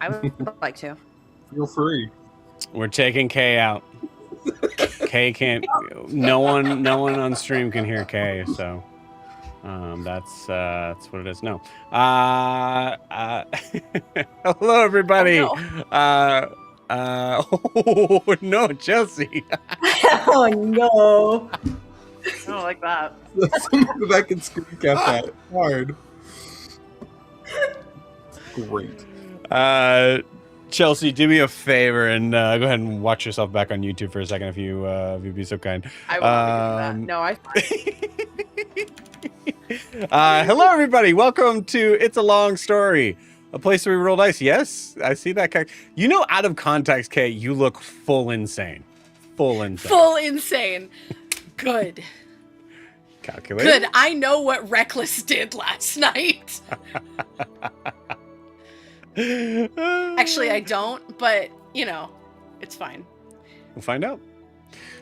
I would like to. Feel free. We're taking Kay out. Kay can't. No one on stream can hear Kay, so that's what it is. No. Hello, everybody. Oh, Oh no, Chelsea. Oh no. I don't like that. Someone go back and screen cap that. Hard. Great. Chelsea, do me a favor and go ahead and watch yourself back on YouTube for a second, if you'd be so kind. I will be doing that. No, Hello, everybody. Welcome to It's a Long Story, a place where we roll dice. Yes, I see that. You know, out of context, Kay, you look full insane. Full insane. Full insane. Good. Calculate. Good. I know what Reckless did last night. Actually, I don't, but, you know, it's fine. We'll find out.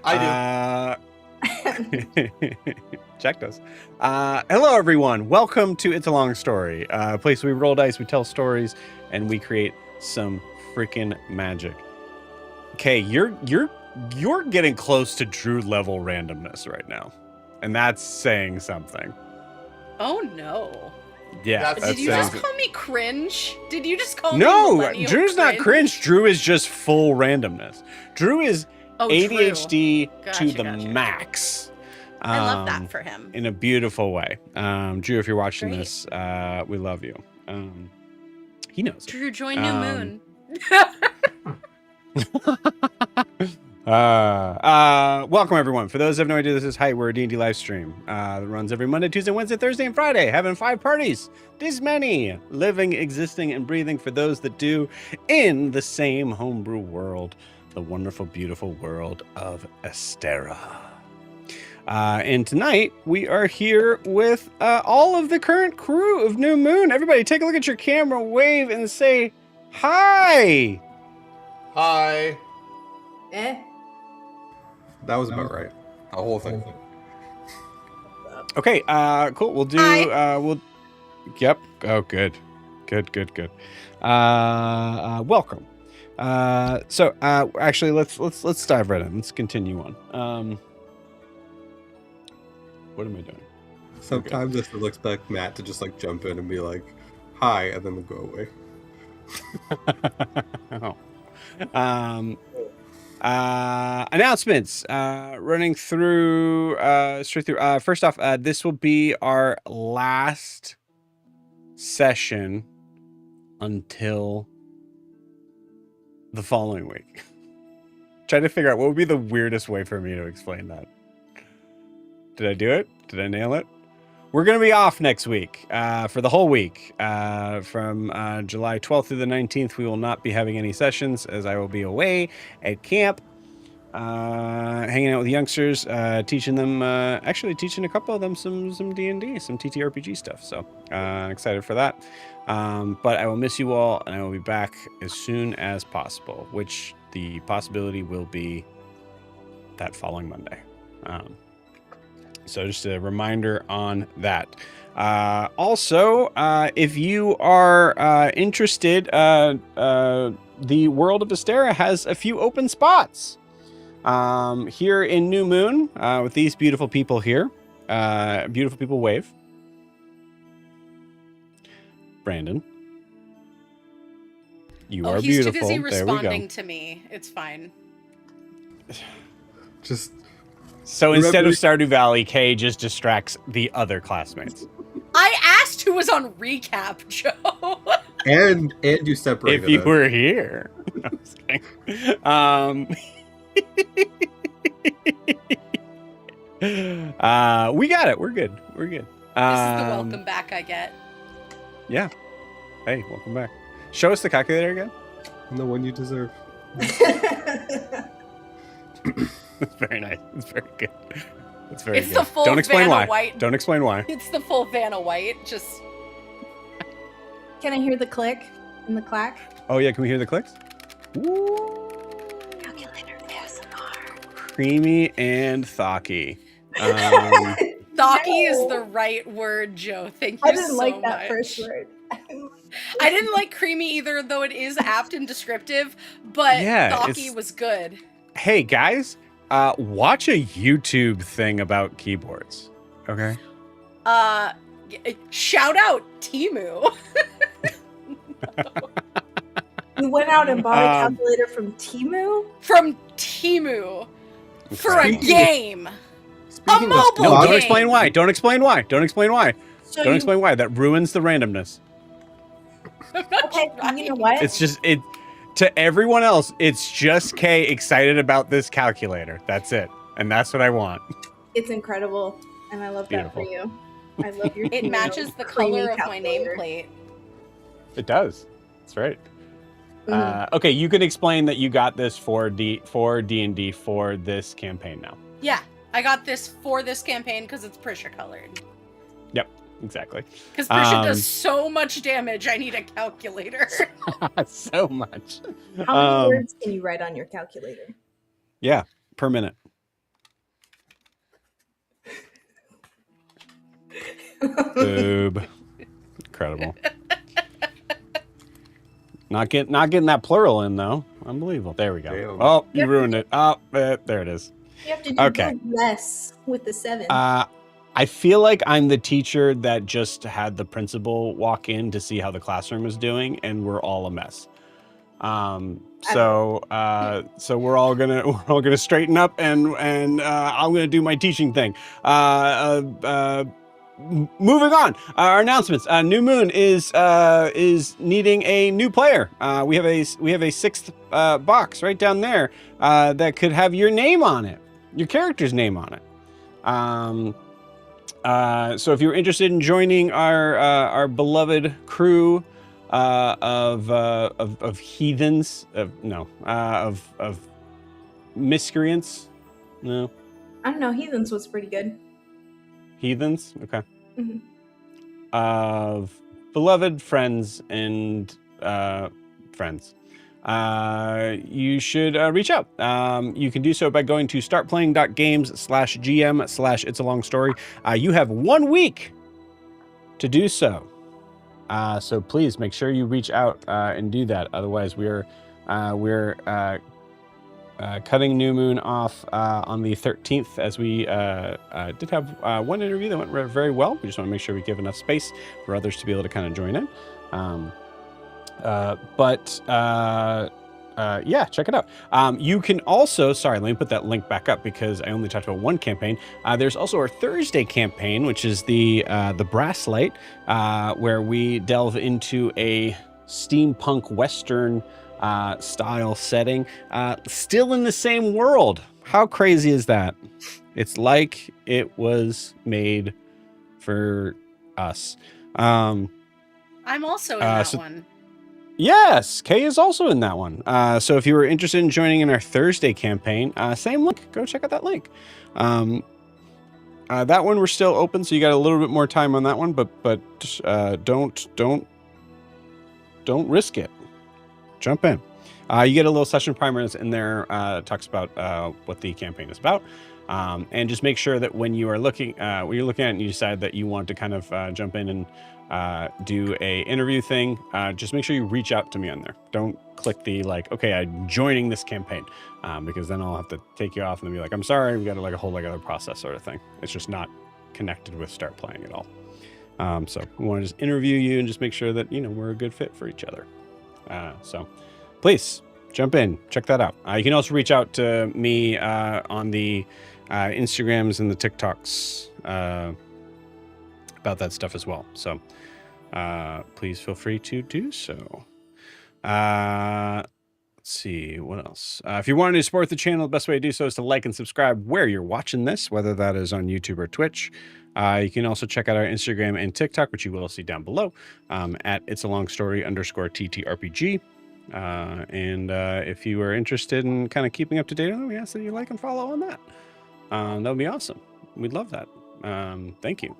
I do. Jack does. Hello, everyone. Welcome to It's a Long Story, a place where we roll dice, we tell stories, and we create some freaking magic. Okay, you're getting close to Drew level randomness right now, and that's saying something. Oh, no. Yeah. Did you just call me cringe? Did you just call me No, millennial Drew's not cringe. Drew is just full randomness. Drew is ADHD to the max. I love that for him. In a beautiful way. Drew, if you're watching this, we love you. He knows. Drew, join New Moon. Welcome, everyone. For those who have no idea, this is Height. We're a D&D live stream that runs every Monday, Tuesday, Wednesday, Thursday, and Friday, having 5 parties. This many living, existing, and breathing for those that do in the same homebrew world, the wonderful, beautiful world of Astera. And tonight, we are here with all of the current crew of New Moon. Everybody, take a look at your camera, wave, and say hi. Hi. Eh? That was about right. The whole thing. Okay, cool. We'll do yep. Oh, good. Welcome. So actually let's dive right in. Let's continue on. What am I doing? Sometimes this looks like Matt to just like jump in and be like, hi, and then go away. Oh. Announcements running through straight through. First off, this will be our last session until the following week. Trying to figure out what would be the weirdest way for me to explain that. Did I do it? Did I nail it? We're going to be off next week for the whole week. From July 12th through the 19th, we will not be having any sessions as I will be away at camp, hanging out with youngsters, teaching them, actually teaching a couple of them some D&D, some TTRPG stuff. So excited for that. But I will miss you all, and I will be back as soon as possible, which the possibility will be that following Monday. So just a reminder on that. Also, if you are interested, the World of Astera has a few open spots here in New Moon with these beautiful people here. Beautiful people wave. Brandon. You are he's beautiful. Too busy responding there we go. to me. It's fine. Just so instead of Stardew Valley, Kay just distracts the other classmates. I asked who was on recap, Joe. and you separated if you us. were here. No, I'm just kidding. We got it. We're good. We're good. This is the welcome back I get. Yeah. Hey, welcome back. Show us the calculator again. And the one you deserve. It's very nice. It's very good. It's very It's good. the full Don't explain Vanna why. White. Don't explain why. It's the full Vanna White. Just Can I hear the click and the clack? Oh yeah, can we hear the clicks? Ooh. Calculator ASMR. Creamy and thocky. Thocky is the right word, Joe. Thank you I didn't so like that much. first word. I didn't like creamy either, though it is apt and descriptive, but Yeah, gawky it's- was good. Hey guys, watch a YouTube thing about keyboards. Okay. Shout out Timu. You went out and bought a Um, calculator from Timu? From Timu for a Okay. game. Speaking of mobile No, stuff, don't game. explain why. Don't explain why. Don't explain why. So Don't you, explain why. That ruins the randomness. okay, you know what? It's just it to everyone else. It's just Kay excited about this calculator. That's it, and that's what I want. It's incredible, and I love that for Beautiful. you. I love your It Timu matches the creamy color of my calculator. nameplate. It does. That's right. Mhm. Okay, you can explain that you got this for D&D for this campaign now. Yeah, I got this for this campaign because it's Prisha colored. Yep, exactly. Because Prisha does so much damage, I need a calculator. So much. How many words can you write on your calculator? Yeah, per minute. Boob. Incredible. Not getting that plural in though. Unbelievable. There we go. Damn. Oh, you ruined it. Oh, there it is. You have to do Okay. less with the 7. I feel like I'm the teacher that just had the principal walk in to see how the classroom is doing, and we're all a mess. So we're all gonna straighten up, and I'm gonna do my teaching thing. Moving on, our announcements. New Moon is needing a new player. We have a 6th box right down there that could have your name on it, your character's name on it. So if you're interested in joining our beloved crew of heathens, of miscreants, no, I don't know. Heathens was pretty good. heathens, okay, Mhm. of beloved friends and friends, you should reach out. You can do so by going to startplaying.games/GM/It's a Long Story. You have 1 week to do so. So please make sure you reach out and do that. Otherwise, we're cutting New Moon off on the 13th, as we did have one interview that went very well. We just want to make sure we give enough space for others to be able to kind of join in. Yeah, check it out. You can also, sorry, let me put that link back up because I only talked about one campaign. There's also our Thursday campaign, which is the Brass Light, where we delve into a steampunk Western style setting, still in the same world. How crazy is that? It's like it was made for us. I'm also in that so- one. Yes, Kay is also in that one. So if you were interested in joining in our Thursday campaign, same link. Go check out that link. That one we're still open, so you got a little bit more time on that one. But don't risk it. Jump in. You get a little session primer that's in there. Talks about what the campaign is about. And just make sure that when you're looking at it and you decide that you want to kind of jump in and do a interview thing, just make sure you reach out to me on there. Don't click the okay, I'm joining this campaign, because then I'll have to take you off and then be like, I'm sorry, we got a whole other process sort of thing. It's just not connected with Start Playing at all. So we want to just interview you and just make sure that we're a good fit for each other. So please jump in, check that out. You can also reach out to me on the Instagrams and the TikToks about that stuff as well. So please feel free to do so. Let's see what else. If you want to support the channel, the best way to do so is to like and subscribe where you're watching this, whether that is on YouTube or Twitch. You can also check out our Instagram and TikTok, which you will see down below, at It's a Long Story _TTRPG. And if you are interested in kind of keeping up to date on it, we ask that you like and follow on that. That would be awesome. We'd love that. Thank you.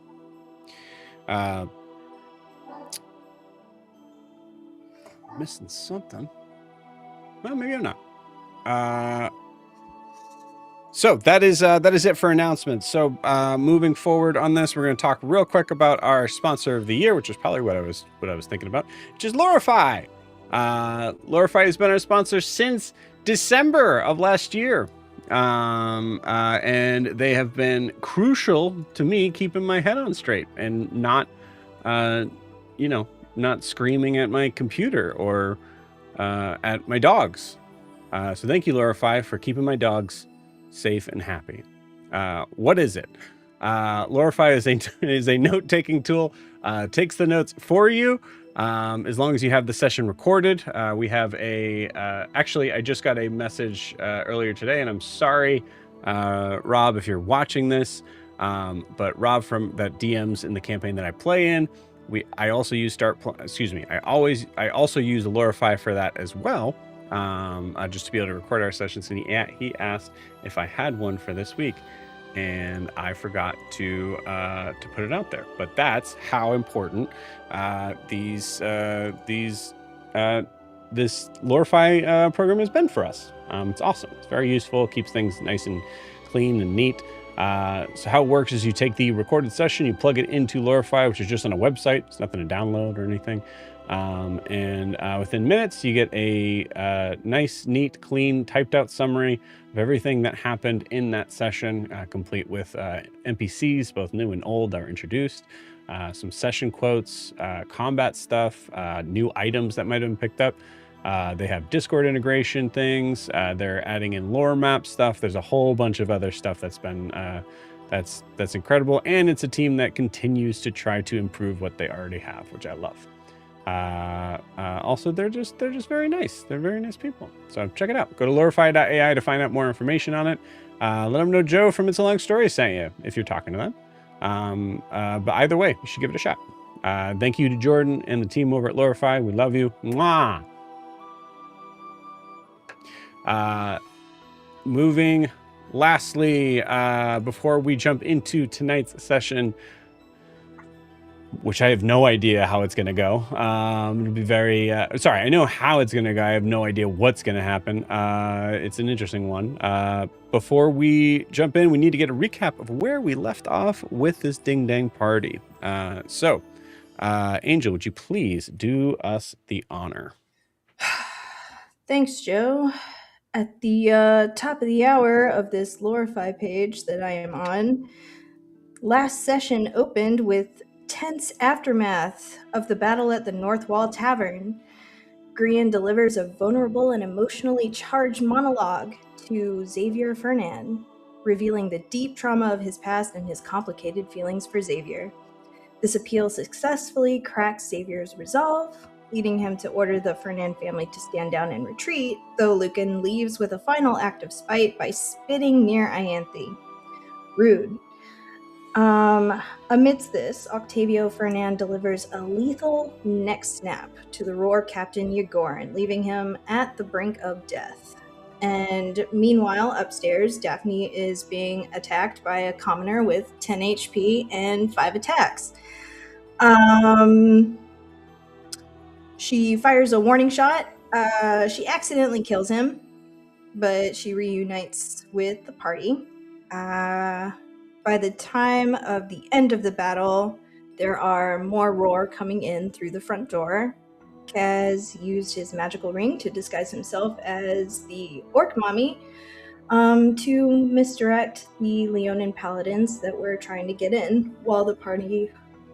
Missing something. Well, maybe I'm not. So that is it for announcements. So moving forward on this, we're going to talk real quick about our sponsor of the year, which is probably what I was thinking about, which is Lorify. Lorify has been our sponsor since December of last year, and they have been crucial to me keeping my head on straight and not, not screaming at my computer or at my dogs. So thank you, Lorify, for keeping my dogs safe and happy. What is it? Lorify is a note-taking tool. Takes the notes for you as long as you have the session recorded. We have actually, I just got a message earlier today, and I'm sorry, Rob, if you're watching this, but Rob from that DMs in the campaign that I play in, I also use I also use Lorify for that as well. Just to be able to record our sessions, and he asked if I had one for this week, and I forgot to put it out there. But that's how important this Lorify program has been for us. It's awesome. It's very useful. It keeps things nice and clean and neat. So how it works is you take the recorded session, you plug it into Lorify, which is just on a website. It's nothing to download or anything. And within minutes, you get a nice, neat, clean, typed out summary of everything that happened in that session, complete with NPCs, both new and old, that are introduced, some session quotes, combat stuff, new items that might have been picked up. They have Discord integration things. They're adding in lore map stuff. There's a whole bunch of other stuff that's been that's incredible, and it's a team that continues to try to improve what they already have, which I love. Also, they're just very nice. They're very nice people. So check it out. Go to lorify.ai to find out more information on it. Let them know Joe from It's a Long Story sent you if you're talking to them. But either way, you should give it a shot. Thank you to Jordan and the team over at Lorify. We love you. Mwah! Moving lastly, before we jump into tonight's session, which I have no idea how it's going to go. It'll be very, I know how it's going to go. I have no idea what's going to happen. It's an interesting one. Before we jump in, we need to get a recap of where we left off with this Ding Dang party. So, Angel, would you please do us the honor? Thanks, Joe. At the top of the hour of this Lorify page that I am on, last session opened with tense aftermath of the battle at the North Wall Tavern. Grian delivers a vulnerable and emotionally charged monologue to Xavier Fernan, revealing the deep trauma of his past and his complicated feelings for Xavier. This appeal successfully cracks Xavier's resolve, leading him to order the Fernan family to stand down and retreat, though Lucan leaves with a final act of spite by spitting near Ianthe. Rude. Amidst this, Octavio Fernan delivers a lethal neck snap to the Roar Captain Yegoran, leaving him at the brink of death. And meanwhile, upstairs, Daphne is being attacked by a commoner with 10 HP and 5 attacks. She fires a warning shot. She accidentally kills him, but she reunites with the party. By the time of the end of the battle, there are more Roar coming in through the front door. Kaz used his magical ring to disguise himself as the Orc Mommy to misdirect the Leonin paladins that were trying to get in, while the party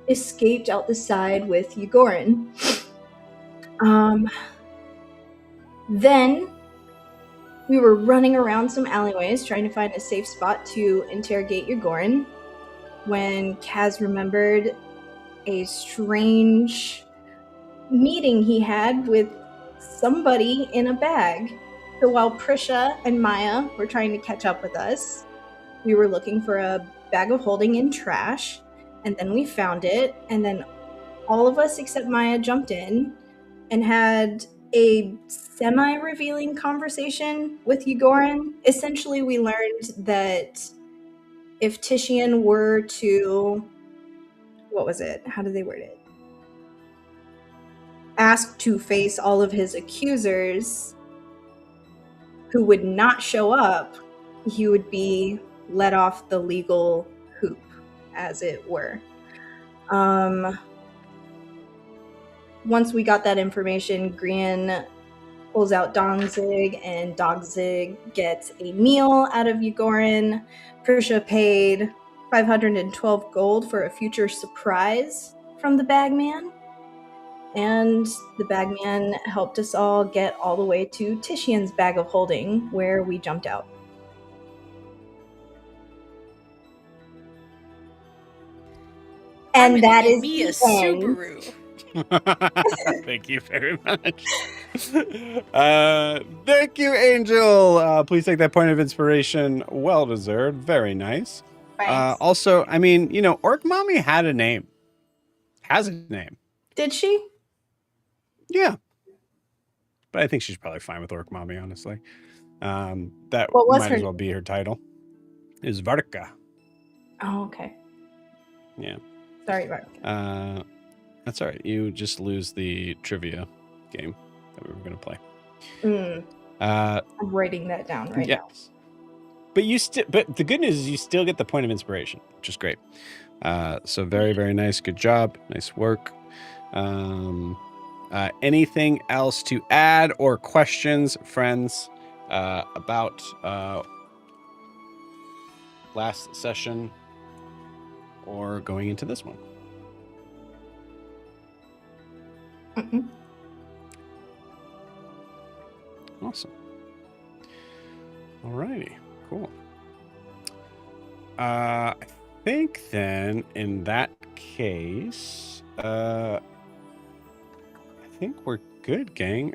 escaped out the side with Yegoran. Then we were running around some alleyways trying to find a safe spot to interrogate Yegoran when Kaz remembered a strange meeting he had with somebody in a bag. So while Prisha and Maya were trying to catch up with us, we were looking for a bag of holding in trash, and then we found it, and then all of us except Maya jumped in and had a semi-revealing conversation with Yegoran. Essentially, we learned that if Titian were to... what was it? How did they word it? Asked to face all of his accusers who would not show up, he would be let off the legal hoop, as it were. Once we got that information, Grian pulls out Dongzig, and Dongzig gets a meal out of Yugorin. Prisha paid 512 gold for a future surprise from the bagman. And the bagman helped us all get all the way to Titian's bag of holding, where we jumped out. And that is me a the end. Subaru. Thank you very much. Thank you, Angel. Please take that point of inspiration. Well deserved. Very nice. Thanks. Also, I mean, you know, Orc Mommy had a name. Has a name. Did she? Yeah. But I think she's probably fine with Orc Mommy, honestly. That What was might her- as well be her title. Is Varka. Oh, okay. Yeah. Sorry, Mark. That's all right. You just lose the trivia game that we were going to play. I'm writing that down right now. But but the good news is you still get the point of inspiration, which is great. So very, very nice. Good job. Nice work. Anything else to add or questions, friends, about last session or going into this one? Mm-mm. Awesome. Alrighty, cool. I think then in that case, I think we're good, gang.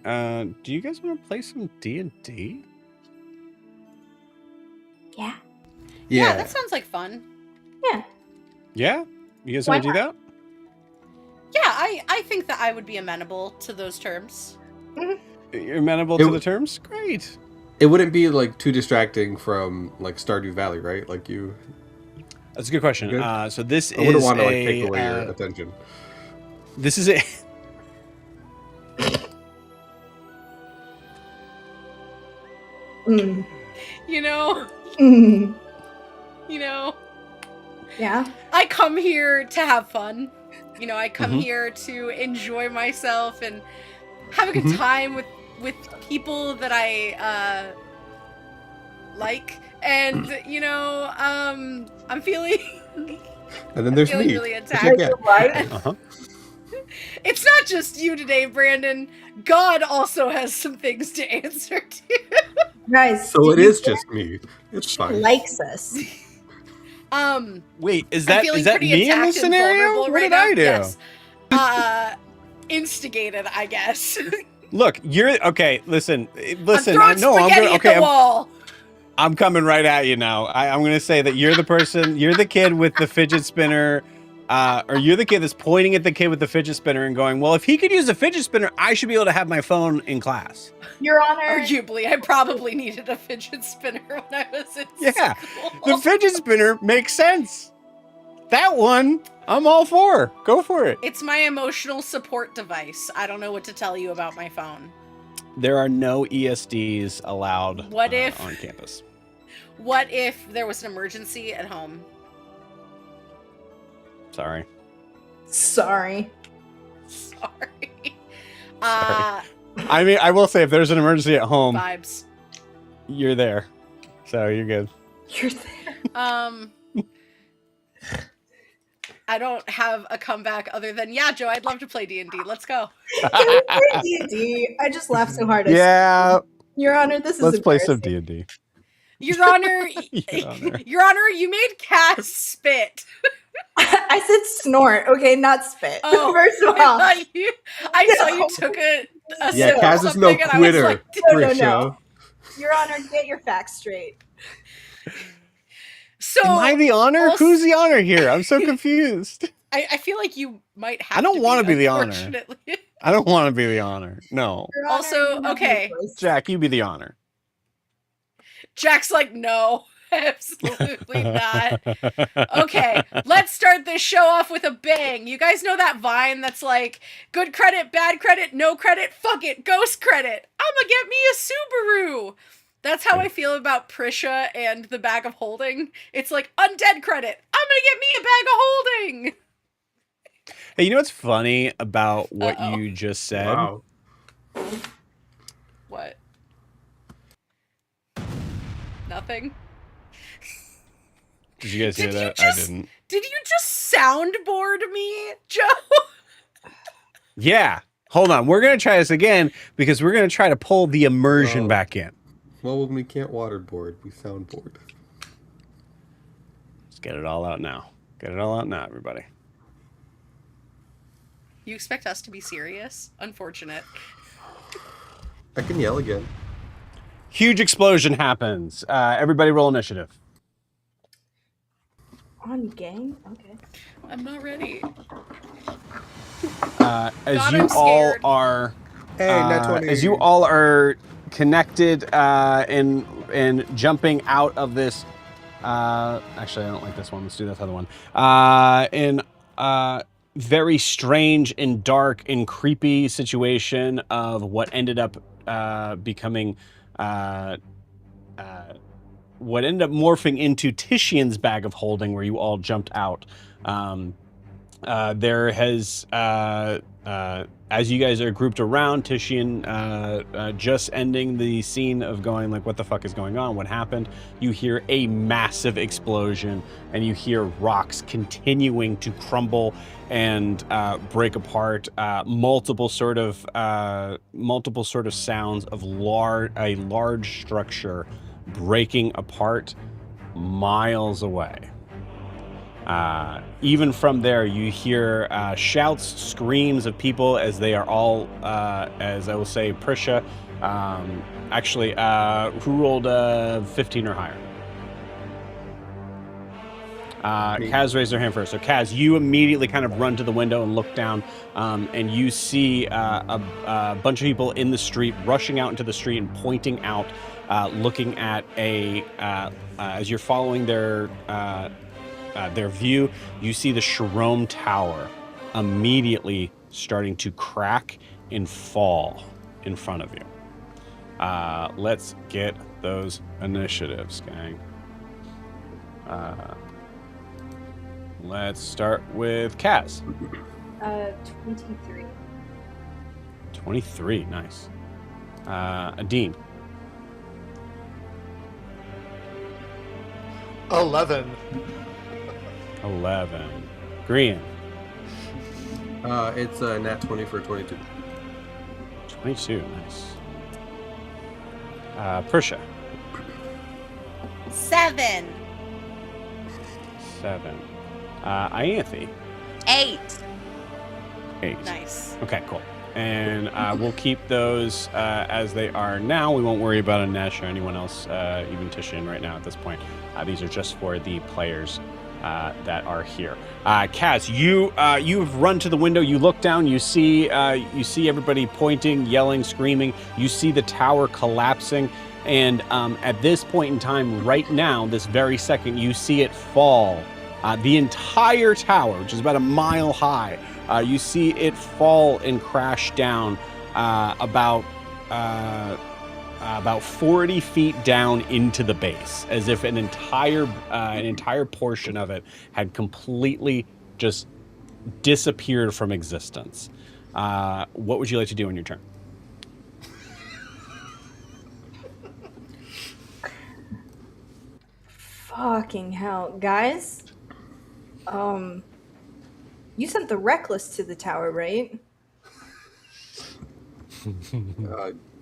Do you guys want to play some D&D? Yeah. Yeah, that sounds like fun. Yeah. Yeah? You guys Why want to do that? Yeah, I think that I would be amenable to those terms. You're amenable to the terms? Great. It wouldn't be like too distracting from like Stardew Valley, right? Like you. That's a good question. Okay. So this I wouldn't is want to like take away your attention. This is a You know, you know, Yeah. I come here to have fun. You know, I come here to enjoy myself and have a good time with people that I like, and you know, I'm feeling. And then there's feeling me. really Which attacked. I get. uh-huh. It's not just you today, Brandon. God also has some things to answer to. Guys. So it did you is hear? just me. It's She fine. likes us. Wait, is I'm that feeling is that pretty me in attacked this and scenario? vulnerable What right did now. I do? Yes. Instigated, I guess. Look, you're okay. Listen. I'm I throwing know. I'm spaghetti gonna. at Okay, the wall. I'm coming right at you now. I'm going to say that you're the person. You're the kid with the fidget spinner, or you're the kid that's pointing at the kid with the fidget spinner and going, "Well, if he could use a fidget spinner, I should be able to have my phone in class." Your Honor. Arguably, I probably needed a fidget spinner when I was in Yeah, school. the fidget spinner makes sense. That one, I'm all for. Go for it. It's my emotional support device. I don't know what to tell you about my phone. There are no ESDs allowed What if- on campus. What if there was an emergency at home? Sorry. Sorry. Sorry. I mean, I will say if there's an emergency at home, Vibes. you're there. So you're good. You're there. I don't have a comeback other than, yeah, Joe, I'd love to play D&D. Let's go. Can we play D&D? I just laughed so hard. Yeah, Your Honor, this is let's play some embarrassing. D&D. Your Honor, Your Honor. Your Honor, you made Cass spit. I said snort, okay, not spit. Oh, First of I all, saw you No. took a Yeah, sip Kaz of is no something and I was quitter, like, No, no, Trisha. no. Your Honor, get your facts straight. so Am I the honor? also- Who's the honor here? I'm so confused. I feel like you might have I don't want to be the honor. unfortunately. I don't want to be the honor. No. Your Honor, Also, you have no okay. choice. Jack, you be the honor. Jack's like, no, absolutely not. Okay, let's start this show off with a bang. You guys know that Vine that's like, good credit, bad credit, no credit, fuck it, ghost credit. I'ma get me a Subaru. That's how I feel about Prisha and the bag of holding. It's like undead credit. I'm gonna get me a bag of holding. Hey, you know what's funny about what Uh-oh. you just said? Wow. What? Nothing. Did you guys hear that? I didn't. Did you just soundboard me, Joe? Yeah. Hold on. We're going to try this again because we're going to try to pull the immersion Oh. back in. Well, when we can't waterboard, we soundboard. Let's get it all out now. Get it all out now, everybody. You expect us to be serious? Unfortunate. I can yell again. Huge explosion happens. Everybody roll initiative. On gang? Okay. I'm not ready. As God, you I'm all scared. are, Hey, nat 20. as you all are connected and jumping out of this. Actually, I don't like this one. Let's do this other one. In very strange and dark and creepy situation of what ended up becoming. What ended up morphing into Titian's bag of holding, where you all jumped out. There has, as you guys are grouped around, Titian just ending the scene of going like, what the fuck is going on? What happened? You hear a massive explosion, and you hear rocks continuing to crumble and break apart. Multiple sort of sounds of a large structure breaking apart miles away. Even from there, you hear shouts, screams of people as they are all, as I will say, Prisha. Who rolled 15 or higher? Kaz raised their hand first. So Kaz, you immediately kind of run to the window and look down, and you see a bunch of people in the street rushing out into the street and pointing out, looking at as you're following their view, you see the Sharome Tower immediately starting to crack and fall in front of you. Let's get those initiatives, gang. Let's start with Kaz. 23. 23, nice. Adine. 11. 11. Green. It's a nat 20 for 22. 22, nice. Prisha. 7. 7. Ianthe. 8. 8. Nice. Okay, cool. And we'll keep those as they are now. We won't worry about Anesh or anyone else, even Titian right now at this point. These are just for the players that are here. Kaz, you've run to the window. You look down. You see everybody pointing, yelling, screaming. You see the tower collapsing. And at this point in time, right now, this very second, you see it fall. The entire tower, which is about a mile high, you see it fall and crash down about 40 feet down into the base, as if an entire portion of it had completely just disappeared from existence. What would you like to do on your turn? Fucking hell. Guys, you sent the Reckless to the tower, right?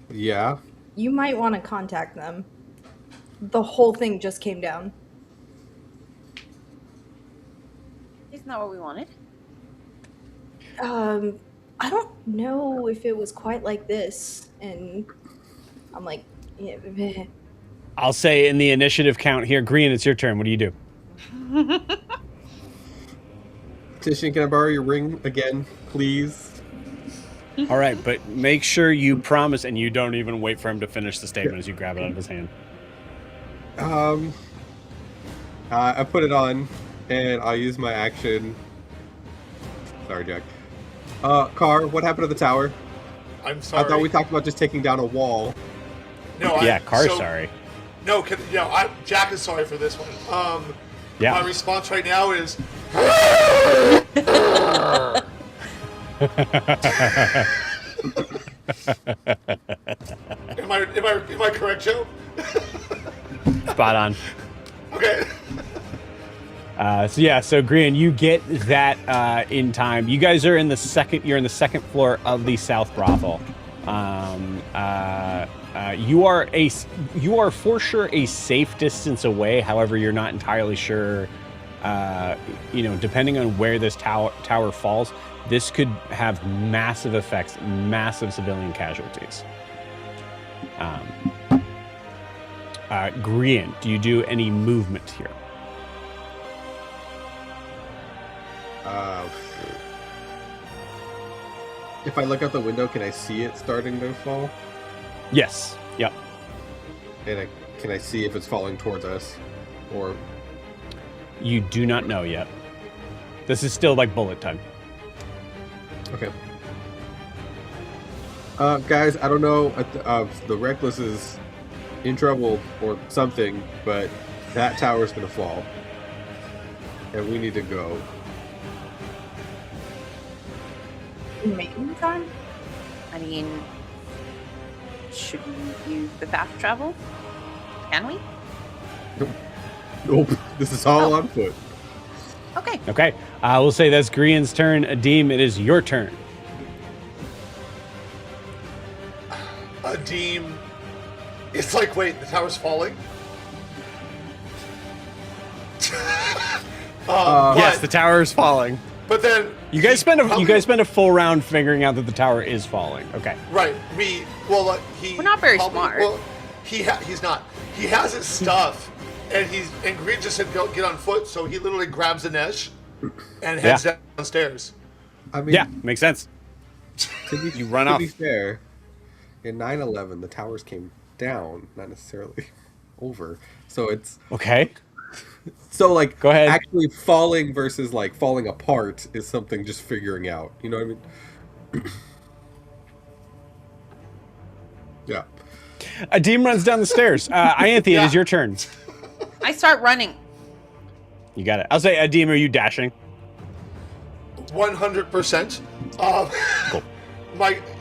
Yeah. You might want to contact them. The whole thing just came down. Isn't that what we wanted? I don't know if it was quite like this. And I'm like, yeah, meh. I'll say in the initiative count here, Green, it's your turn. What do you do? Titian, can I borrow your ring again, please? All right, but make sure you promise, and you don't even wait for him to finish the statement as you grab it out of his hand. I put it on, and I'll use my action. Sorry, Jack. Car, what happened to the tower? I'm sorry. I thought we talked about just taking down a wall. No, Yeah, Car's sorry. No, Jack is sorry for this one. Yeah. My response right now is. Am I correct, Joe? Spot on. Okay. So Grian, you get that in time. You guys are in the second. You're in the second floor of the South Brothel. You are for sure a safe distance away. However, you're not entirely sure. Depending on where this tower falls, this could have massive effects, massive civilian casualties. Grian, do you do any movement here? If I look out the window, can I see it starting to fall? Yes. Yep. And can I see if it's falling towards us, or? You do not know yet. This is still like bullet time. Okay. Guys, I don't know if the Reckless is in trouble or something, but that tower's gonna fall, and we need to go. Maintenance on? I mean, should we use the fast travel? Can we? Nope. This is all on foot. Okay. Okay. I will say that's Grian's turn. Adim, it is your turn. Adim. It's like, wait, the tower's falling? Yes, the tower is falling. But then You guys spend a full round figuring out that the tower is falling. Okay. right. We're not very smart. Well, he's not. He has his stuff, and Green just said get on foot, so he literally grabs the Nesh and heads downstairs. I mean, Yeah, makes sense. You run off. To be fair, in 9/11, the towers came down, not necessarily over. So it's Okay. so like Go ahead. actually falling versus like falling apart is something just figuring out. You know what I mean? Yeah. Adim runs down the stairs. Ianthe, it is your turn. I start running. You got it. I'll say, Adim, are you dashing? 100%. Cool.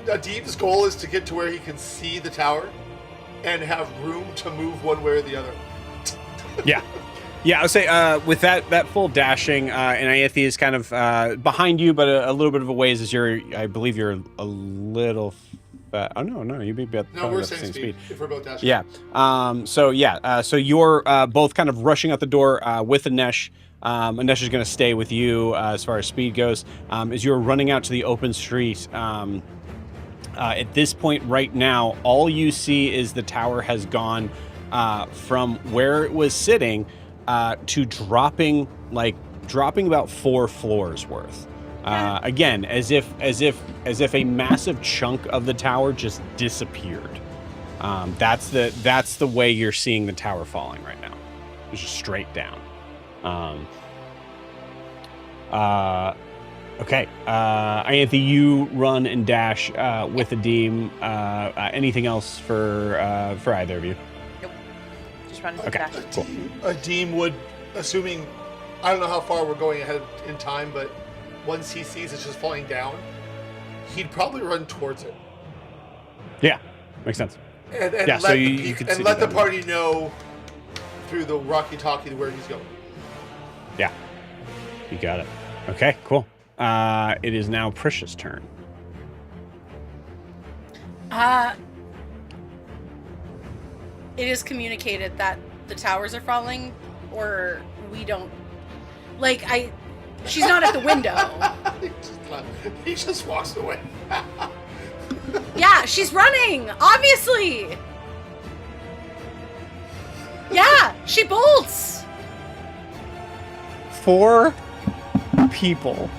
Adib's goal is to get to where he can see the tower and have room to move one way or the other. Yeah. Yeah, I'll say with that full dashing, and Ianthe is kind of behind you, but a little bit of a ways as I believe you're a little. Oh no, you'd be about We're the same same speed. if we're both dashing. Yeah. So you're both kind of rushing out the door with Anesh. Anesh is going to stay with you as far as speed goes. As you're running out to the open street, at this point right now, all you see is the tower has gone from where it was sitting to dropping about 4 floors worth. Again, as if a massive chunk of the tower just disappeared. That's the way you're seeing the tower falling right now. It's just straight down. Okay. Ianthe, you run and dash with Adim. Anything else for either of you? Nope. Just running. Okay. Dash. Cool. Adim would, assuming, I don't know how far we're going ahead in time, but once he sees it's just falling down, he'd probably run towards it. Yeah, makes sense. And Yeah, let so you the, could and see let the that. party know through the walkie-talkie where he's going. Yeah, you got it. Okay, cool. It is now Prisha's turn. It is communicated that the towers are falling, or we don't. She's not at the window. He just walks away. Yeah, she's running, obviously. Yeah, she bolts. 4 people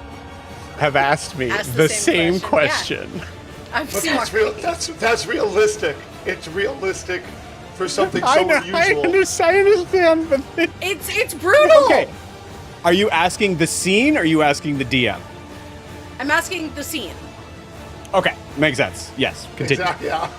have asked me Asked the same question, question. I'm But smart. that's realistic. It's realistic for something so I know, unusual. I understand, but It's brutal. okay. Are you asking the scene or are you asking the DM? I'm asking the scene. Okay, makes sense. Yes, continue. Exactly. Yeah.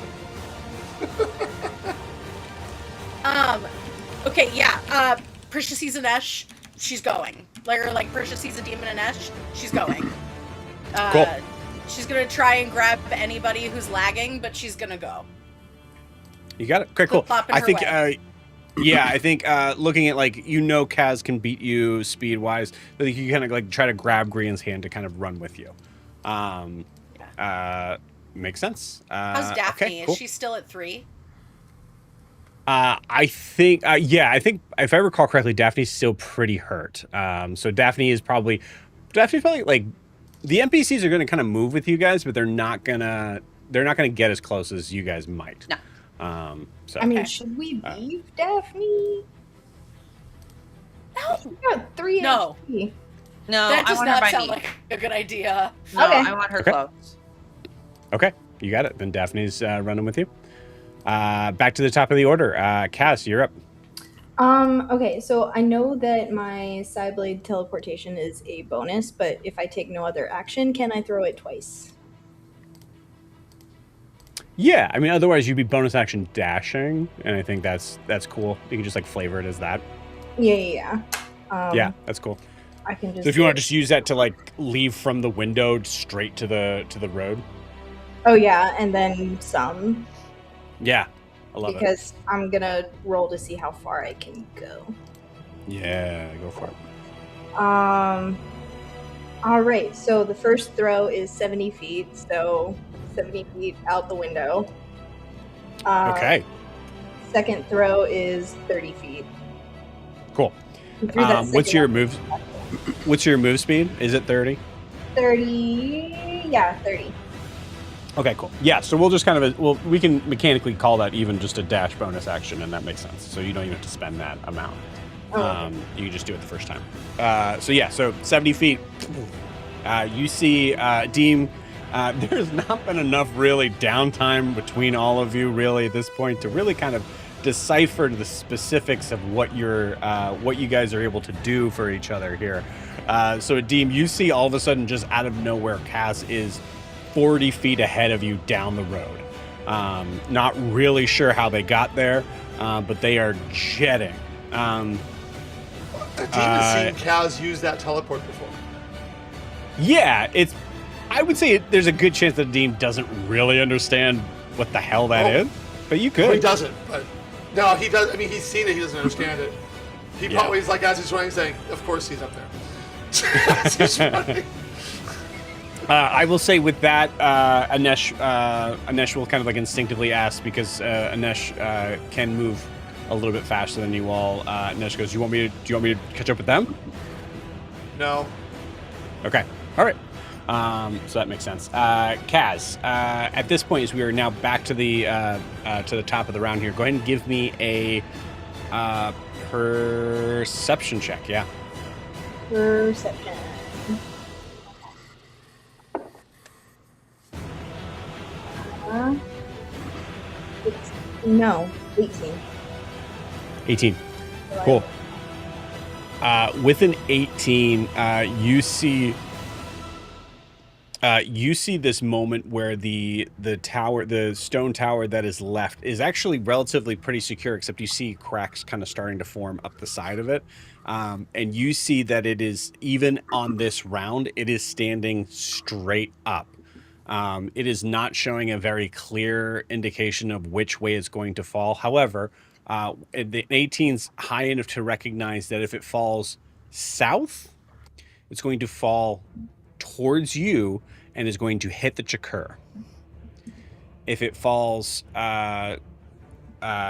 Okay, yeah. Prisha sees an Esh, she's going. Like Prisha sees a demon in Esh, she's going. Cool. She's gonna try and grab anybody who's lagging, but she's gonna go. You got it. Okay, cool. Flip-flopping I her think. way. Yeah, I think looking at like Kaz can beat you speed wise. I think you kind of like try to grab Grian's hand to kind of run with you. Makes sense. How's Daphne? Okay, cool. Is she still at 3? I think, I think if I recall correctly, Daphne's still pretty hurt. So Daphne's probably like the NPCs are going to kind of move with you guys, but they're not gonna get as close as you guys might. No. So I mean, should we leave Daphne? No. We got 3 No. HP. No, That I does want her not by sound me. like a good idea. No, Okay. I want her Okay. close. okay, you got it. Then Daphne's running with you. Back to the top of the order. Kaz, you're up. Okay, so I know that my Psyblade teleportation is a bonus, but if I take no other action, can I throw it twice? Yeah, I mean, otherwise you'd be bonus action dashing, and I think that's cool. You can just like flavor it as that. Yeah. Yeah, that's cool. I can just. So if you want to just use that to like leave from the window straight to the road. Oh yeah, and then some. Yeah, I love it. Because I'm gonna roll to see how far I can go. Yeah, go for it. All right. So the first throw is 70 feet. So 70 feet out the window. Okay, Second throw is 30 feet. cool. I threw that What's second your one. move? What's your move speed? Is it 30? 30. Yeah, 30. Okay, cool. Yeah, so we'll just kind of we can mechanically call that even just a dash bonus action, and that makes sense. So you don't even have to spend that amount. Oh. You can just do it the first time. So yeah, so 70 feet. You see, Deem. There's not been enough really downtime between all of you really at this point to really kind of decipher the specifics of what you guys are able to do for each other here. So Deem, you see all of a sudden just out of nowhere, Cass is 40 feet ahead of you down the road. Not really sure how they got there, but they are jetting. The team has seen Kaz use that teleport before. Yeah, I would say there's a good chance that Dean doesn't really understand what the hell that is, but you could. He doesn't, but no, he does. I mean, he's seen it. He doesn't understand it. He probably is like, as he's running, saying, "Of course he's up there." As he's running. I will say with that, Anesh will kind of like instinctively ask because Anesh can move a little bit faster than you all. Anesh goes, "Do you want me to catch up with them?" No. Okay. All right. So that makes sense. Kaz, at this point, as we are now back to the top of the round here, go ahead and give me a perception check. Yeah. Perception. No, 18. 18. Cool. With an 18, you see this moment where the tower, the stone tower that is left, is actually relatively pretty secure, except you see cracks kind of starting to form up the side of it. And you see that it is, even on this round, it is standing straight up. It is not showing a very clear indication of which way it's going to fall. However, the 18's high enough to recognize that if it falls south, it's going to fall towards you and is going to hit the Chakur. If it falls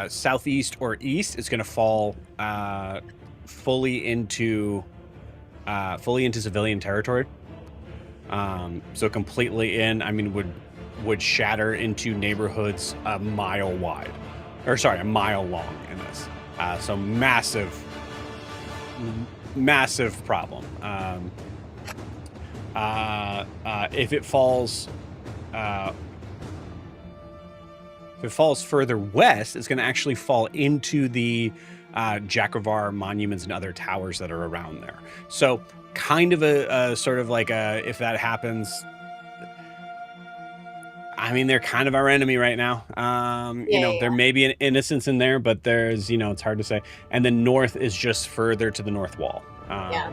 southeast or east, it's going to fall fully into civilian territory. So completely in, I mean, would shatter into neighborhoods a mile wide, or sorry, a mile long in this. So massive problem. If it falls further west, it's going to actually fall into the Jakravar monuments and other towers that are around there. So kind of a sort of like a, if that happens, I mean, they're kind of our enemy right now. There may be an innocence in there, but there's, it's hard to say. And the north is just further to the north wall.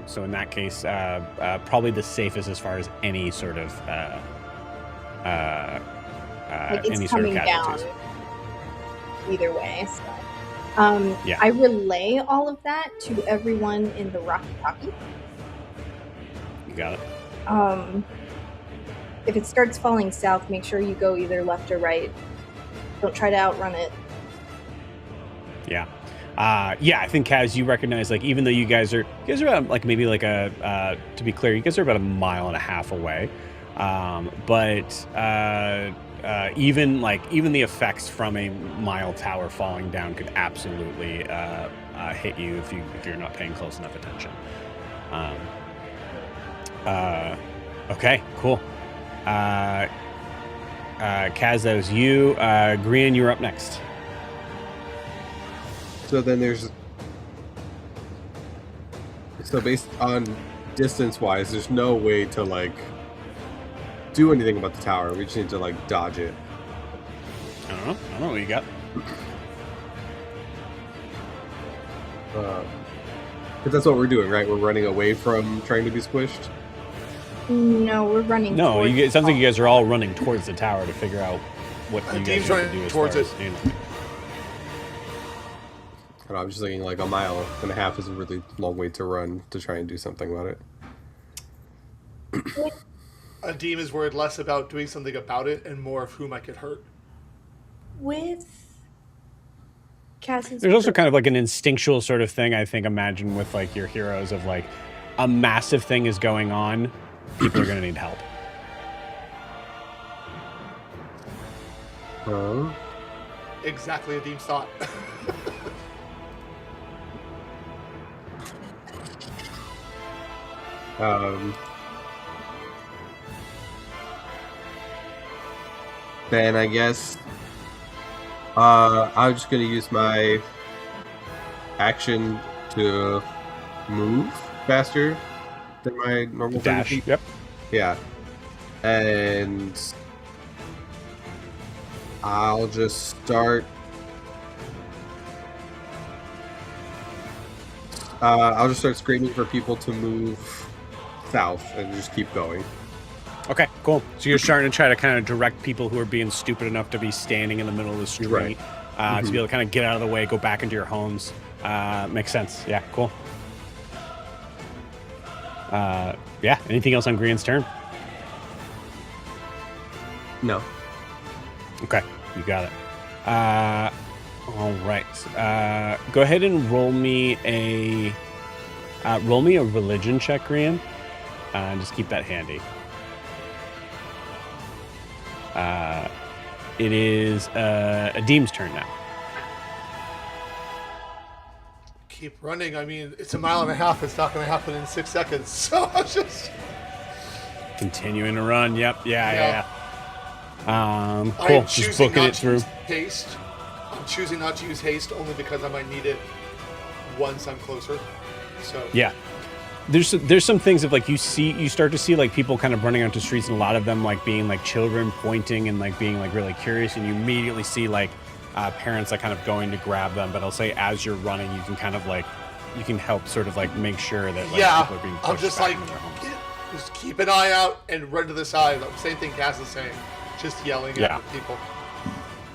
So in that case, probably the safest as far as any sort of it's coming down either way. So. I relay all of that to everyone in the Rocky Talkie. You got it. If it starts falling south, make sure you go either left or right. Don't try to outrun it. Yeah. I think Kaz, you recognize, like, even though you guys are about, like, maybe like to be clear, you guys are about 1.5 miles away. Even the effects from a mile tower falling down could absolutely hit you if you're not paying close enough attention. Okay, cool. Kaz, that was you. Grian, you're up next. So then based on distance-wise, there's no way to, like, do anything about the tower. We just need to, like, dodge it. I don't know what you got. Because that's what we're doing, right? We're running away from trying to be squished. No, we're running. No, it sounds like you guys are all running towards the tower to figure out what you guys are to do as towards far it. as, And I'm just thinking, like, 1.5 miles is a really long way to run to try and do something about it. Adim is worried less about doing something about it and more of who might get hurt. With Cass's There's also kind of like an instinctual sort of thing, I think, imagine with, like, your heroes of, like, a massive thing is going on, people are going to need help. Exactly Adim's thought. Then I guess I'm just gonna use my action to move faster than my normal Dash. 30 feet. Yep. Yeah, and I'll just start. I'll just start screaming for people to move south and just keep going. Okay, cool. So you're starting to try to kind of direct people who are being stupid enough to be standing in the middle of the street, Right. To be able to kind of get out of the way, go back into your homes. Makes sense. Yeah, cool. Anything else on Grian's turn? No. Okay, you got it. All right. Go ahead and roll me a religion check, Grian. Just keep that handy. It is Adim's turn now. Keep running. I mean, it's 1.5 miles. It's not going to happen in 6 seconds. So I'll just Continuing to run. Yep. Yeah. Cool. I'm Just choosing booking not it to through. use haste. I'm choosing not to use haste only because I might need it once I'm closer. So Yeah. There's some things of, like, you start to see, like, people kind of running onto streets, and a lot of them, like, being like children pointing and, like, being, like, really curious, and you immediately see, like, parents, like, kind of going to grab them. But I'll say as you're running, you can kind of, like, you can help sort of, like, make sure that, like, people are being pushed I'm just back like, into their homes. just keep an eye out and run to the side. Like, same thing Cass is saying. Just yelling at people.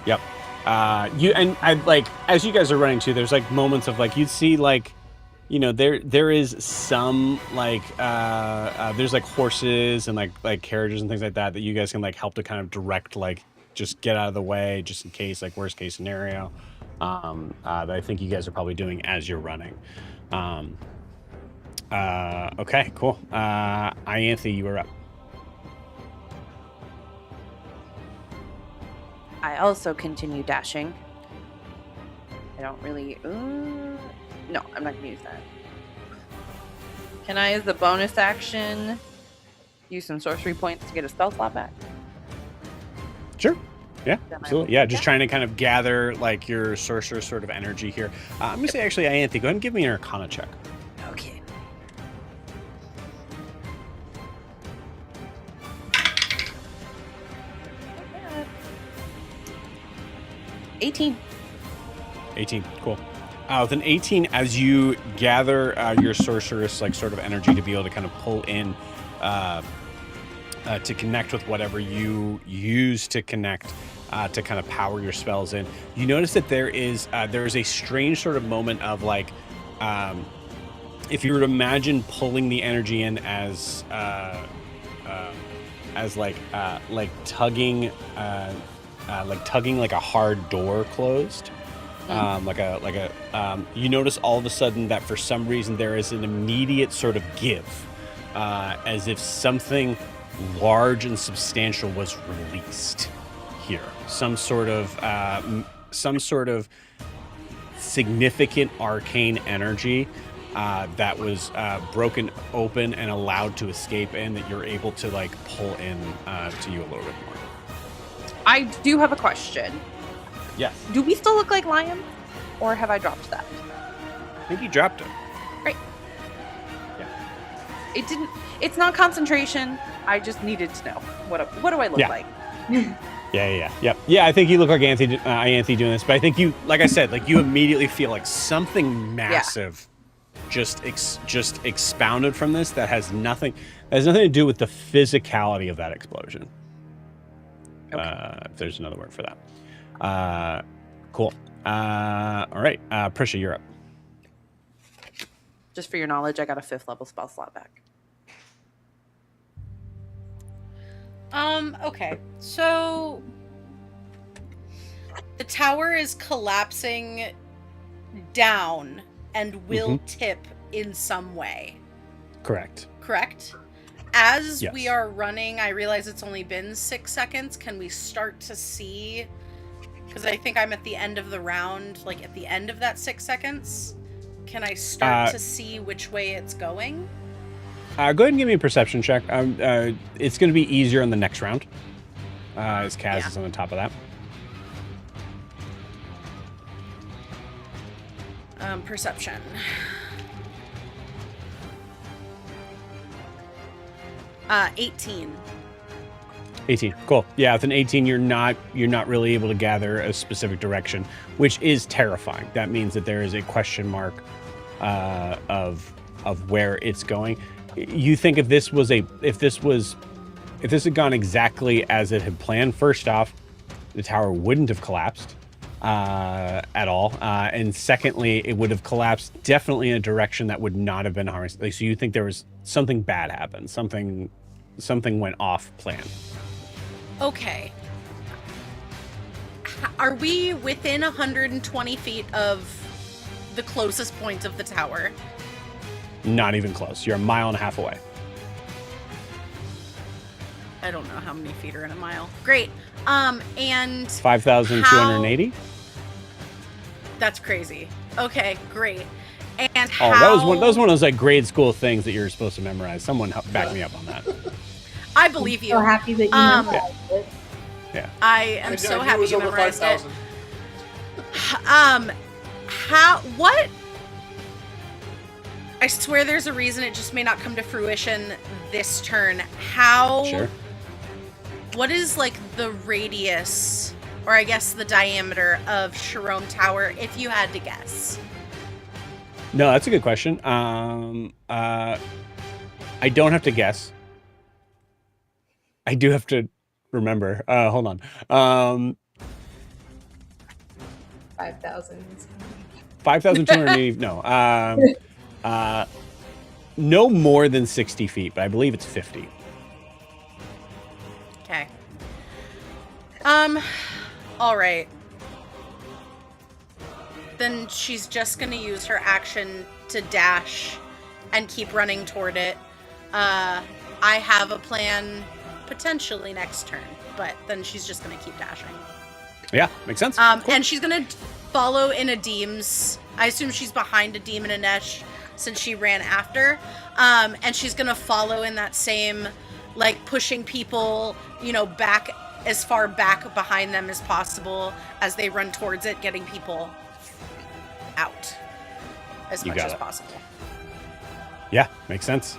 Yep. As you guys are running too, there's, like, moments of, like, you'd see, like, there is some, like, there's, like, horses and, like carriages and things like that you guys can, like, help to kind of direct, like, just get out of the way just in case, like, worst case scenario. That I think you guys are probably doing as you're running. Okay, cool. Anthony, you are up. I also continue dashing. I don't really... no, I'm not going to use that. Can I, as the bonus action, use some sorcery points to get a spell slot back? Sure. Yeah, Then I absolutely. will Yeah, do just that. trying to kind of gather, like, your sorcerer sort of energy here. I'm going to say, actually, Anthony, go ahead and give me an Arcana check. Okay. 18. 18. Cool. With an 18, as you gather your sorceress like sort of energy to be able to kind of pull in to connect with whatever you use to connect to kind of power your spells in, you notice that there is a strange sort of moment of like if you were to imagine pulling the energy in as like tugging like a hard door closed. You notice all of a sudden that for some reason there is an immediate sort of give, as if something large and substantial was released here. Some sort of significant arcane energy that was broken open and allowed to escape, and that you're able to like pull in to you a little bit more. I do have a question. Yes. Do we still look like lions, or have I dropped that? I think you dropped it. Right. Yeah. It didn't. It's not concentration. I just needed to know what do I look like? Yeah. I think you look like Anthony doing this, but I think you, like I said, like you immediately feel like something massive just expounded from this that has nothing to do with the physicality of that explosion. Okay. If there's another word for that. Cool. All right. Prisha, you're up. Just for your knowledge, I got a 5th level spell slot back. Okay. So the tower is collapsing down and will tip in some way. Correct. As Yes. we are running, I realize it's only been 6 seconds. Can we start to see? Because I think I'm at the end of the round, like at the end of that 6 seconds. Can I start to see which way it's going? Go ahead and give me a perception check. It's going to be easier in the next round. As Kaz is on the top of that. Perception. Uh, 18. 18. Cool. Yeah, with an 18, you're not really able to gather a specific direction, which is terrifying. That means that there is a question mark of where it's going. You think if this had gone exactly as it had planned, first off, the tower wouldn't have collapsed at all, and secondly, it would have collapsed definitely in a direction that would not have been harming. So you think there was something bad happened, something went off plan. Okay. Are we within 120 feet of the closest point of the tower? Not even close. You're a mile and a half away. I don't know how many feet are in a mile. Great. And 5,280. That's crazy. Okay, great. And Oh, how... that was one of those like grade school things that you're supposed to memorize. Someone back me up on that. I believe you. So happy that you memorized it. Yeah. I am so knew it happy was you over memorized it. 5,000. What? I swear there's a reason it just may not come to fruition this turn. How? Sure. What is like the radius, or I guess the diameter of Sharome Tower, if you had to guess? No, that's a good question. I don't have to guess. I do have to remember. Hold on. 5,000. 5,280. No. No more than 60 feet, but I believe it's 50. Okay. All right. Then she's just gonna use her action to dash and keep running toward it. I have a plan potentially next turn, but then she's just gonna keep dashing. Yeah, makes sense. Cool. Cool. And she's gonna follow in Adim's. I assume she's behind Adim and Anesh since she ran after. And she's gonna follow in that same, like, pushing people, back as far back behind them as possible as they run towards it, getting people out as much as possible. Yeah, makes sense.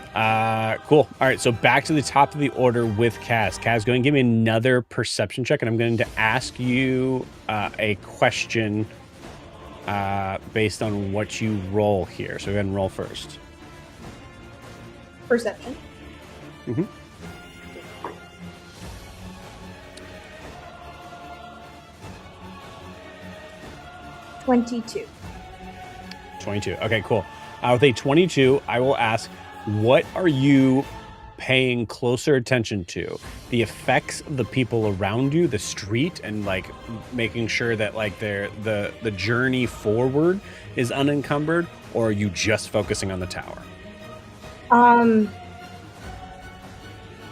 Cool. All right, so back to the top of the order with Kaz. Kaz, go and give me another perception check, and I'm going to ask you a question based on what you roll here. So go ahead and roll first. Perception. Mm-hmm. $22. 22. Okay, cool. With a 22, I will ask, what are you paying closer attention to? The effects of the people around you, the street, and like making sure that like the journey forward is unencumbered, or are you just focusing on the tower? I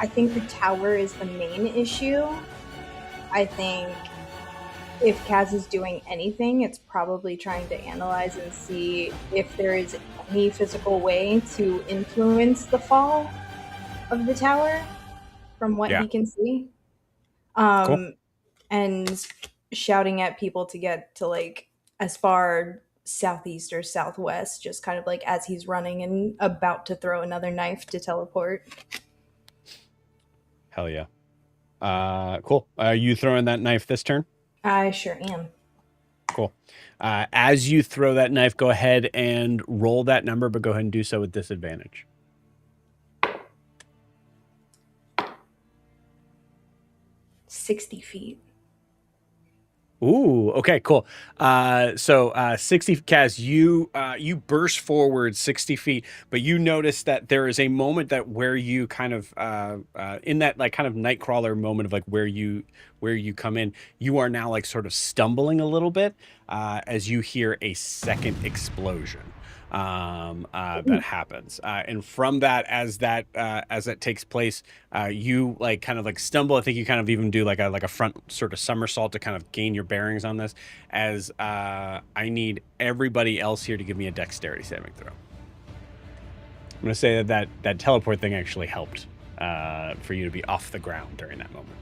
think the tower is the main issue. I think if Kaz is doing anything, it's probably trying to analyze and see if there is any physical way to influence the fall of the tower from what he can see. Cool. And shouting at people to get to like as far southeast or southwest, just kind of like as he's running and about to throw another knife to teleport. Hell yeah. Cool. Are you throwing that knife this turn? I sure am. Cool. As you throw that knife, go ahead and roll that number, but go ahead and do so with disadvantage. 60 feet. Ooh, okay, cool. So 60, Kaz, you burst forward 60 feet, but you notice that there is a moment that where you kind of in that like kind of nightcrawler moment of like where you come in, you are now like sort of stumbling a little bit as you hear a second explosion that happens, and from that as that takes place, you like kind of like stumble. I think you kind of even do like a front sort of somersault to kind of gain your bearings on this. As I need everybody else here to give me a dexterity saving throw. I'm gonna say that teleport thing actually helped for you to be off the ground during that moment.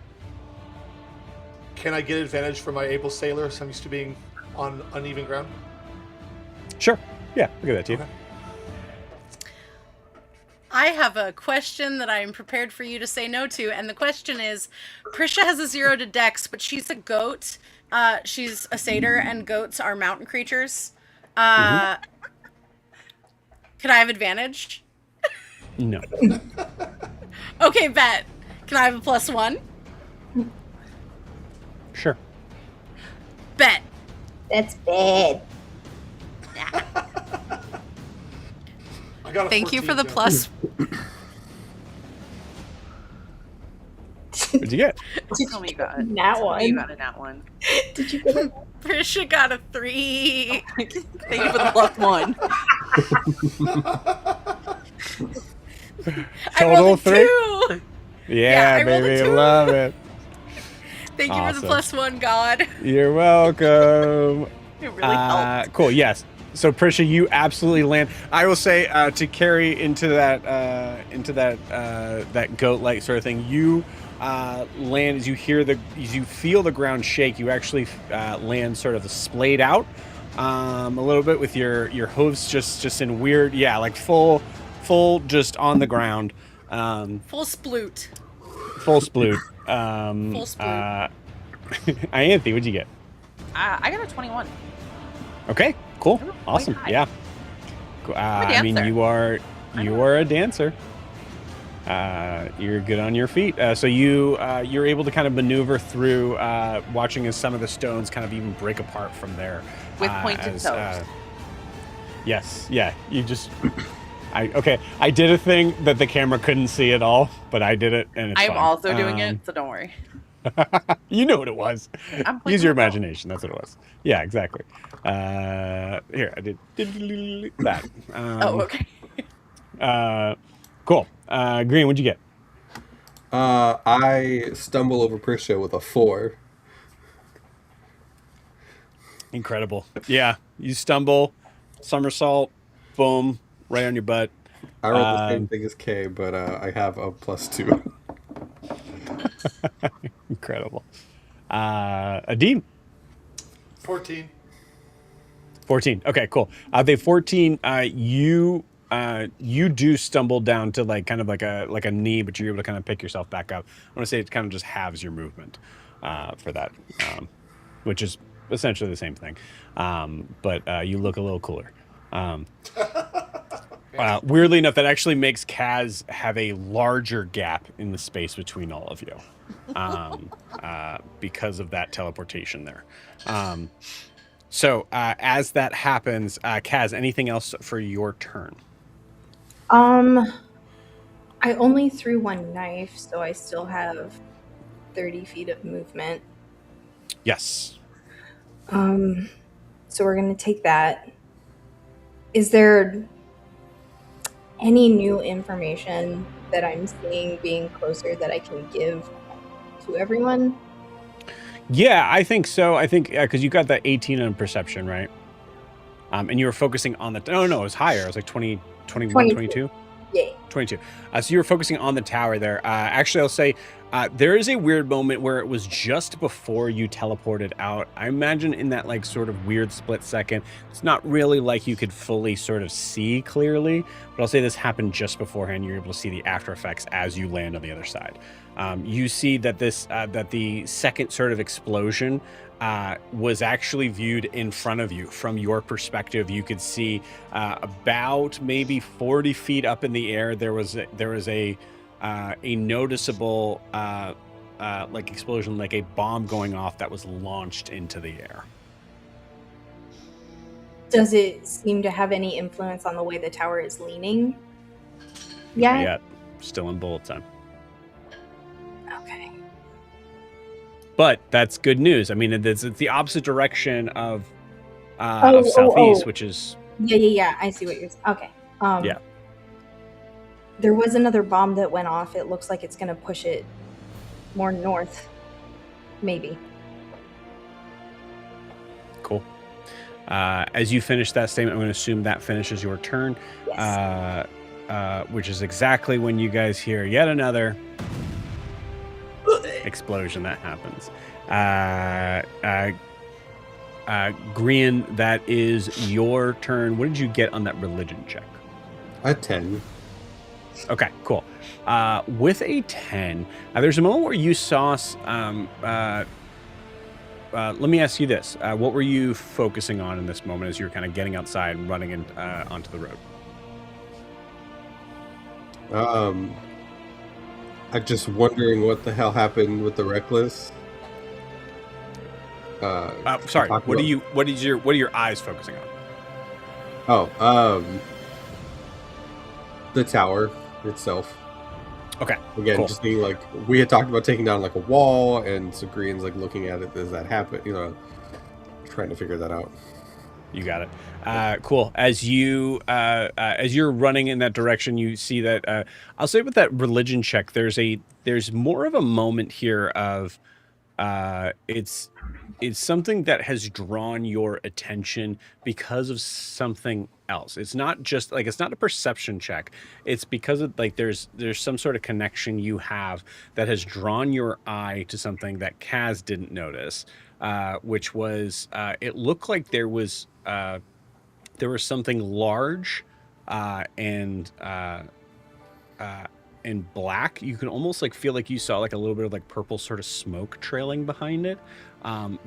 Can I get advantage from my able sailor, so I'm used to being on uneven ground? Sure. Yeah, look at that to you. Okay. I have a question that I'm prepared for you to say no to, and the question is, Prisha has a 0 to dex, but she's a goat. She's a satyr, and goats are mountain creatures. Could I have advantage? No. Okay, bet. Can I have a +1? Sure. Bet. That's bad. I got a Thank you 14, for the Joe. plus. What'd you get? Tell me you got it. Nat Tell me you one. got a nat one. Did you get it? Prisha got a 3. Thank you for the +1. I Total rolled a 3? 2. Yeah, I rolled a baby, 2. love it. Thank you for the Awesome. +1, God. You're welcome. It really helped. Cool. Yes. So Prisha, you absolutely land. I will say to carry into that that goat-like sort of thing. You land as you feel the ground shake. You actually land sort of splayed out a little bit with your hooves just in weird, like full just on the ground. Full sploot. Full sploot. Full sploot. Ianthe, what'd you get? I got a 21. Okay, cool, Quite awesome, high. yeah. I mean, dancer. you are a dancer. You're good on your feet, so you're able to kind of maneuver through, watching as some of the stones kind of even break apart from there. With pointed toes. Yes, yeah. You just, I did a thing that the camera couldn't see at all, but I did it, and it's I'm fine. also doing it, so don't worry. You know what it was. I'm playing Use your with it. imagination. That's what it was. Yeah, exactly. Here, I did that. Oh, okay. Cool. Green, what'd you get? I stumble over Prisha with a 4. Incredible. Yeah, you stumble, somersault, boom, right on your butt. I rolled the same thing as Kay, but I have a +2. Incredible. Adine. 14. 14. Okay, cool. The 14, you you do stumble down to like kind of like a knee, but you're able to kind of pick yourself back up. I want to say it kind of just halves your movement for that, which is essentially the same thing. But you look a little cooler. Weirdly enough, that actually makes Kaz have a larger gap in the space between all of you because of that teleportation there. So as that happens, Kaz, anything else for your turn? I only threw one knife, so I still have 30 feet of movement. Yes. So we're gonna take that. Is there any new information that I'm seeing being closer that I can give to everyone? Yeah, I think so. I think because you got that 18 on perception, right? And you were focusing on the... No, it was higher. It was like 20, 21, 22? Yeah. 22. So you were focusing on the tower there. Actually, I'll say there is a weird moment where it was just before you teleported out. I imagine in that like sort of weird split second, it's not really like you could fully sort of see clearly, but I'll say this happened just beforehand. You're able to see the after effects as you land on the other side. You see that that the second sort of explosion was actually viewed in front of you. From your perspective, you could see about maybe 40 feet up in the air. There was a noticeable like explosion, like a bomb going off that was launched into the air. Does it seem to have any influence on the way the tower is leaning? Not yet. Still in bullet time. Okay. But that's good news. I mean, it's the opposite direction of southeast, which is... Yeah. I see what you're saying. Okay. Yeah. There was another bomb that went off. It looks like it's going to push it more north. Maybe. Cool. As you finish that statement, I'm going to assume that finishes your turn. Yes. Which is exactly when you guys hear yet another explosion that happens. Grian, that is your turn. What did you get on that religion check? A 10. Okay, cool. With a 10, there's a moment where you saw... let me ask you this. What were you focusing on in this moment as you were kind of getting outside and running onto the road? I'm just wondering what the hell happened with the Reckless. Sorry. What are your eyes focusing on? The tower itself. Okay. Again, cool. just being like, we had talked about taking down like a wall, and so Green's like looking at it. Does that happen? Trying to figure that out. You got it. Cool. As you're running in that direction, you see that. I'll say with that religion check, there's more of a moment here of it's something that has drawn your attention because of something else. It's not just like, it's not a perception check. It's because of like there's some sort of connection you have that has drawn your eye to something that Kaz didn't notice, which was it looked like there was something large and black. You can almost like feel like you saw like a little bit of like purple sort of smoke trailing behind it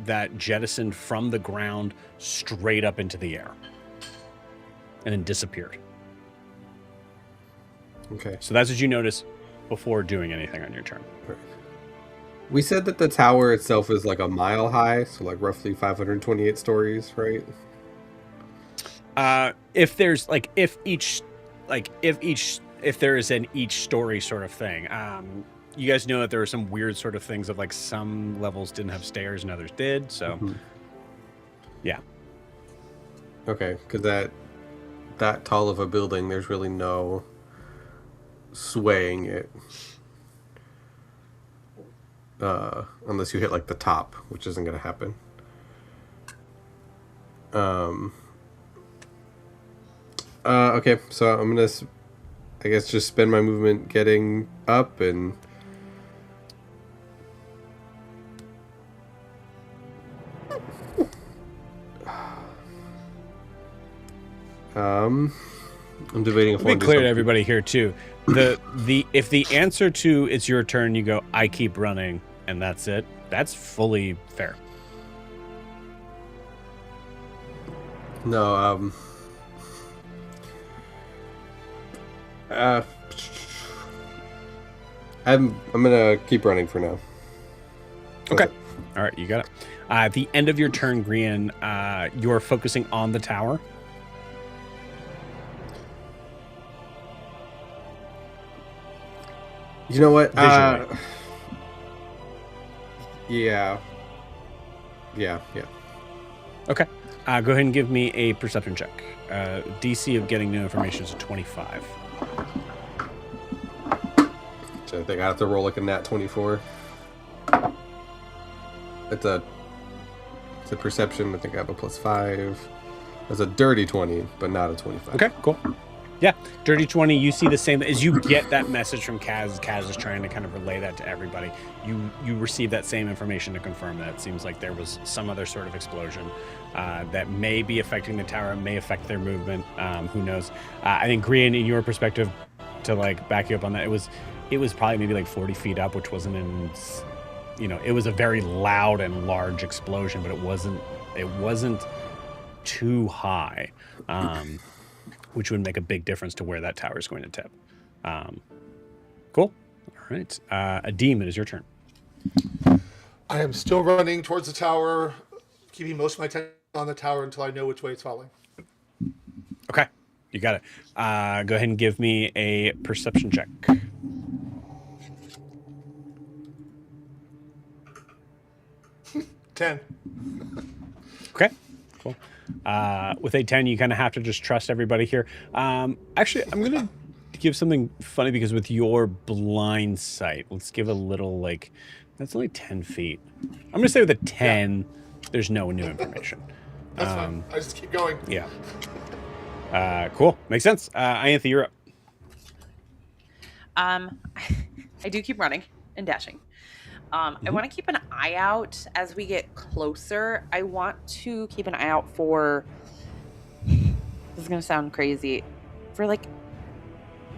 that jettisoned from the ground straight up into the air and then disappeared. Okay. So that's what you notice before doing anything on your turn. We said that the tower itself is like a mile high, so like roughly 528 stories, right? If there's like if there is an each story sort of thing. You guys know that there are some weird sort of things of like some levels didn't have stairs and others did. So, yeah. Okay, because that tall of a building, there's really no swaying it. Unless you hit like the top, which isn't going to happen. Okay, so I'm going to, I guess, just spend my movement getting up and... I'm debating if To be clear to everybody here too, if the answer to it's your turn, you go, I keep running, and that's it. That's fully fair. No, I'm gonna keep running for now. Okay. All right, you got it. At the end of your turn, Grian, you're focusing on the tower. You know what? Visually. Yeah. Okay. Go ahead and give me a perception check. DC of getting new information is a 25. So I think I have to roll like a nat 24. It's a perception. I think I have a +5. It's a dirty 20, but not a 25. Okay, cool. Yeah, dirty 20. You see the same as you get that message from Kaz. Kaz is trying to kind of relay that to everybody. You receive that same information to confirm that it seems like there was some other sort of explosion that may be affecting the tower, may affect their movement. Who knows? I think Grian, in your perspective, to like back you up on that, it was probably maybe like 40 feet up, which wasn't in, it was a very loud and large explosion, but it wasn't too high. Which would make a big difference to where that tower is going to tip. Cool. All right. Adim, it is your turn. I am still running towards the tower, keeping most of my attention on the tower until I know which way it's falling. Okay. You got it. Go ahead and give me a perception check. 10. Okay. Cool. With a 10, you kind of have to just trust everybody here. Actually, I'm going to give something funny because with your blind sight, let's give a little, that's only 10 feet. I'm going to say with a 10, there's no new information. That's fine. I just keep going. Yeah. Cool. Makes sense. Ianthe, you're up. I do keep running and dashing. I want to keep an eye out as we get closer. I want to keep an eye out for, this is going to sound crazy, for like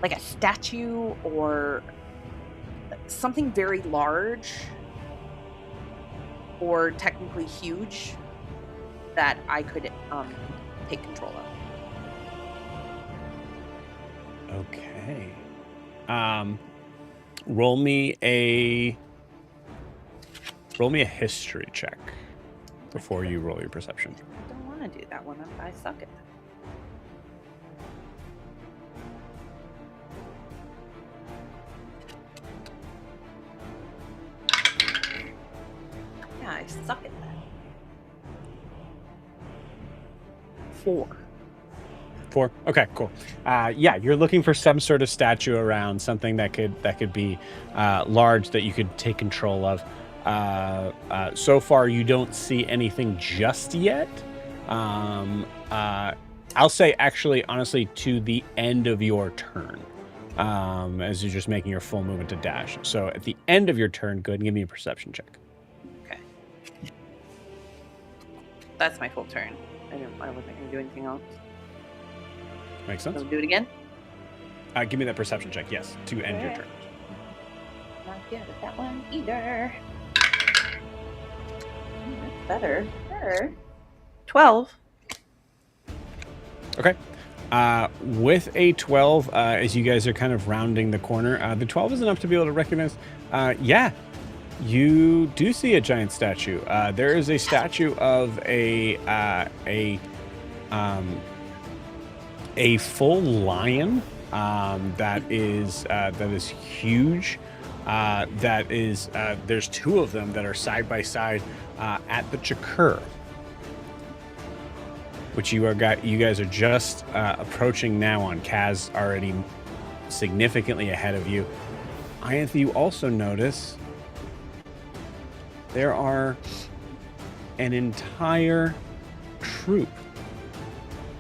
a statue or something very large or technically huge that I could take control of. Okay. Roll me a history check before you roll your perception. I don't want to do that one. I suck at that. Yeah, I suck at that. 4. 4. Okay, cool. Yeah, you're looking for some sort of statue around, something that could be large that you could take control of. So far, you don't see anything just yet. I'll say, actually, honestly, to the end of your turn, as you're just making your full movement to dash. So at the end of your turn, go ahead and give me a perception check. Okay. That's my full turn. I wasn't going to do anything else. Makes sense. So do it again? Give me that perception check, yes, to end your turn. Not good at that one either. That's better. 12. Okay. With a 12, as you guys are kind of rounding the corner, the 12 is enough to be able to recognize, yeah, you do see a giant statue. There is a statue of a full lion that is huge. There's 2 of them that are side by side at the Chakur, which you guys are just approaching now on. Kaz already significantly ahead of you. Ianthe, you also notice there are an entire troop,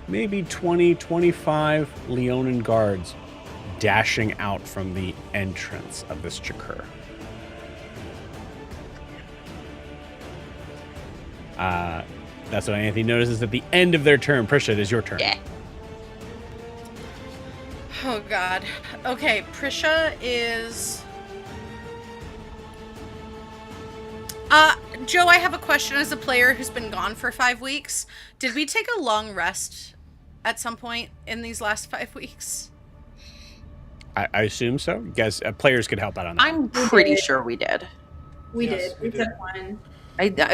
maybe 20, 25 Leonin guards dashing out from the entrance of this Chakur. That's what Ianthe notices at the end of their turn. Prisha, it is your turn. Yeah. Oh God. Okay, Prisha is. Joe, I have a question as a player who's been gone for 5 weeks. Did we take a long rest at some point in these last 5 weeks? I assume so. You guys, players could help out on that. I'm pretty sure we did. We Yes, did. we We did. took one.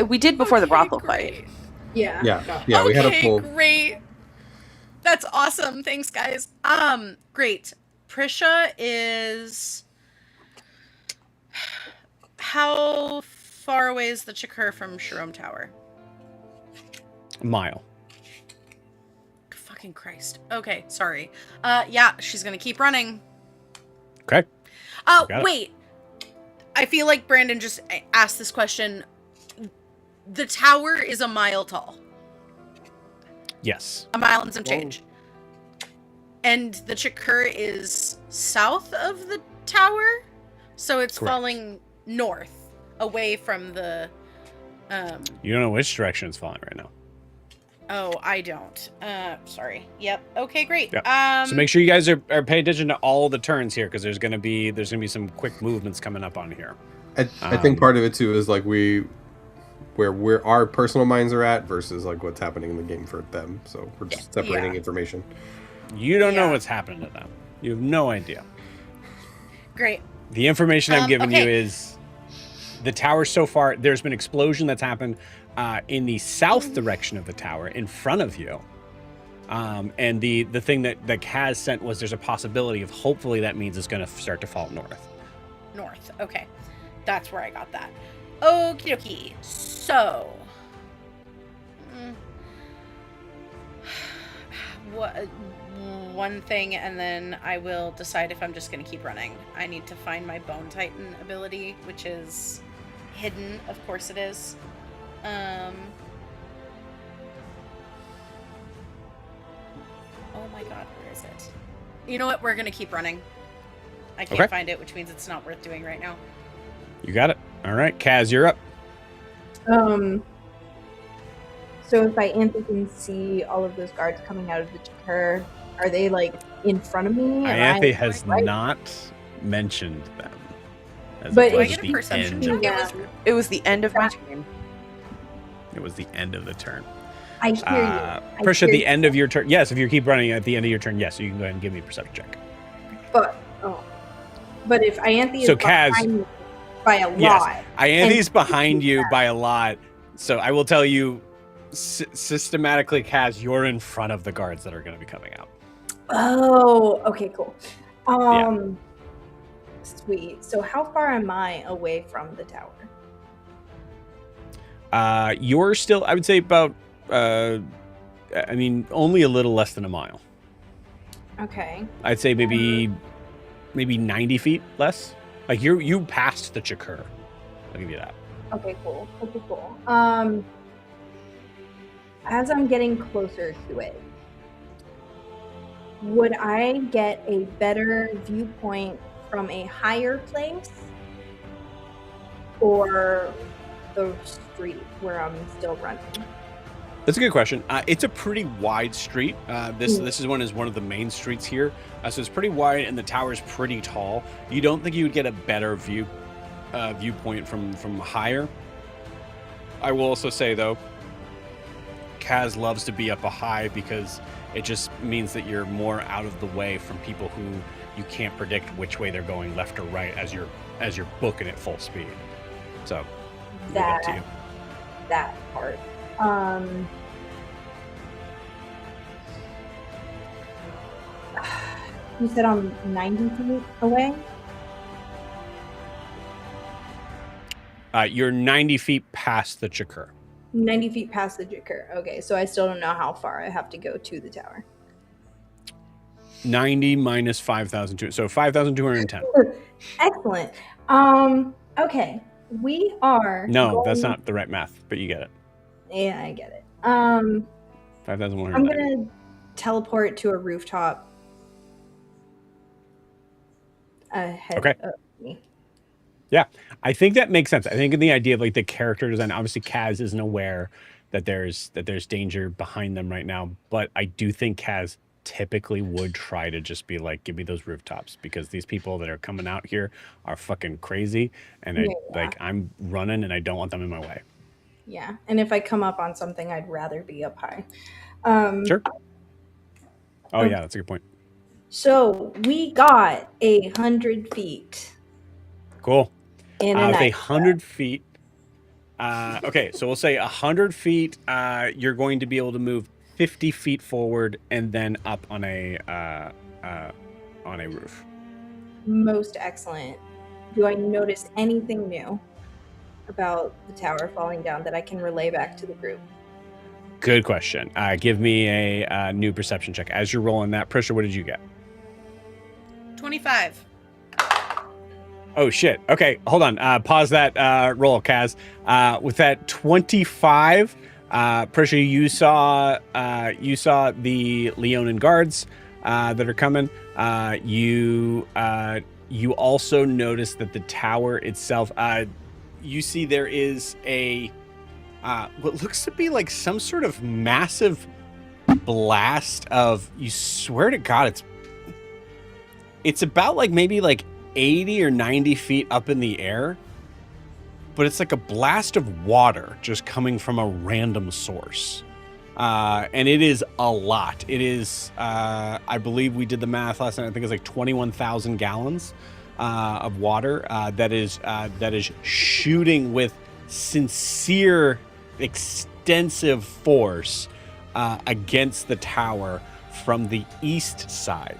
We did before the Okay, brothel great. fight. Yeah. Yeah. We had a Okay, full. great. That's awesome. Thanks, guys. Great. Prisha is. How far away is the Chakur from Sharome Tower? A mile. Fucking Christ. Okay, sorry. Yeah, she's gonna keep running. Okay. Oh, Got it. wait. I feel like Brandon just asked this question. The tower is a mile tall. Yes. A mile and some change. And the Chakur is south of the tower? So it's Correct. falling north, away from the... You don't know which direction it's falling right now. Oh, I don't. Sorry. Yep. Okay, great. Yep. So make sure you guys are paying attention to all the turns here, because there's gonna be some quick movements coming up on here. I think part of it too is like where our personal minds are at versus like what's happening in the game for them. So we're just separating information. You don't know Yeah. what's happening to them. You have no idea. Great. The information I'm giving you okay. is the tower so far. There's been an explosion that's happened in the south direction of the tower in front of you. And the thing that Kaz sent was there's a possibility of hopefully that means it's going to start to fall north. North. Okay. That's where I got that. Okie dokie. So. One thing, and then I will decide if I'm just going to keep running. I need to find my Bone Titan ability, which is hidden. Of course it is. Oh my god, where is it? You know what? We're going to keep running. I can't Okay. find it, which means it's not worth doing right now. You got it. All right, Kaz, you're up. So if Ianthe can see all of those guards coming out of the Chakur, are they like in front of me? Ianthe has right? not mentioned them. As But it Do I was get a the perception end. check? Yeah. It was the end of my turn. It was the end of the turn. I hear you. I Prisha, hear the you. end of your turn. Yes, if you keep running at the end of your turn, yes, you can go ahead and give me a perception check. But if Ianthe is So, Kaz- behind me by a Yes. lot, Ianthe's behind you by a lot, so I will tell you systematically, Kaz, you're in front of the guards that are going to be coming out. oh, okay, cool. Sweet. So how far am I away from the tower? You're still, I would say, about, only a little less than a mile. Okay. I'd say maybe 90 feet less. Like you passed the Chakur. I'll give you that. Okay, cool. Cool. As I'm getting closer to it, would I get a better viewpoint from a higher place or the street where I'm still running? That's a good question. It's a pretty wide street. This is one of the main streets here. So it's pretty wide, and the tower's pretty tall. You don't think you would get a better viewpoint from higher? I will also say though, Kaz loves to be up a high because it just means that you're more out of the way from people who you can't predict which way they're going, left or right, as you're booking at full speed. So leave it up to you. That part. You said I'm 90 feet away? You're 90 feet past the Chakur. 90 feet past the Jakur. Okay, so I still don't know how far I have to go to the tower. 90 minus 5,200, so 5,210. Excellent. Okay. We are No, that's not the right math, but you get it. Yeah, I get it. 5,190. I'm gonna teleport to a rooftop ahead of me. Yeah, I think that makes sense. I think in the idea of like the character design, obviously Kaz isn't aware that there's danger behind them right now, but I do think Kaz typically would try to just be like, give me those rooftops, because these people that are coming out here are fucking crazy, and I'm running and I don't want them in my way. Yeah, and if I come up on something, I'd rather be up high. Sure. Oh yeah, that's a good point. So we got 100 feet. Cool. In With 100 feet. Okay, so we'll say 100 feet. You're going to be able to move 50 feet forward and then up on a roof. Most excellent. Do I notice anything new about the tower falling down that I can relay back to the group? Good question. Give me a new perception check. As you're rolling that, Prisha, what did you get? 25. Oh shit. Okay, hold on. Pause that roll, Kaz. With that 25, Prisha, you saw the Leonin guards that are coming. You also notice that the tower itself. You see there is a what looks to be like some sort of massive blast of. You swear to God, it's about like maybe like 80 or 90 feet up in the air, but it's like a blast of water just coming from a random source. And it is a lot. It is, I believe we did the math last night. I think it's like 21,000 gallons of water that is shooting with sincere, extensive force against the tower from the east side.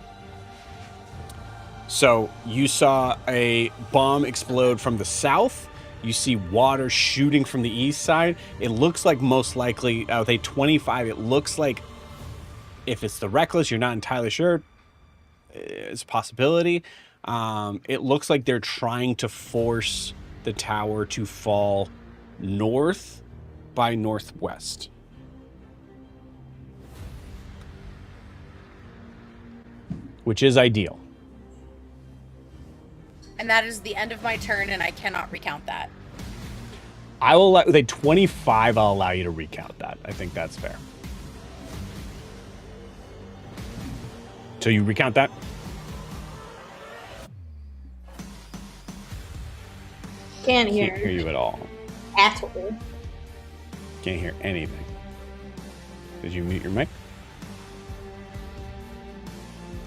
So you saw a bomb explode from the south. You see water shooting from the east side. It looks like most likely with a 25, it looks like if it's the Reckless, you're not entirely sure. It's a possibility. It looks like they're trying to force the tower to fall north by northwest. Which is ideal. And that is the end of my turn, and I cannot recount that. I will with a 25. I'll allow you to recount that. I think that's fair. So you recount that? Can't hear. Can't hear you at all. Asshole. Can't hear anything. Did you mute your mic?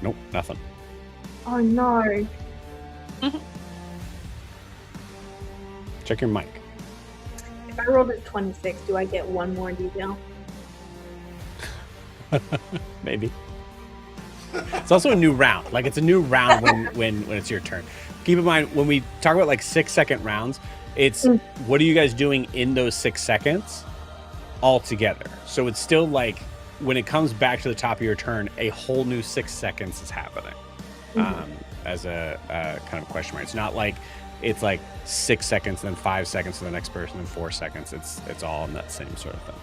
Nope, nothing. Oh no. Check your mic. If I rolled a 26, do I get one more detail? Maybe. It's also a new round. Like, it's a new round when it's your turn. Keep in mind, when we talk about like 6-second rounds, it's what are you guys doing in those 6 seconds all together? So it's still like when it comes back to the top of your turn, a whole new 6 seconds is happening. As a kind of question mark. It's not like it's like 6 seconds, then 5 seconds to the next person, then 4 seconds. It's all in that same sort of thing.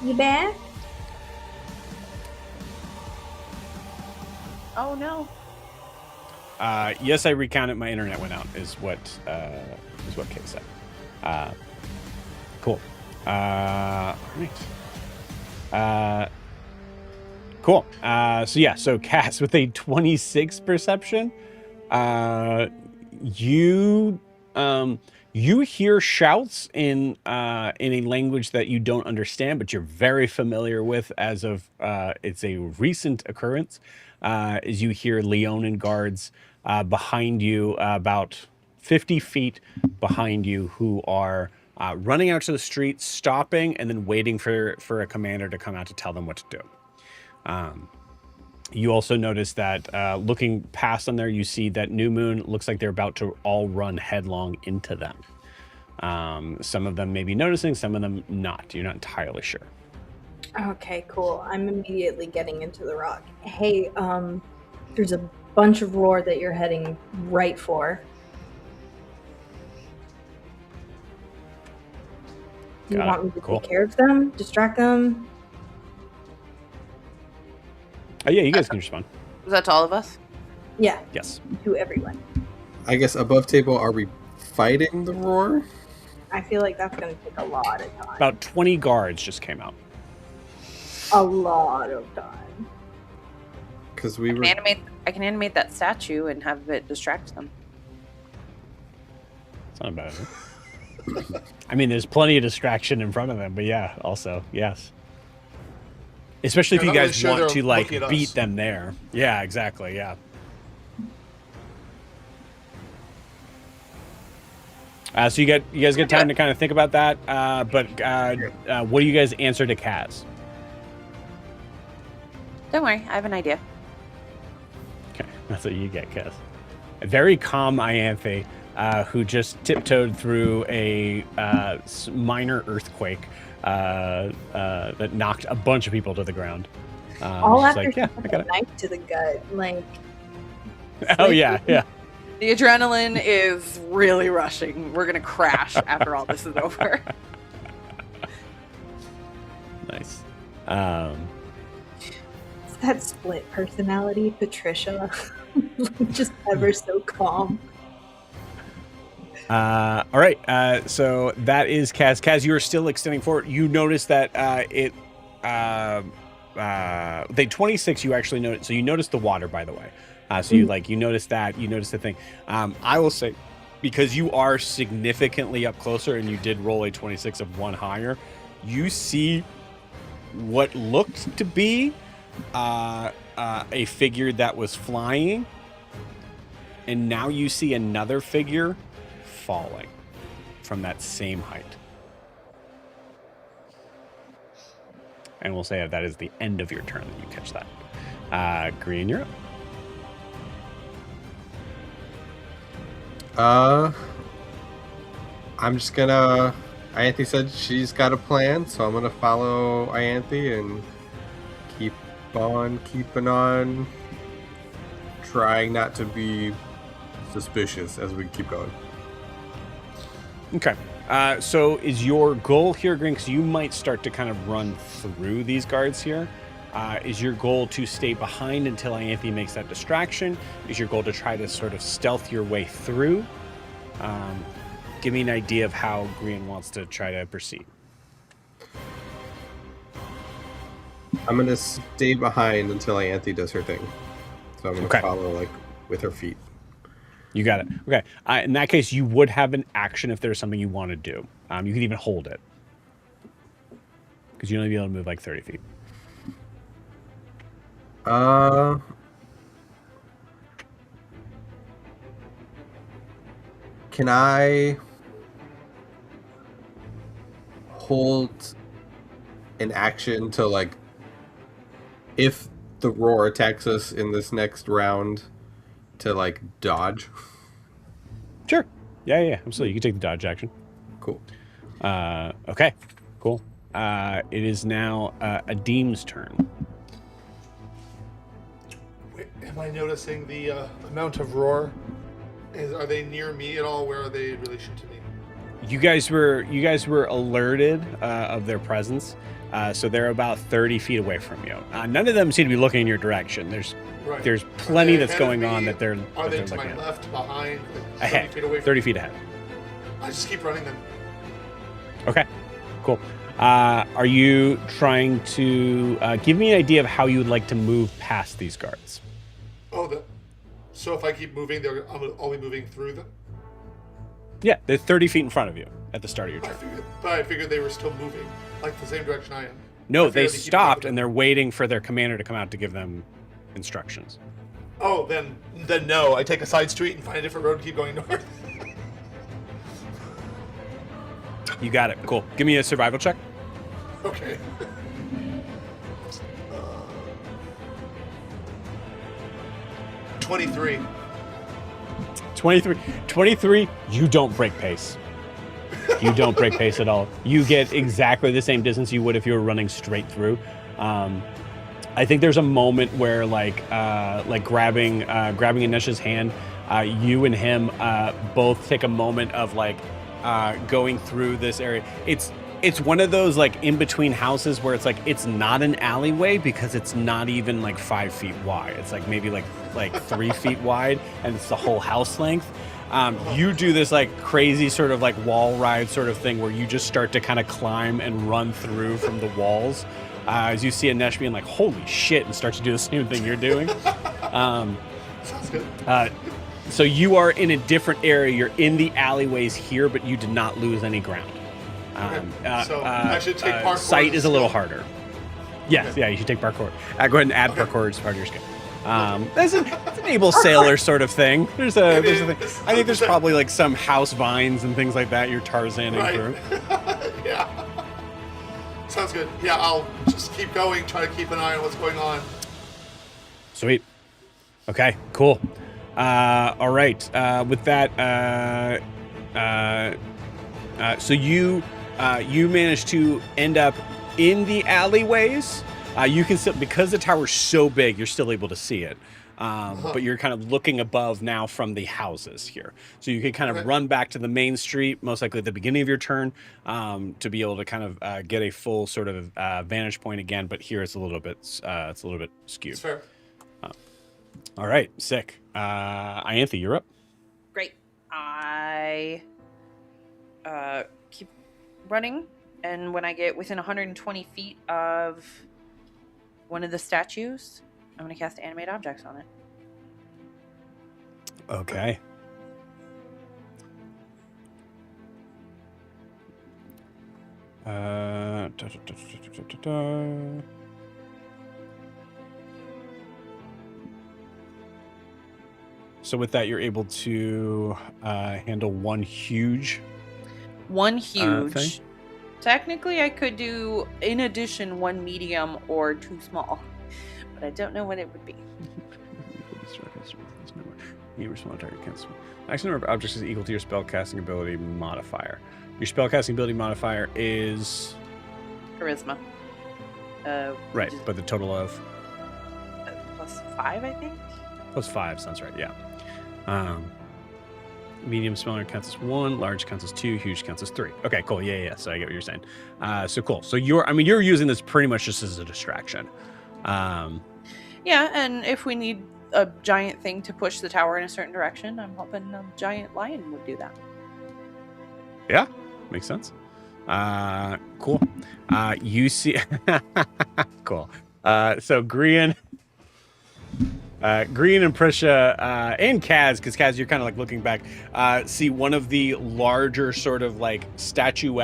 You back? Oh no. Yes, I recounted. My internet went out. Is what Kate said. Cool. All right. Cool. So Cass, with a 26 perception, you hear shouts in a language that you don't understand, but you're very familiar with as of it's a recent occurrence. As you hear Leonin guards behind you, about 50 feet behind you, who are running out to the street, stopping, and then waiting for a commander to come out to tell them what to do. You also notice that looking past on there, you see that New Moon looks like they're about to all run headlong into them. Some of them may be noticing, some of them not. You're not entirely sure. Okay, cool. I'm immediately getting into the rock. Hey, there's a bunch of roar that you're heading right for. Do you want me to take care of them? Distract them? Oh, yeah, you guys can respond. Was that to all of us? Yeah. Yes. To everyone. I guess above table, are we fighting the roar? I feel like that's going to take a lot of time. About 20 guards just came out. a lot of time. Because we I were. can animate that statue and have it distract them. It's not bad. I mean, there's plenty of distraction in front of them, but yeah, also, yes. Especially if Yeah, you not really guys sure want they're to like looking at beat us. them there. Yeah, exactly. Yeah. So you guys get time to kind of think about that. But what do you guys answer to Kaz? Don't worry, I have an idea. Okay, that's what you get, Kaz. A very calm Ianthe, who just tiptoed through a minor earthquake that knocked a bunch of people to the ground. All she's after like, yeah, I got a it. knife to the gut, like. Oh yeah, yeah. The adrenaline is really rushing. We're gonna crash after all this is over. Nice. It's that split personality, Patricia. Just ever so calm. All right. So that is Kaz. Kaz, you are still extending forward. You notice that the 26 you actually noticed. So you noticed the water, by the way. So you noticed that. You noticed the thing. I will say, because you are significantly up closer and you did roll a 26 of one higher, you see what looked to be a figure that was flying, and now you see another figure falling from that same height. And we'll say that is the end of your turn that you catch that. Green, you're up. I'm just gonna. Ianthe said she's got a plan, so I'm gonna follow Ianthe and keep on keeping on, trying not to be suspicious as we keep going. Okay. So is your goal here, Green, because you might start to kind of run through these guards here, is your goal to stay behind until Ianthe makes that distraction? Is your goal to try to sort of stealth your way through? Give me an idea of how Green wants to try to proceed. I'm gonna stay behind until Ianthe does her thing. So I'm gonna Okay. follow like with her feet. You got it. Okay. In that case, you would have an action if there's something you want to do. You can even hold it, because you only be able to move like 30 feet. Can I hold an action to like, if the roar attacks us in this next round, to like dodge? Sure. Yeah. Absolutely. You can take the dodge action. Cool. Okay. Cool. It is now Adim's turn. Wait, am I noticing the amount of roar? Are they near me at all? Where are they in relation to me? You guys were alerted of their presence, so they're about 30 feet away from you. None of them seem to be looking in your direction. There's plenty that's going on that they're Are they looking to my at. left, behind, like 30 Ahead, feet away? 30 feet ahead. I just keep running them. Okay, cool. Are you trying to give me an idea of how you would like to move past these guards? So if I keep moving, I'll be moving through them? Yeah, they're 30 feet in front of you at the start of your turn. I figured they were still moving, like the same direction I am. No, I they figured keep stopped moving. and they're waiting for their commander to come out to give them instructions. Oh, then no. I take a side street and find a different road and keep going north. You got it. Cool. Give me a survival check. Okay. 23. 23, you don't break pace. You don't break pace at all. You get exactly the same distance you would if you were running straight through. I think there's a moment where like grabbing Anesh's hand, you and him both take a moment of like going through this area. It's one of those like in between houses where it's like it's not an alleyway because it's not even like 5 feet wide. It's like maybe like 3 feet wide, and it's the whole house length. You do this like crazy sort of like wall ride sort of thing where you just start to kind of climb and run through from the walls. as you see Anesh being like, holy shit, and start to do the same thing you're doing. Sounds good. So you are in a different area. You're in the alleyways here, but you did not lose any ground. So I should take parkour Sight as a is a little skill? harder. Yes, Okay. yeah, you should take parkour. Go ahead and add parkour as part of your skill. That's an able Parkour. sailor sort of thing. There's a thing. It's I think there's 100%. probably like some house vines and things like that you're Tarzaning Right. through. Yeah. Sounds good. Yeah, I'll just keep going, try to keep an eye on what's going on. Sweet. Okay, cool. All right. With that, so you managed to end up in the alleyways. You can still, because the tower's so big, you're still able to see it. But you're kind of looking above now from the houses here. So you can kind of Okay. run back to the main street, most likely at the beginning of your turn, to be able to kind of get a full sort of vantage point again. But here it's a little bit skewed. It's fair. All right, sick. Ianthe, you're up. Great. I keep running, and when I get within 120 feet of one of the statues, I'm going to cast Animate Objects on it. Okay. So with that, you're able to handle one huge. One huge. thing? Technically, I could do, in addition, one medium or two small, but I don't know what it would be. You respond to target cancel. Actually, number of objects is equal to your spellcasting ability modifier. Your spellcasting ability modifier is Charisma. right, which is, but the total of +5, I think. +5 sounds right. Yeah. Medium smaller counts as 1, large counts as 2, huge counts as 3. Okay, cool. Yeah. So I get what you're saying. So cool. So you're using this pretty much just as a distraction. Yeah, and if we need a giant thing to push the tower in a certain direction, I'm hoping a giant lion would do that. Yeah, makes sense. Cool. You see, cool. So Grian and Prisha and Kaz, because Kaz, you're kind of like looking back, see one of the larger sort of like statue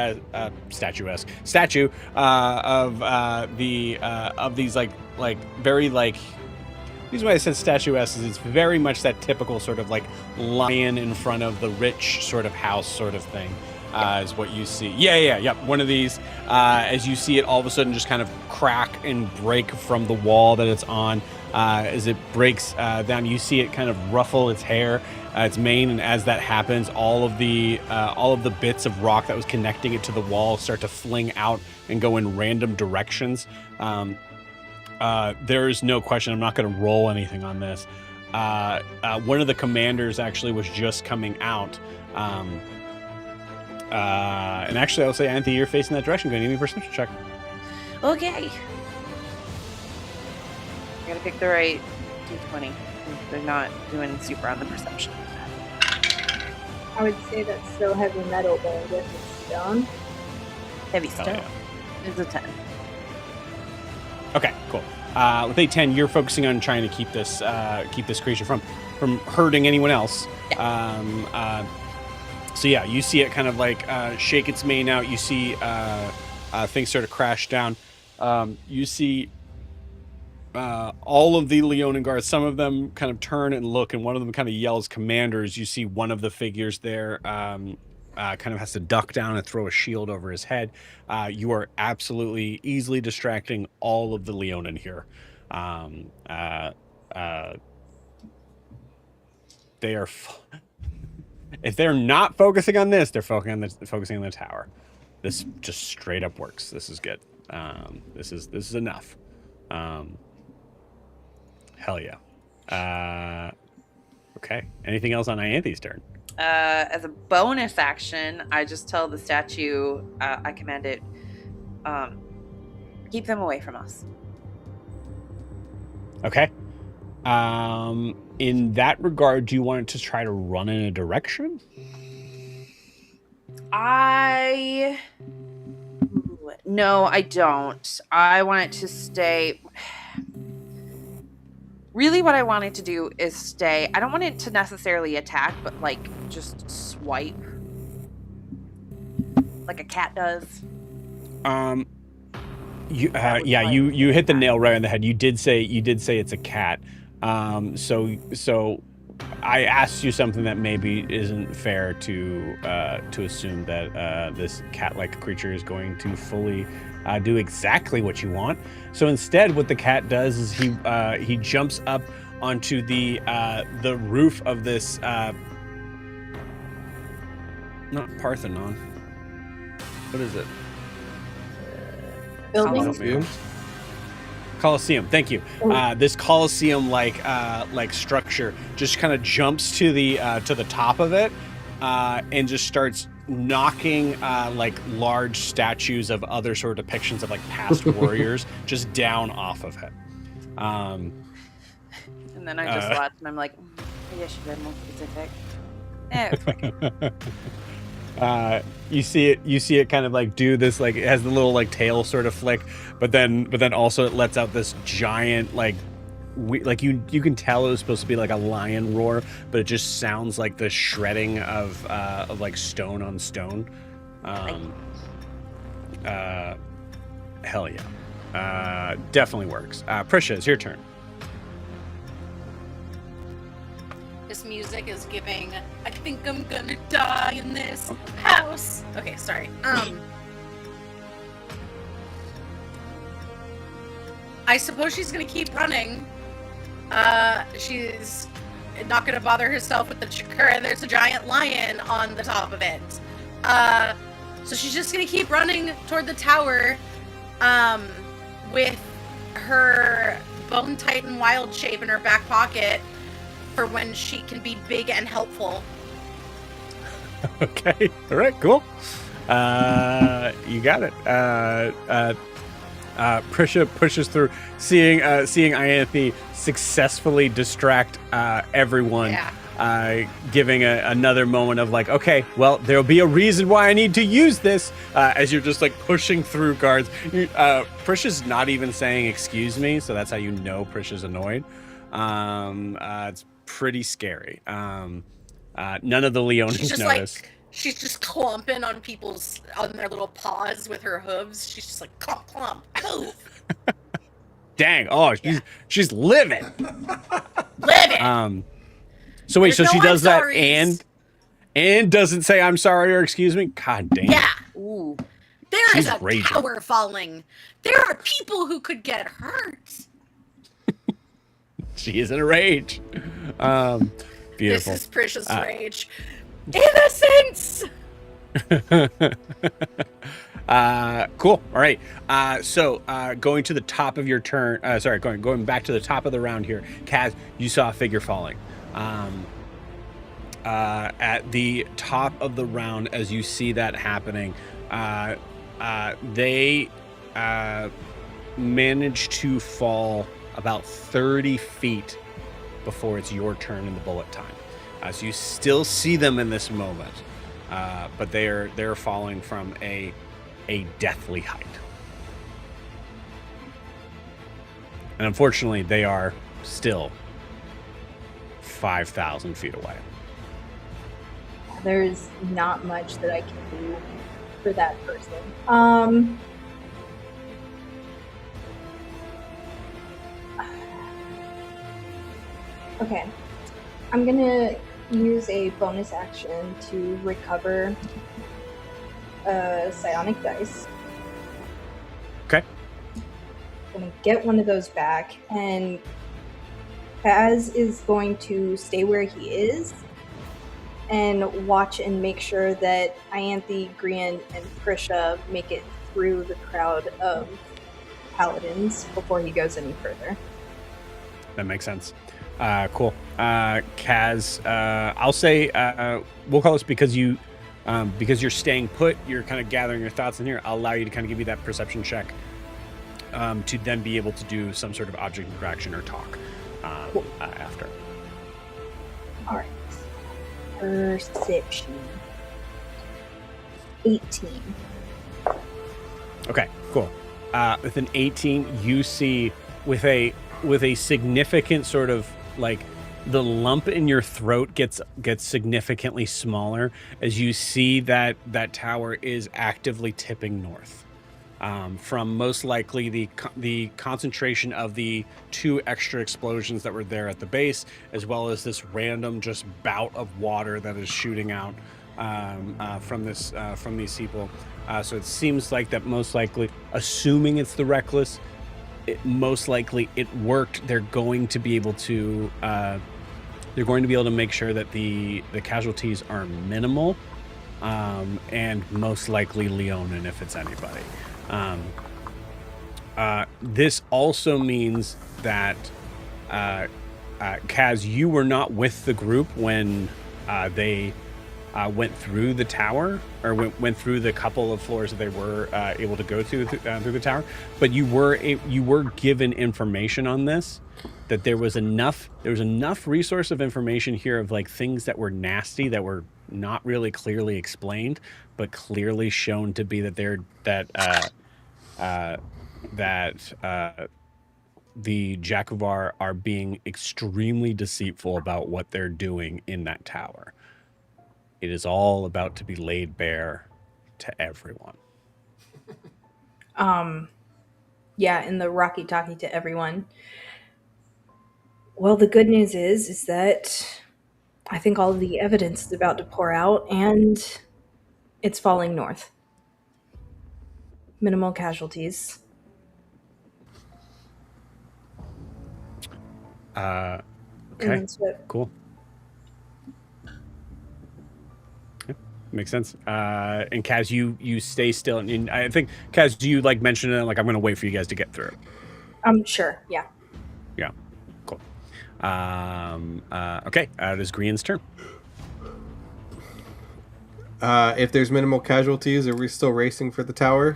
of these like very like. The reason why I said statuesque is it's very much that typical sort of like lion in front of the rich sort of house sort of thing, is what you see. Yep. One of these, as you see it all of a sudden just kind of crack and break from the wall that it's on. As it breaks down, you see it kind of ruffle its hair, its mane, and as that happens, all of the bits of rock that was connecting it to the wall start to fling out and go in random directions. There is no question. I'm not going to roll anything on this. One of the commanders actually was just coming out. And actually, I'll say, Anthony, you're facing that direction. Go ahead and give me a perception check. Okay. I gotta pick the right d20. They're not doing super on the perception. I would say that's still heavy metal, but I guess it's stone. Heavy Hell stone. yeah. It's a 10. Okay, cool. With a 10, you're focusing on trying to keep this creature from hurting anyone else. So yeah, you see it kind of like shake its mane out. You see things sort of crash down. You see all of the Leonin guards. Some of them kind of turn and look, and one of them kind of yells commanders. You see one of the figures there kind of has to duck down and throw a shield over his head. You are absolutely easily distracting all of the Leonin here. They are... If they're not focusing on this, they're focusing on the tower. This just straight up works. This is good. This is enough. Hell yeah. Okay. Anything else on Ianthe's turn? As a bonus action, I just tell the statue, I command it, keep them away from us. Okay. In that regard, do you want it to try to run in a direction? I... Ooh, No, I don't. I want it to stay. Really, what I want it to do is stay. I don't want it to necessarily attack, but like just swipe, like a cat does. You hit the nail right on the head. You did say it's a cat. So I asked you something that maybe isn't fair to assume that this cat-like creature is going to fully do exactly what you want. So instead, what the cat does is he jumps up onto the roof of this not Parthenon. What is it? Building? Coliseum. Thank you. This Coliseum like structure just kind of jumps to the top of it and just starts knocking like large statues of other sort of depictions of like past warriors just down off of it. And then I just watch and I'm like, maybe I should have been more specific. It's okay. You see it kind of like do this, like it has the little like tail sort of flick, but then also it lets out this giant like you can tell it was supposed to be like a lion roar, but it just sounds like the shredding of like stone on stone. Hell yeah. Definitely works. Prisha, it's your turn. This music is giving, I think I'm gonna die in this house. Okay, sorry. I suppose she's gonna keep running. She's not gonna bother herself with the Chikura. There's a giant lion on the top of it. So she's just gonna keep running toward the tower, with her Bone Titan wild shape in her back pocket for when she can be big and helpful. Okay. All right. Cool. You got it. Prisha pushes through, seeing Ianthe successfully distract everyone. Yeah. Giving another moment of like, okay, well, there'll be a reason why I need to use this. As you're just like pushing through guards. Prisha's not even saying excuse me, so that's how you know Prisha's annoyed. It's pretty scary. None of the Leonins notice. Like, she's just clomping on their little paws with her hooves. She's just like clomp, clomp, move. Dang! Oh, she's living. Living. So wait, There's so she no does that sorries. and doesn't say I'm sorry or excuse me? God damn. Yeah. Ooh. There is She's a raging. tower falling. There are people who could get hurt. She is in a rage. Beautiful. This is Prisha's rage. Innocence! Cool. All right. So going to the top of your turn. Going back to the top of the round here. Kaz, you saw a figure falling. At the top of the round, as you see that happening, they manage to fall about 30 feet before it's your turn in the bullet time. So you still see them in this moment, but they're falling from a deathly height. And unfortunately, they are still 5,000 feet away. There's not much that I can do for that person. Okay. I'm gonna use a bonus action to recover a psionic dice. Okay. I'm gonna get one of those back, and Kaz is going to stay where he is and watch and make sure that Ianthe, Grian, and Prisha make it through the crowd of paladins before he goes any further. That makes sense. Cool. Kaz, I'll say we'll call this because you're staying put, you're kind of gathering your thoughts in here. I'll allow you to kind of give you that perception check to then be able to do some sort of object interaction or talk Cool. After. All right. Perception. 18. Okay, cool. With an 18, you see with a significant sort of like the lump in your throat gets significantly smaller as you see that tower is actively tipping north. From most likely the concentration of the 2 extra explosions that were there at the base, as well as this random just bout of water that is shooting out from these people. So it seems like that most likely, assuming it's the Reckless, most likely it worked. They're going to be able to make sure that the casualties are minimal, and most likely Leonin if it's anybody. This also means that Kaz, you were not with the group when they went through the tower, or went through the couple of floors that they were able to go through the tower, but you were given information on this, that there was enough resource of information here of like things that were nasty that were not really clearly explained, but clearly shown to be that the Jakuvar are being extremely deceitful about what they're doing in that tower. It is all about to be laid bare to everyone. Yeah, in the Rocky Talkie to everyone. Well, the good news is that I think all of the evidence is about to pour out, and it's falling north. Minimal casualties. Okay, cool. Yeah, makes sense. And Kaz, you stay still, and I think Kaz, do you like mention it like I'm going to wait for you guys to get through? Sure. Yeah. Yeah. Cool. Okay. It is Grian's turn. If there's minimal casualties, are we still racing for the tower?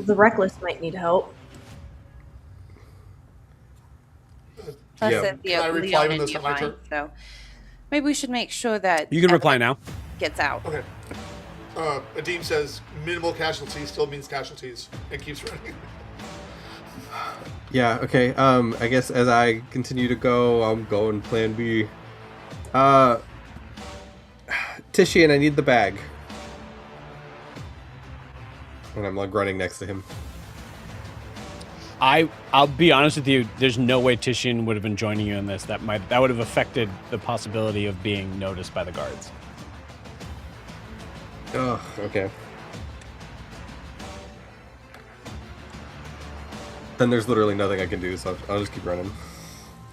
The Reckless might need help. Plus, Yeah. if Can I reply Leon when and this you is my turn? mind, so maybe we should make sure that You can reply now. gets out. Okay. Adim says minimal casualties still means casualties and keeps running. Yeah, okay. I guess as I continue to go, I'm going plan B. Tishian, I need the bag. And I'm like running next to him. I'll be honest with you, there's no way Tishian would have been joining you in this. That would have affected the possibility of being noticed by the guards. Oh, okay. Then there's literally nothing I can do, so I'll just keep running.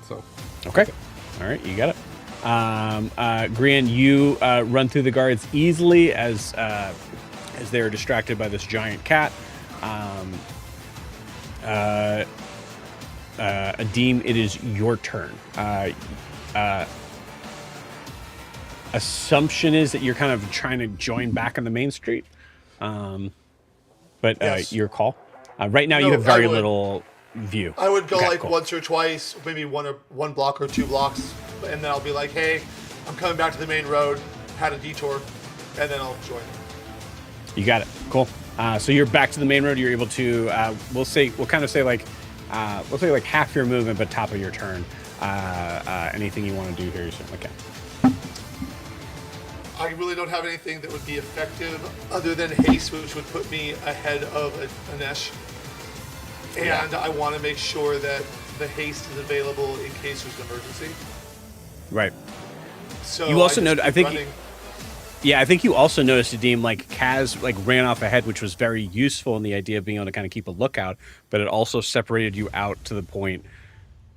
So. Okay. All right, you got it. Grian, you run through the guards easily as they're distracted by this giant cat. Adim, it is your turn. Assumption is that you're kind of trying to join back on the main street, but Yes. your call. Right now, you No, have very I would. little view. I would go Okay, like cool. once or twice, maybe one block or 2 blocks, and then I'll be like, hey, I'm coming back to the main road, had a detour, and then I'll join. You got it. Cool. So you're back to the main road. You're able to, we'll say like half your movement, but top of your turn. Anything you want to do here, you certainly can. I really don't have anything that would be effective other than haste, which would put me ahead of Anesh. And I want to make sure that the haste is available in case there's an emergency. Right. So You also I just noted- I keep think- running. Yeah, I think you also noticed, Adim, like Kaz like ran off ahead, which was very useful in the idea of being able to kind of keep a lookout, but it also separated you out to the point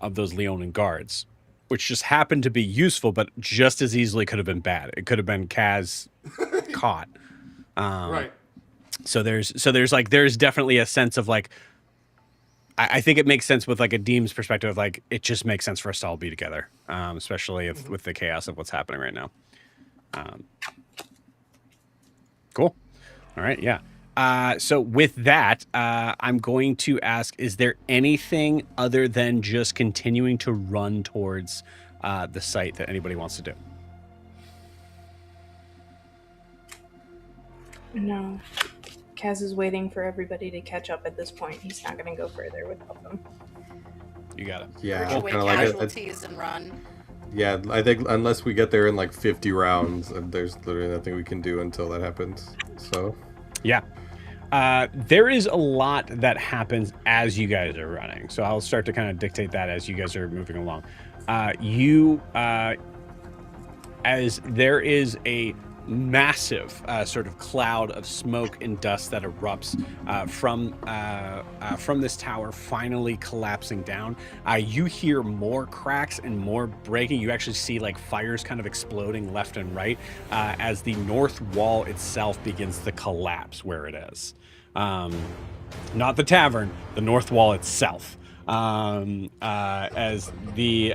of those Leonin guards, which just happened to be useful, but just as easily could have been bad. It could have been Kaz caught. Right. So there's definitely a sense of like, I think it makes sense with like Adim's perspective. Like it just makes sense for us to all be together, especially if, with the chaos of what's happening right now. Cool. All right. Yeah. So with that, I'm going to ask, is there anything other than just continuing to run towards the site that anybody wants to do? No. Kaz is waiting for everybody to catch up at this point. He's not going to go further without them. You got it. Yeah, Purge away kind of like casualties and run. yeah. I think unless we get there in like 50 rounds, there's literally nothing we can do until that happens. So Yeah. There is a lot that happens as you guys are running. So I'll start to kind of dictate that as you guys are moving along. As there is a massive sort of cloud of smoke and dust that erupts from this tower finally collapsing down, you hear more cracks and more breaking. You actually see like fires kind of exploding left and right as the north wall itself begins to collapse where it is. Not the tavern, the north wall itself. As the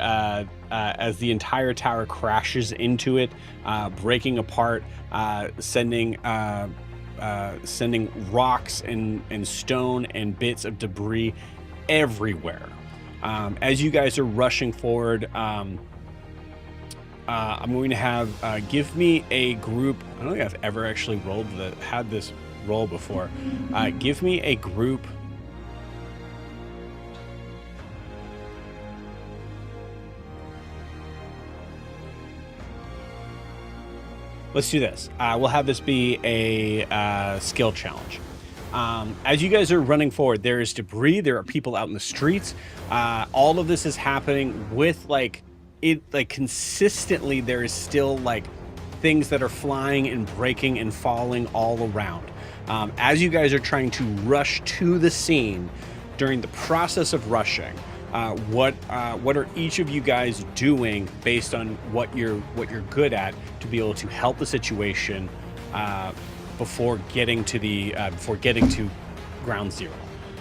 entire tower crashes into it, breaking apart, sending rocks and stone and bits of debris everywhere. As you guys are rushing forward, I'm going to have give me a group. I don't think I've ever actually had this roll before. Give me a group. Let's do this. We'll have this be a skill challenge. As you guys are running forward, there is debris. There are people out in the streets. All of this is happening with consistently. There is still like things that are flying and breaking and falling all around. As you guys are trying to rush to the scene, during the process of rushing, what are each of you guys doing based on what you're good at to be able to help the situation before getting to ground zero?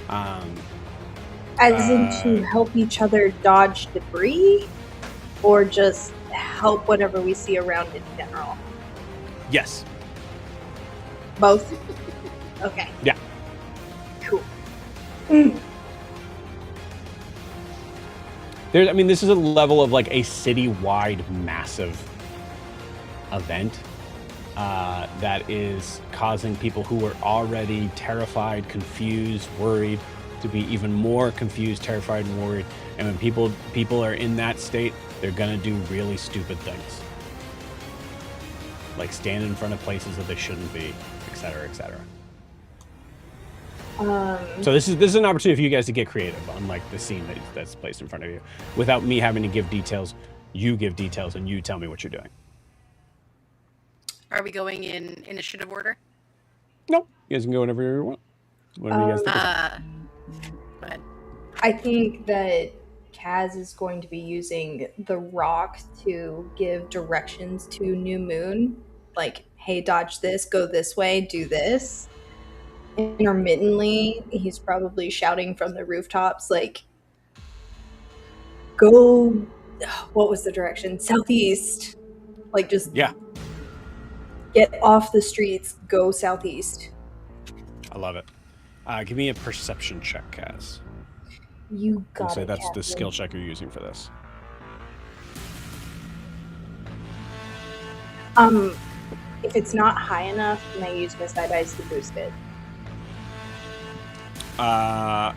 As in to help each other dodge debris, or just help whatever we see around in general? Yes. Both? Okay. Yeah. Cool. This is a level of like a city-wide massive event that is causing people who are already terrified, confused, worried to be even more confused, terrified, and worried. And when people are in that state, they're gonna do really stupid things, like stand in front of places that they shouldn't be, etc., etc. So this is an opportunity for you guys to get creative on like the scene that's placed in front of you, without me having to give details. You give details and you tell me what you're doing. Are we going in initiative order? No, you guys can go whenever you want. Whatever you guys think. Go ahead. I think that Kaz is going to be using the rock to give directions to New Moon, like, hey, dodge this, go this way, do this. Intermittently, he's probably shouting from the rooftops, like, go, what was the direction? Southeast. Like, just get off the streets, go southeast. I love it. Give me a perception check, Kaz. You got it, say that's Captain. the skill check you're using for this. If it's not high enough, can I use my side eyes to boost it? Are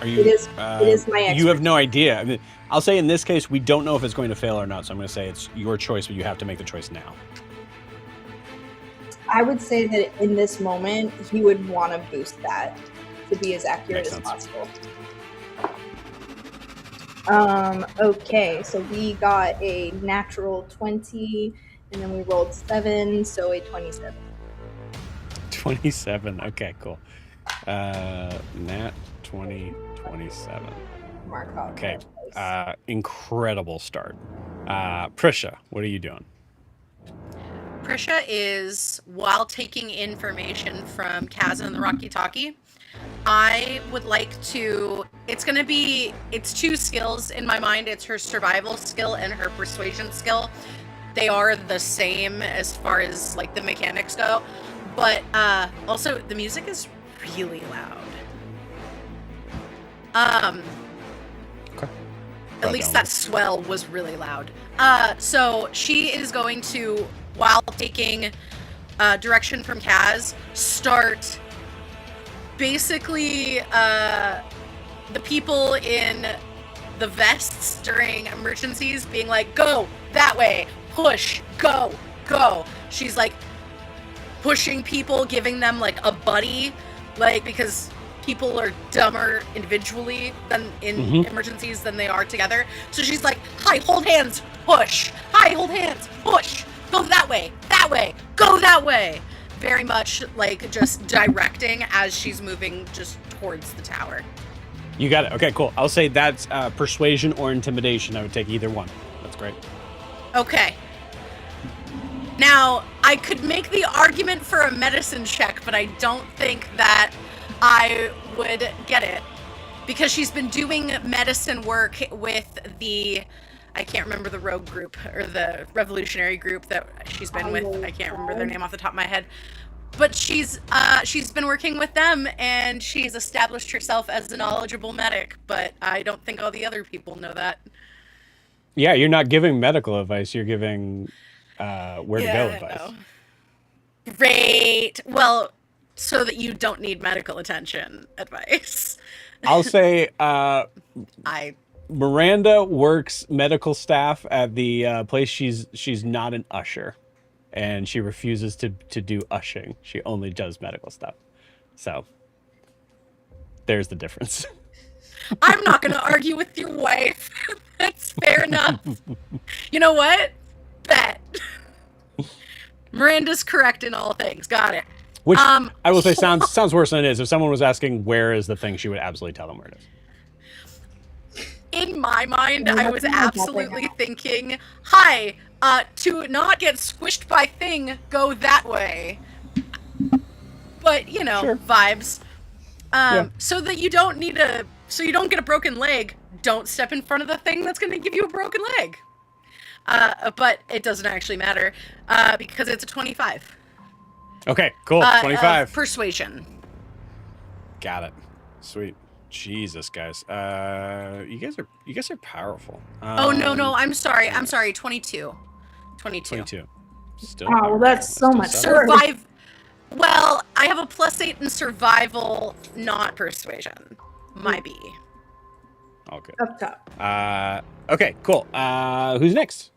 you? It is my expertise. You have no idea. I mean, I'll say in this case, we don't know if it's going to fail or not. So I'm going to say it's your choice, but you have to make the choice now. I would say that in this moment, he would want to boost that to be as accurate as possible. Okay, so we got a natural 20, and then we rolled 7, so a 27. 27. Okay, cool. Nat 20, 27. Mark off. Okay. Incredible start. Prisha, what are you doing? Prisha is, while taking information from Kaz and the Rocky Talkie, I would like to, it's two skills in my mind. It's her survival skill and her persuasion skill. They are the same as far as like the mechanics go, but also the music is really loud. Okay. At least that swell was really loud. So she is going to, while taking direction from Kaz start basically the people in the vests during emergencies being like, go that way, push, go. She's like pushing people, giving them like a buddy, like, because people are dumber individually than in emergencies than they are together. So she's like, hi, hold hands, push. Hi, hold hands, push. Go that way, go that way. Very much like just directing as she's moving just towards the tower. You got it. Okay, cool. I'll say that's persuasion or intimidation. I would take either one. That's great. Okay. Now, I could make the argument for a medicine check, but I don't think that I would get it. Because she's been doing medicine work with I can't remember the rogue group, or the revolutionary group that she's been with. I can't remember their name off the top of my head. But she's been working with them, and she's established herself as a knowledgeable medic, but I don't think all the other people know that. Yeah, you're not giving medical advice. You're giving where to go advice. Great. Well, so that you don't need medical attention advice. I'll say Miranda works medical staff at the place she's not an usher. And she refuses to do ushing. She only does medical stuff. So there's the difference. I'm not going to argue with your wife. That's fair enough. You know what? Bet. Miranda's correct in all things. Got it. Which I will say sounds worse than it is. If someone was asking where is the thing, she would absolutely tell them where it is. In my mind, I was absolutely thinking, hi, to not get squished by thing, go that way. But, you know, sure. Vibes. So that you don't so you don't get a broken leg, don't step in front of the thing that's going to give you a broken leg. But it doesn't actually matter, because it's a 25. Okay, cool. 25. Persuasion. Got it. Sweet. Jesus, guys. You guys are powerful. Oh no, I'm sorry. 22. 22. Still well, that's so much. Survive. Well, I have a +8 in survival, not persuasion. My B. All good. Up top. Okay, cool. Who's next?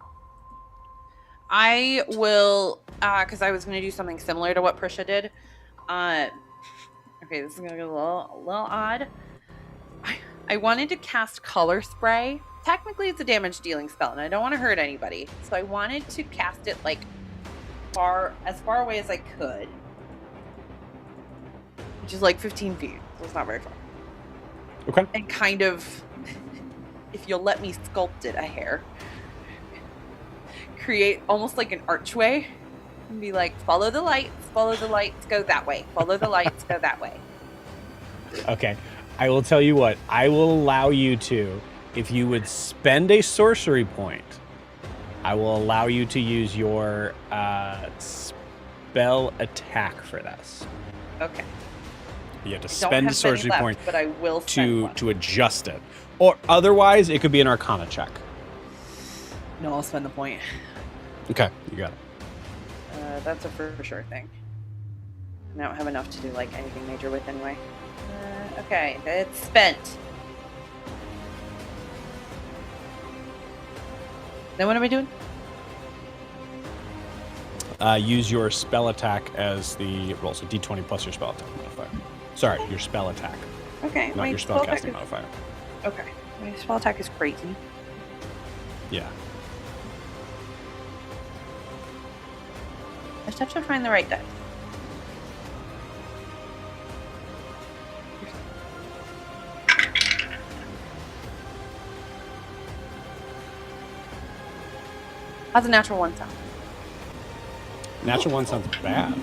I will, because I was going to do something similar to what Prisha did. Okay, this is going to get a little odd. I wanted to cast Color Spray. Technically, it's a damage-dealing spell, and I don't want to hurt anybody. So I wanted to cast it, like, as far away as I could. Which is, like, 15 feet. So it's not very far. Okay. And kind of, if you'll let me sculpt it a hair, create almost like an archway. And be like, follow the lights, go that way. Follow the lights, go that way. Okay. I will tell you what. I will allow you to, if you would spend a sorcery point, I will allow you to use your spell attack for this. Okay. You have to spend a sorcery point, but I will to adjust it. Or otherwise, it could be an Arcana check. No, I'll spend the point. Okay, you got it. That's a for sure thing. I don't have enough to do like anything major with anyway. Okay, it's spent. Then what am I doing? Use your spell attack as the roll. So D20 plus your spell attack modifier. Sorry, your spell attack. Okay. Not your spell casting modifier. Okay. My spell attack is crazy. Yeah. I just have to find the right die. How's a natural 1 sound? Natural 1 sounds bad.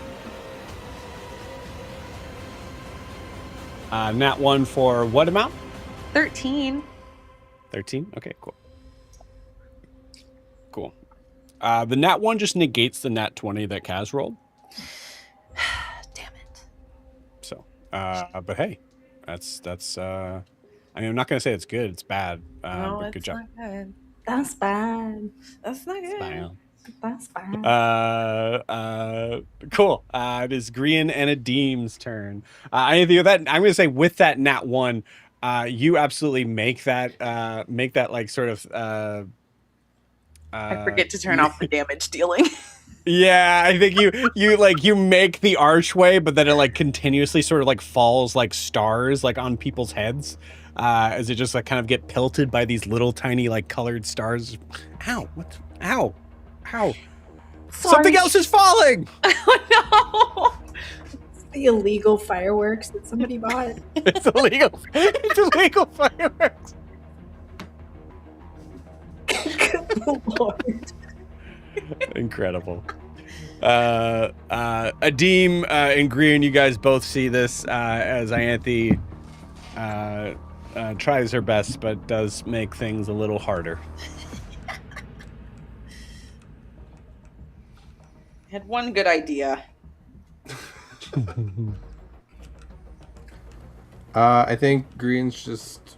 Nat 1 for what amount? 13. 13? Okay, cool. Cool. The nat 1 just negates the nat 20 that Kaz rolled. Damn it. So, but hey, that's. I mean, I'm not gonna say it's good. It's bad. No, but it's good job. not good. That's bad. That's not good. It's That's fine. Cool. It is Grian and Adim's turn. Anything with that? I'm going to say with that nat 1, you absolutely make that like sort of. I forget to turn off the damage dealing. Yeah, I think you make the archway, but then it like continuously sort of like falls like stars like on people's heads, as it just like kind of get pelted by these little tiny like colored stars. Ow! What? Ow! Ow! Something else is falling. Oh no! It's the illegal fireworks that somebody bought. It's illegal. It's illegal fireworks. Good Lord. Incredible. Adim and Grian, you guys both see this as Ianthe tries her best, but does make things a little harder. I had one good idea. I think Green's just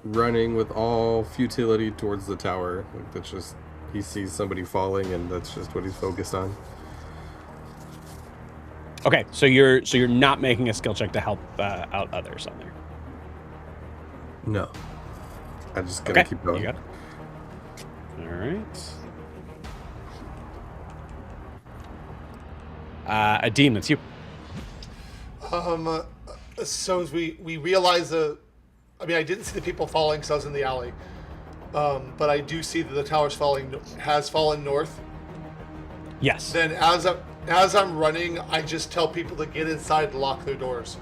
running with all futility towards the tower. Like that's just he sees somebody falling, and that's just what he's focused on. Okay, so you're not making a skill check to help out others on there. No, I'm just gonna keep going. You got it. All right. Adim, that's you. So as we realize I didn't see the people falling because I was in the alley. But I do see that the tower's has fallen north. Yes. Then as I'm running, I just tell people to get inside and lock their doors.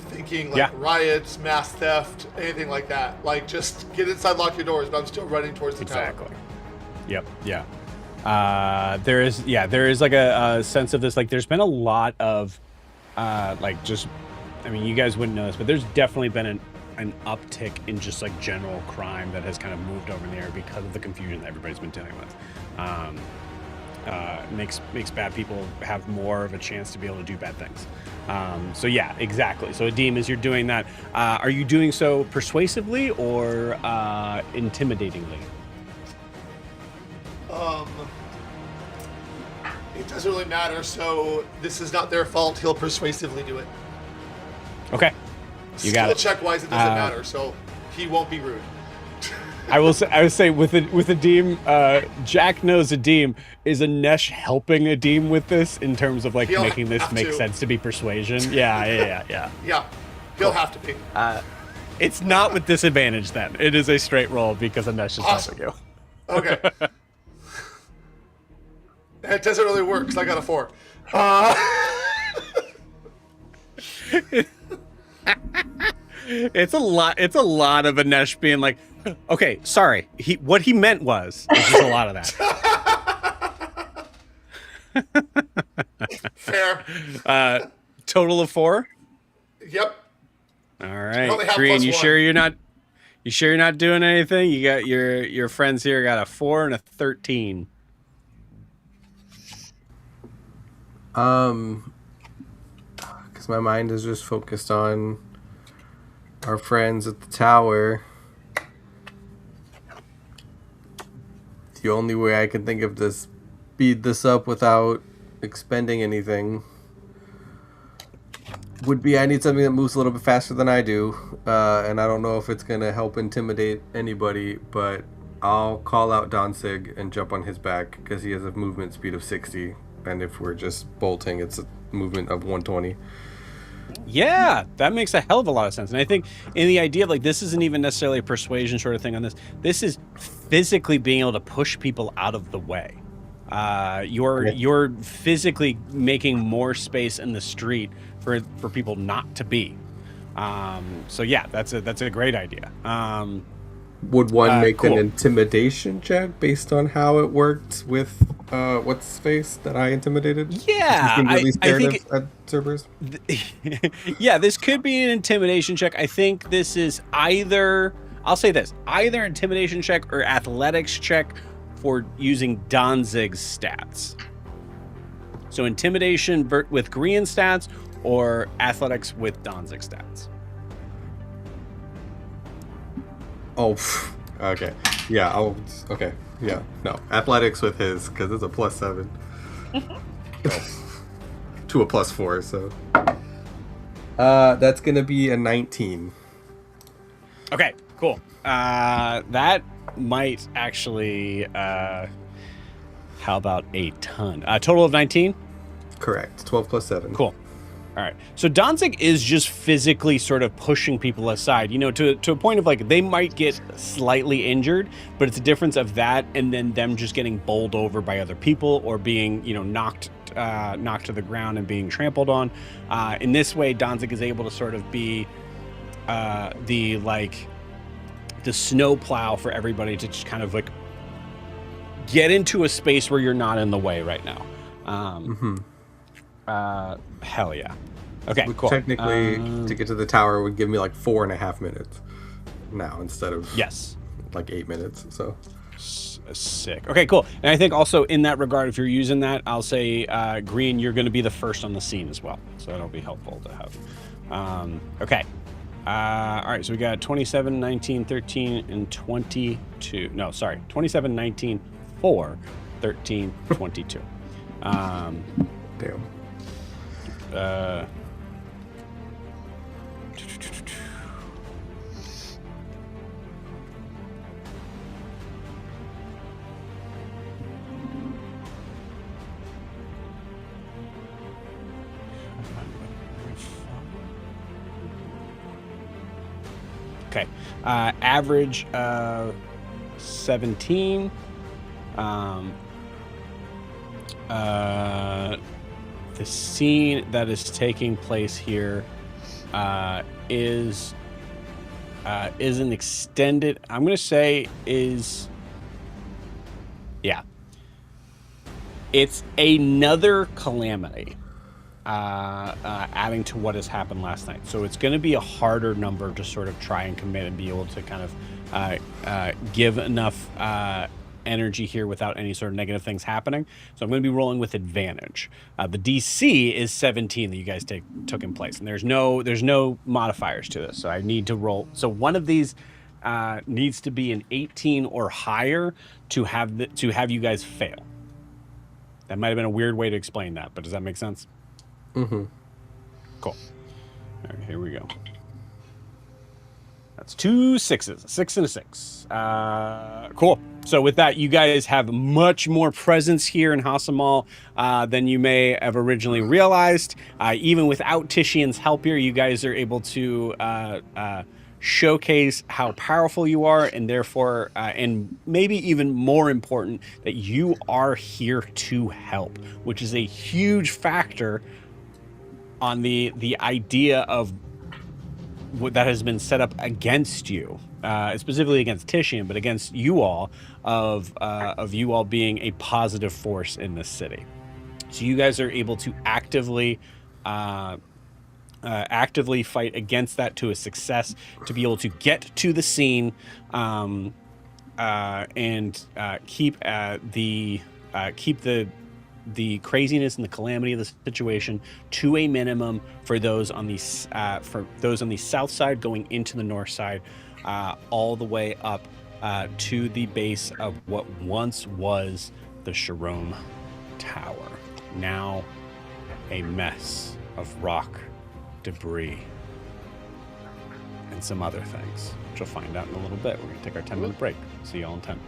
Thinking like riots, mass theft, anything like that. Like just get inside, lock your doors, but I'm still running towards the tower. Exactly. Yep. Yeah. There is like a sense of this, like there's been a lot of you guys wouldn't know this, but there's definitely been an uptick in just like general crime that has kind of moved over there because of the confusion that everybody's been dealing with. Makes bad people have more of a chance to be able to do bad things. So yeah, exactly. So Adim, as you're doing that, are you doing so persuasively or intimidatingly? It doesn't really matter, so this is not their fault. He'll persuasively do it. Okay. You got it. Check wise, it doesn't matter, so he won't be rude. I would say with Adim, Jack knows Adim. Is Anesh helping Adim with this in terms of like making this make sense to be persuasion? Yeah. Yeah, he'll have to be. It's not with disadvantage then. It is a straight roll because Anesh is helping you. Okay. It doesn't really work because I got a 4. It's a lot of Anesh being like, okay, sorry. What he meant was there's a lot of that. Fair. Total of 4? Yep. All right. Green, you sure you're not doing anything? You got your friends here got a 4 and a 13. Because my mind is just focused on our friends at the tower. The only way I can think of to speed this up without expending anything would be I need something that moves a little bit faster than I do. And I don't know if it's going to help intimidate anybody, but I'll call out Danzig and jump on his back because he has a movement speed of 60. And if we're just bolting, it's a movement of 120. Yeah, that makes a hell of a lot of sense. And I think in the idea of like this isn't even necessarily a persuasion sort of thing on this. This is physically being able to push people out of the way. You're physically making more space in the street for people not to be. So yeah, that's a great idea. Would one make an intimidation check based on how it worked with what's his face that I intimidated? Yeah, really I think at Cerberus? Yeah, this could be an intimidation check. I think this is either intimidation check or athletics check for using Danzig's stats. So intimidation with Grian stats or athletics with Danzig stats. Oh, okay. Yeah, okay. Yeah, no. Athletics with his, because it's a +7. To a +4, so. That's going to be a 19. Okay, cool. That might actually. How about a ton? A total of 19? Correct. 12 + 7. Cool. All right. So Danzig is just physically sort of pushing people aside, to a point of like they might get slightly injured, but it's a difference of that and then them just getting bowled over by other people or being, knocked to the ground and being trampled on. In this way, Danzig is able to sort of be the snow plow for everybody to just kind of like get into a space where you're not in the way right now. Hell yeah. Okay, Which cool. technically, to get to the tower would give me like 4.5 minutes now instead of Yes. like 8 minutes. So Sick. Okay, cool. And I think also in that regard, if you're using that, I'll say, Green, you're going to be the first on the scene as well. So that'll be helpful to have. Okay. All right, so we got 27, 19, 13, and 22. No, sorry. 27, 19, 4, 13, 22. damn. Okay. Average 17. The scene that is taking place here is an extended. I'm going to say it's another calamity. Adding to what has happened last night. So it's going to be a harder number to sort of try and commit and be able to kind of give enough energy here without any sort of negative things happening. So I'm going to be rolling with advantage. The DC is 17 that you guys took in place, and there's no modifiers to this. So I need to roll. So one of these needs to be an 18 or higher to have you guys fail. That might have been a weird way to explain that, but does that make sense? Mm-hmm. Cool. All right, here we go. That's 2 6s, a 6 and a 6. Cool. So with that, you guys have much more presence here in Hasamal than you may have originally realized. Even without Titian's help here, you guys are able to showcase how powerful you are, and therefore, and maybe even more important, that you are here to help, which is a huge factor on the idea of what that has been set up against you, specifically against Titian, but against you all, of you all being a positive force in this city. So you guys are able to actively fight against that to a success, to be able to get to the scene and keep the craziness and the calamity of the situation to a minimum for those on the south side going into the north side, all the way up to the base of what once was the Sharon Tower, now a mess of rock, debris, and some other things, which you'll find out in a little bit. We're gonna take our 10-minute break. See y'all in 10.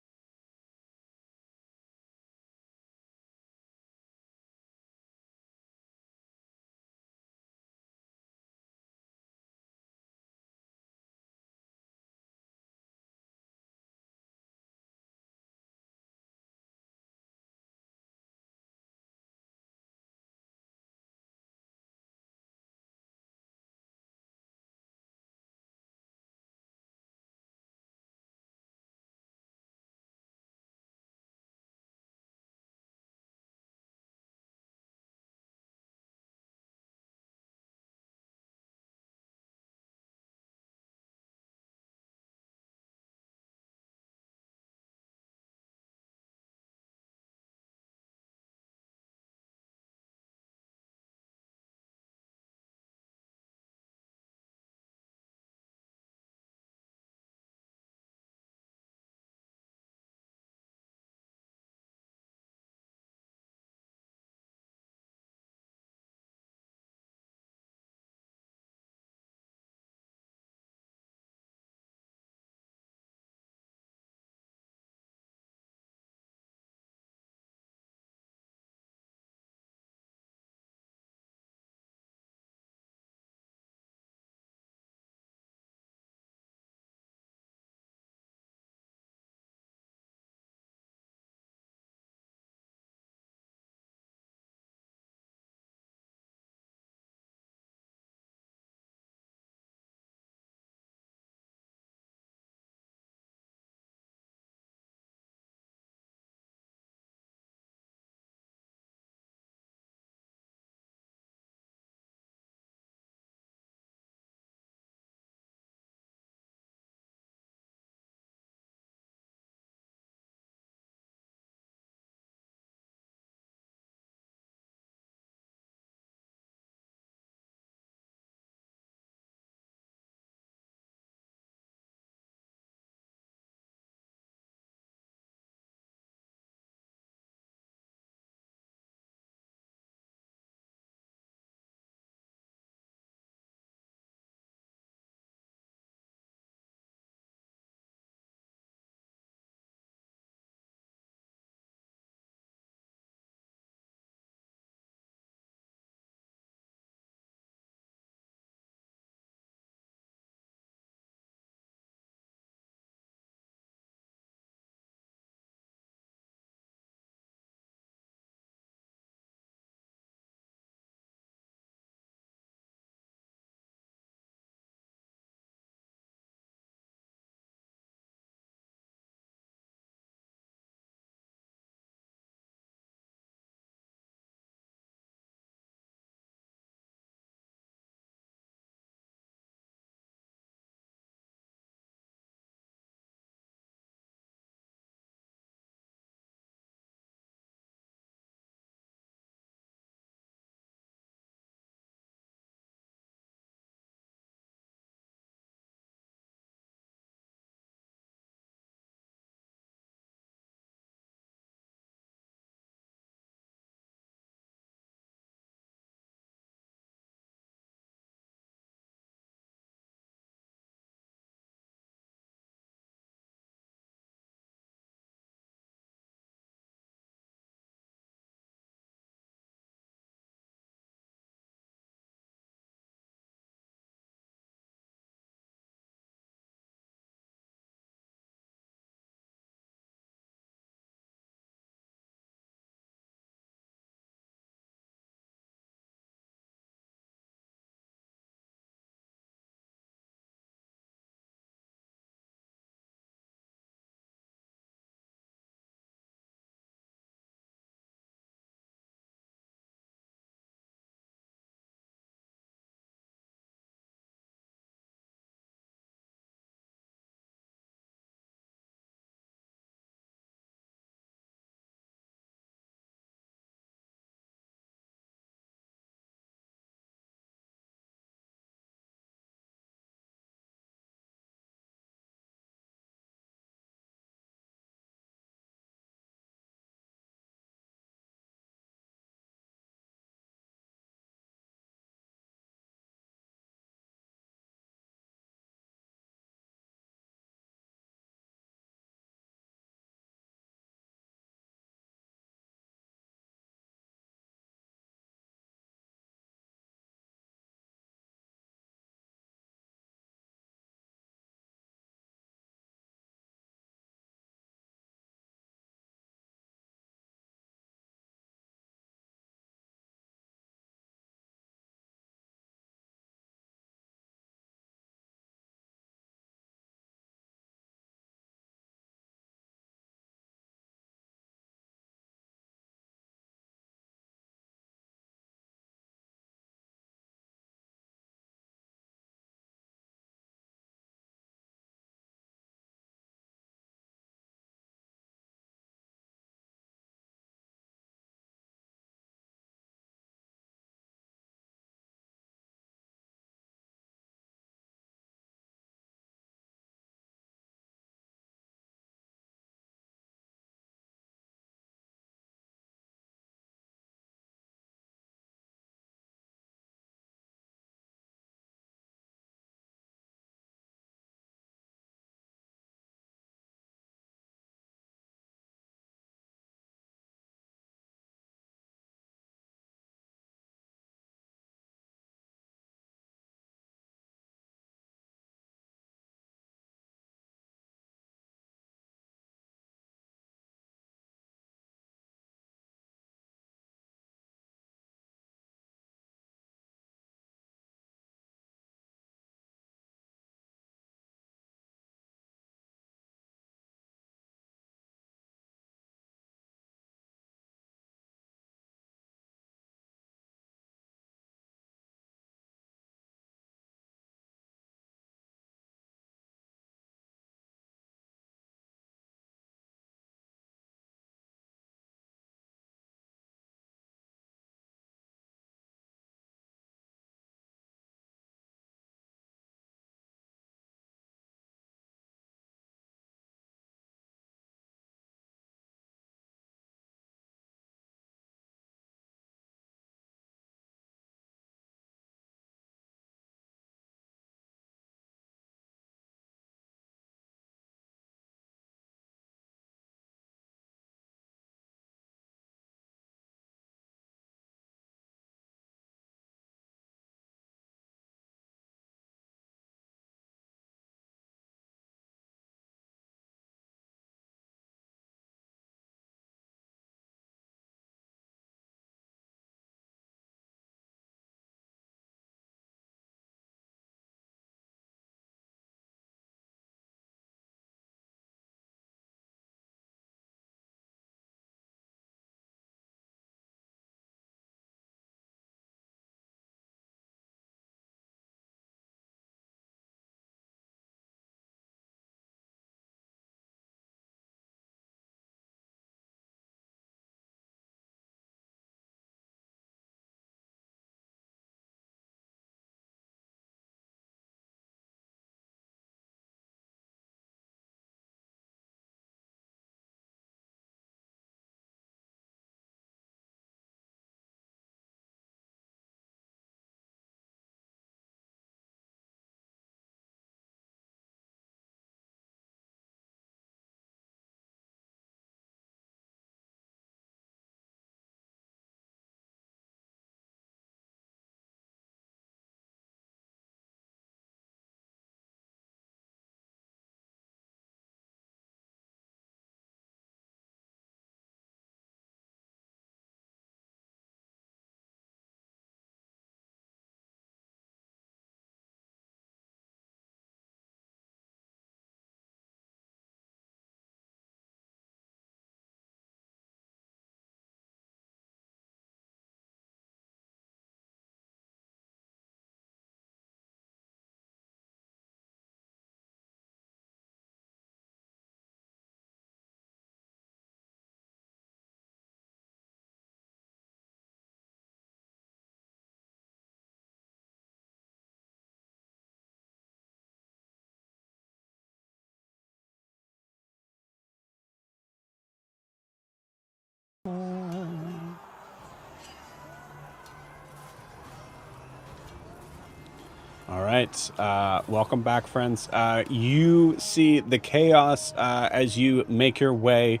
right. Welcome back, friends. You see the chaos as you make your way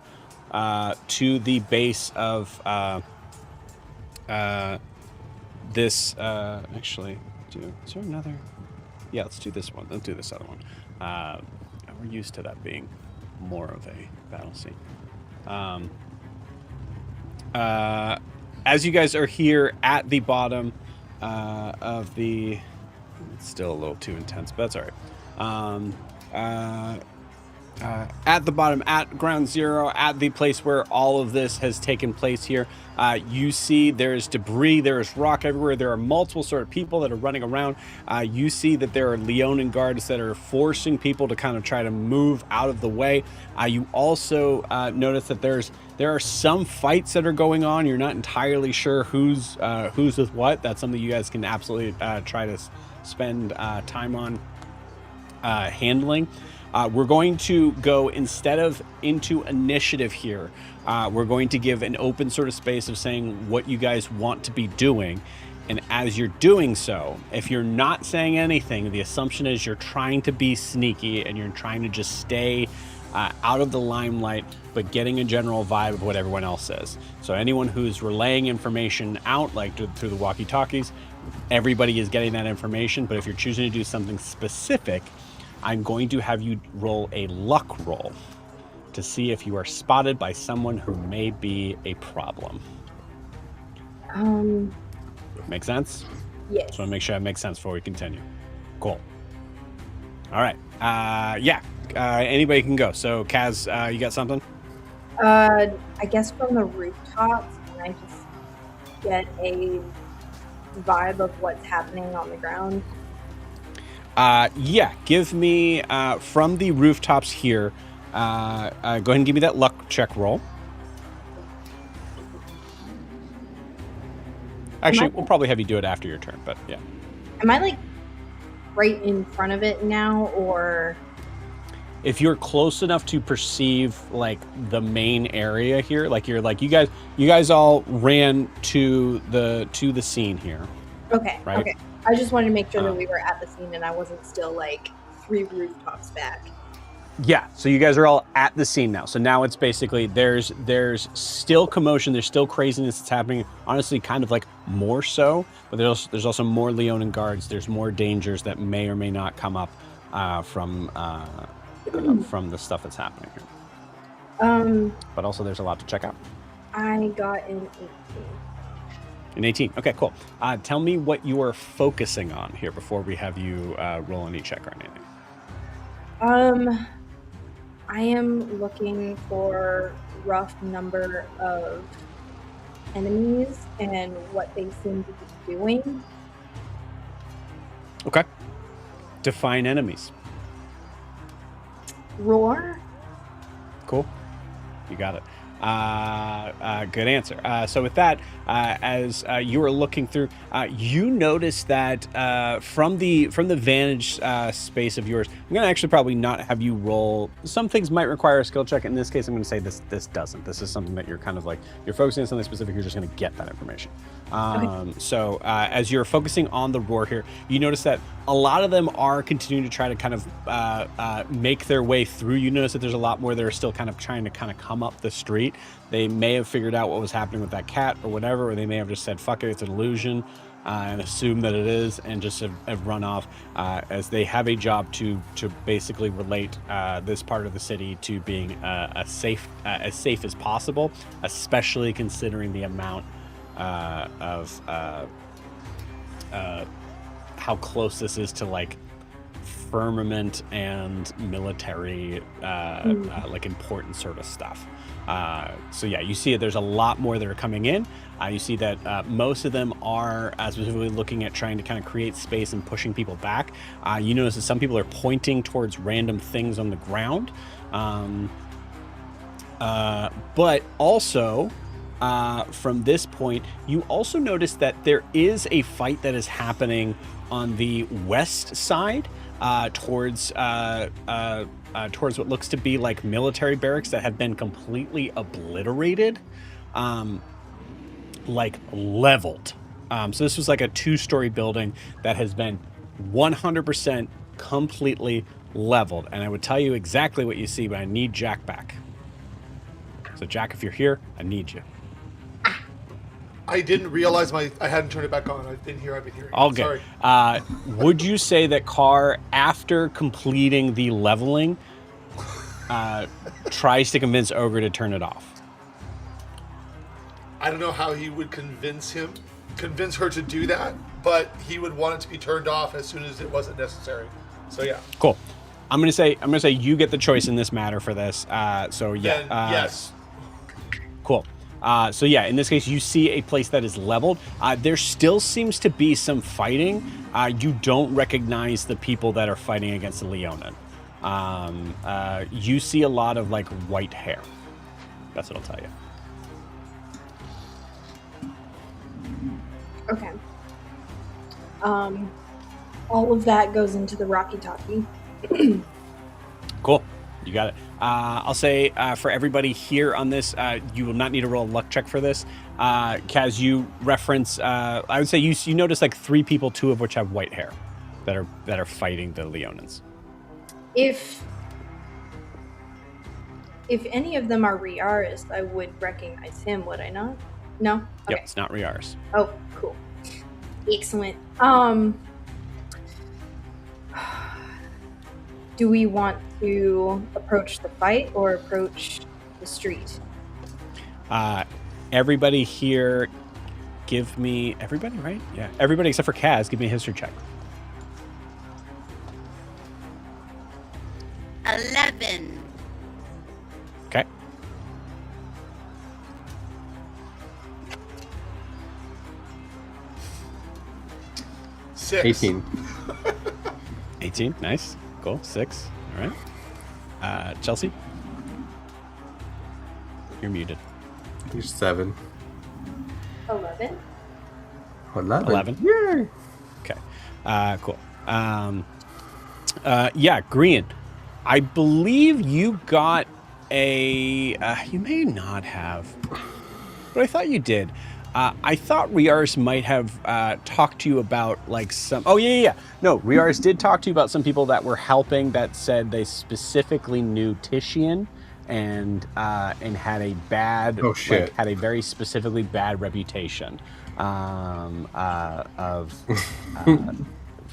to the base of this. Actually, is there another? Yeah, let's do this one. Let's do this other one. We're used to that being more of a battle scene. As you guys are here at the bottom of the... It's still a little too intense, but that's all right. At the bottom, at ground zero, at the place where all of this has taken place here, you see there's debris, there's rock everywhere. There are multiple sort of people that are running around. You see that there are Leonin guards that are forcing people to kind of try to move out of the way. You also notice that there are some fights that are going on. You're not entirely sure who's with what. That's something you guys can absolutely try to spend time on handling. We're going to go, instead of into initiative here, we're going to give an open sort of space of saying what you guys want to be doing. And as you're doing so, if you're not saying anything, the assumption is you're trying to be sneaky and you're trying to just stay out of the limelight, but getting a general vibe of what everyone else says. So anyone who's relaying information out, like through the walkie-talkies, everybody is getting that information. But if you're choosing to do something specific, I'm going to have you roll a luck roll to see if you are spotted by someone who may be a problem. Make sense? Yes. Just want to make sure that makes sense before we continue. Cool. All right. Anybody can go. So, Kaz, you got something? I guess from the rooftops, can I just get a vibe of what's happening on the ground? Yeah, give me, from the rooftops here, go ahead and give me that luck check roll. Actually, we'll probably have you do it after your turn, but yeah. Am I, like, right in front of it now, or... If you're close enough to perceive, like, the main area here, like, you're, like, you guys all ran to the scene here. Okay, right? okay. I just wanted to make sure that we were at the scene and I wasn't still like 3 rooftops back. Yeah, so you guys are all at the scene now. So now it's basically there's still commotion, there's still craziness that's happening. Honestly, kind of like more so, but there's also more Leonin guards. There's more dangers that may or may not come up from the stuff that's happening here. But also there's a lot to check out. I got an 18. An 18. Okay, cool. Tell me what you are focusing on here before we have you roll any check or anything. I am looking for rough number of enemies and what they seem to be doing. Okay. Define enemies. Roar. Cool. You got it. Good answer. So with that, as you were looking through, you notice that from the vantage space of yours, I'm going to actually probably not have you roll. Some things might require a skill check. In this case, I'm going to say this doesn't. This is something that you're kind of like, you're focusing on something specific. You're just going to get that information. Okay. So as you're focusing on the roar here, you notice that a lot of them are continuing to try to kind of make their way through. You notice that there's a lot more that are still kind of trying to kind of come up the street. They may have figured out what was happening with that cat or whatever, or they may have just said, fuck it, it's an illusion, and assume that it is, and just have run off, as they have a job to basically relate this part of the city to being as safe as possible, especially considering the amount of how close this is to like firmament and military like important sort of stuff. So yeah, you see that there's a lot more that are coming in. You see that most of them are specifically looking at trying to kind of create space and pushing people back. You notice that some people are pointing towards random things on the ground. But also, from this point, you also notice that there is a fight that is happening on the west side, towards what looks to be like military barracks that have been completely obliterated, like leveled. So this was like a 2-story building that has been 100% completely leveled. And I would tell you exactly what you see, but I need Jack back. So Jack, if you're here, I need you. I didn't realize I hadn't turned it back on. I've been here. All good. Sorry. Would you say that Carr, after completing the leveling, tries to convince Ogre to turn it off? I don't know how he would convince her to do that, but he would want it to be turned off as soon as it wasn't necessary. So yeah. Cool. I'm gonna say you get the choice in this matter for this. So yeah. Then, yes. Cool. So yeah, in this case, you see a place that is leveled. There still seems to be some fighting. You don't recognize the people that are fighting against the Leonin. You see a lot of like white hair. That's what I'll tell you. Okay. All of that goes into the Rocky Talkie. Cool. You got it. I'll say for everybody here on this, you will not need to roll a luck check for this. Kaz, you reference, I would say you notice like 3 people, 2 of which have white hair that are fighting the Leonins. If any of them are Riaris, I would recognize him, would I not? No? Okay. Yep, it's not Riaris. Oh, cool. Excellent. Do we want to approach the fight or approach the street? Everybody here, give me... Everybody, right? Yeah. Everybody except for Kaz, give me a history check. 11. Okay. Six. 18. 18. Nice. Cool. 6. All right. Chelsea? You're muted. You're 7. 11. 11. 11. Yay! Okay. Cool. Yeah, Green. I believe you got a... you may not have, but I thought you did. I thought Riaris might have talked to you about like some... Oh, yeah. No, Riaris did talk to you about some people that were helping that said they specifically knew Titian and had a bad... Oh, shit. Like, had a very specifically bad reputation of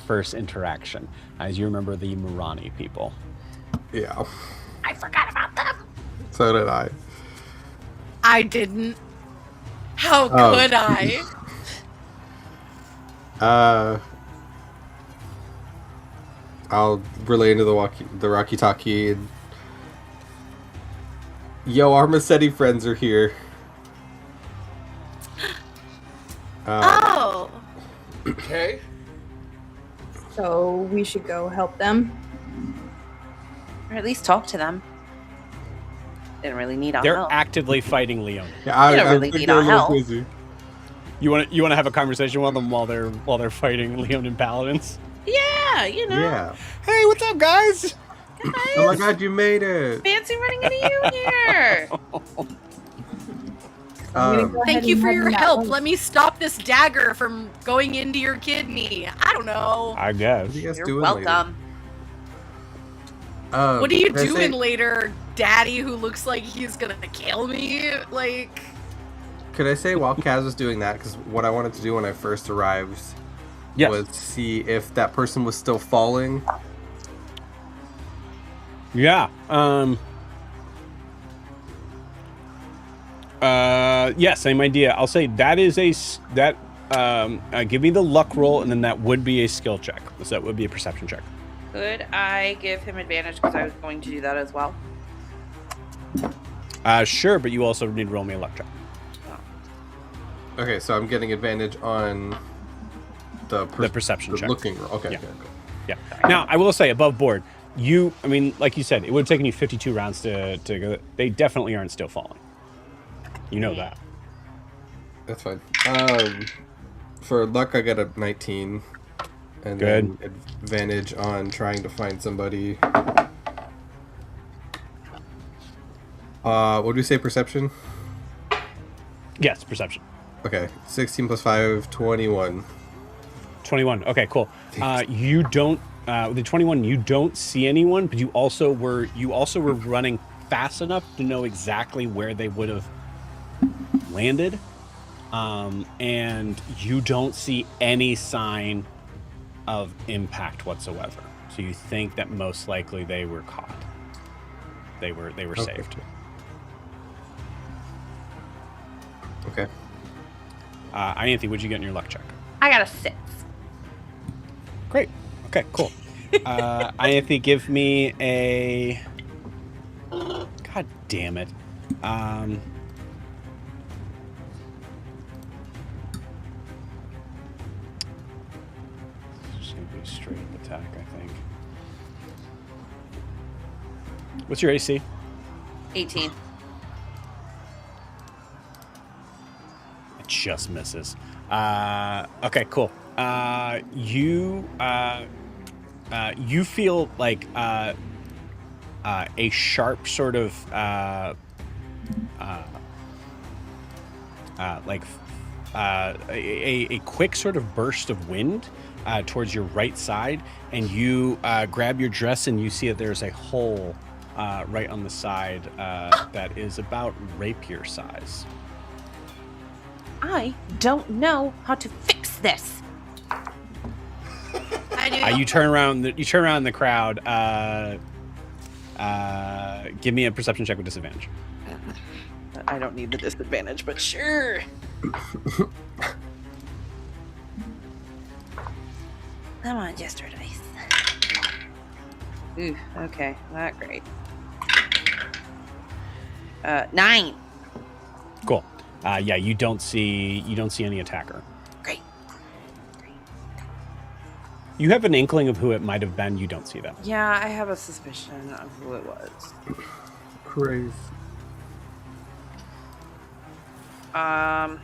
first interaction. As you remember, the Murani people. Yeah. I forgot about them. So did I. I didn't. How could I? I'll relay into the Rocky Talkie. And... Yo, our Massetti friends are here. Oh. Okay. So we should go help them. Or at least talk to them. They don't really need our They're help. actively fighting Leon. Yeah, You don't really need our help. You want to have a conversation with them while they're fighting Leonin paladins? Yeah, you know. Yeah. Hey, what's up, guys? Oh my god, you made it. Fancy running into you here. Thank you for your help. Let me stop this dagger from going into your kidney. I don't know. I guess. What are you guys You're doing welcome. What are you can I doing say- later, Daddy, who looks like he's gonna kill me? Like, Could I say while Kaz was doing that, because what I wanted to do when I first arrived Yes. was see if that person was still falling. Yeah. Yeah, same idea. I'll say that is give me the luck roll, and then that would be a skill check. So that would be a perception check. Could I give him advantage because I was going to do that as well? Sure, but you also need to roll me a luck check. Okay, so I'm getting advantage on the perception check. looking roll. Okay, Yeah. okay. Yeah. Now, I will say, above board, I mean, like you said, it would have taken you 52 rounds to go. They definitely aren't still falling. You know that. That's fine. For luck, I got a 19. And Good. then advantage on trying to find somebody. What do we say, perception? Yes, perception. Okay, 16 plus 5, 21. 21. Okay, cool. You don't the 21. You don't see anyone, but you also were running fast enough to know exactly where they would have landed, and you don't see any sign of impact whatsoever. So you think that most likely they were caught. They were saved. Okay. Ianthe, what'd you get in your luck check? I got a 6. Great. Okay, cool. Ianthe, give me a... God damn it. Just gonna be a straight up attack, I think. What's your AC? 18. It just misses. Okay, cool. You feel like a sharp sort of a quick sort of burst of wind towards your right side, and you grab your dress and you see that there's a hole right on the side that is about rapier size. I don't know how to fix this. I do. You turn around in the crowd. Give me a perception check with disadvantage. I don't need the disadvantage, but sure. Come on, Jester Dice. Ooh, okay, not great. 9. Cool. Yeah, you don't see any attacker. Great. You have an inkling of who it might have been. You don't see them. Yeah, I have a suspicion of who it was. Crazy. Let me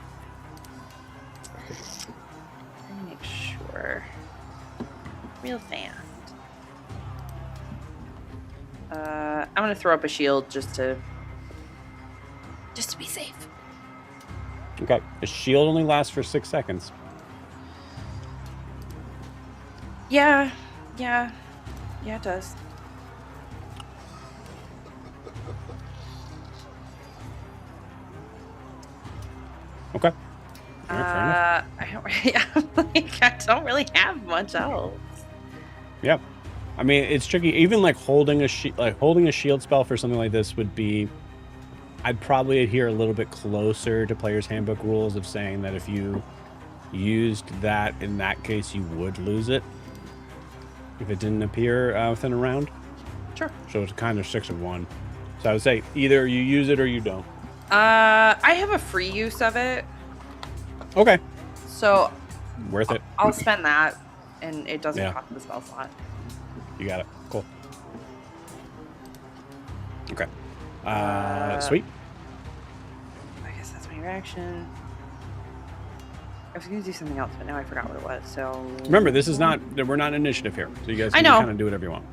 make sure. Real fast. I'm gonna throw up a shield just to be safe. Okay. The shield only lasts for 6 seconds. Yeah, it does. Okay. All right, I don't really have much else. Yeah. I mean, it's tricky. Even like holding a shield spell for something like this would be. I'd probably adhere a little bit closer to Player's Handbook rules of saying that if you used that, in that case, you would lose it if it didn't appear within a round. Sure. So it's kind of 6 of 1. So I would say either you use it or you don't. I have a free use of it, Okay. so Worth it. I'll spend that, and it doesn't Yeah. cost the spell slot. You got it. Cool. Okay. Sweet. I guess that's my reaction. I was gonna do something else, but now I forgot what it was. So Remember, we're not initiative here, so you guys I can know. kind of do whatever you want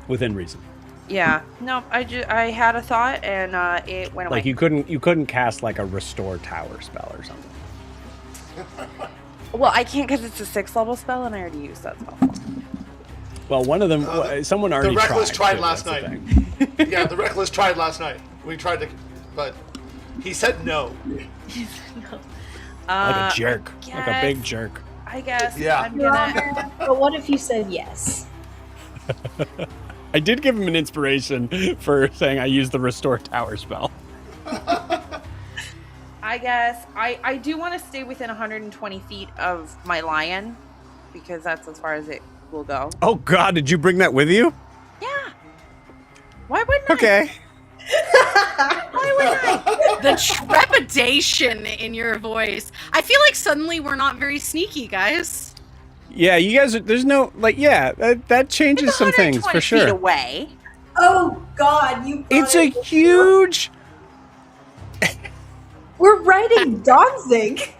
within reason. Yeah. No, I had a thought, and it went away. Like you couldn't cast like a restore tower spell or something. Well, I can't because it's a 6th level spell, and I already used that spell. Well, one of them, someone already The Reckless tried too, last that's the night. thing. Yeah, the Reckless tried last night. We tried to, but he said no. Like a jerk, like a big jerk. I guess. Yeah. I'm gonna. But what if you said yes? I did give him an inspiration for saying I used the restore tower spell. I guess I do want to stay within 120 feet of my lion because that's as far as it will go. Oh God, did you bring that with you? Yeah. Why wouldn't Okay. Why wouldn't I? The trepidation in your voice. I feel like suddenly we're not very sneaky, guys. Yeah, you guys. There's no that changes It's some things 120 for sure. feet away. Oh God, you. It's a huge. We're writing Danzig.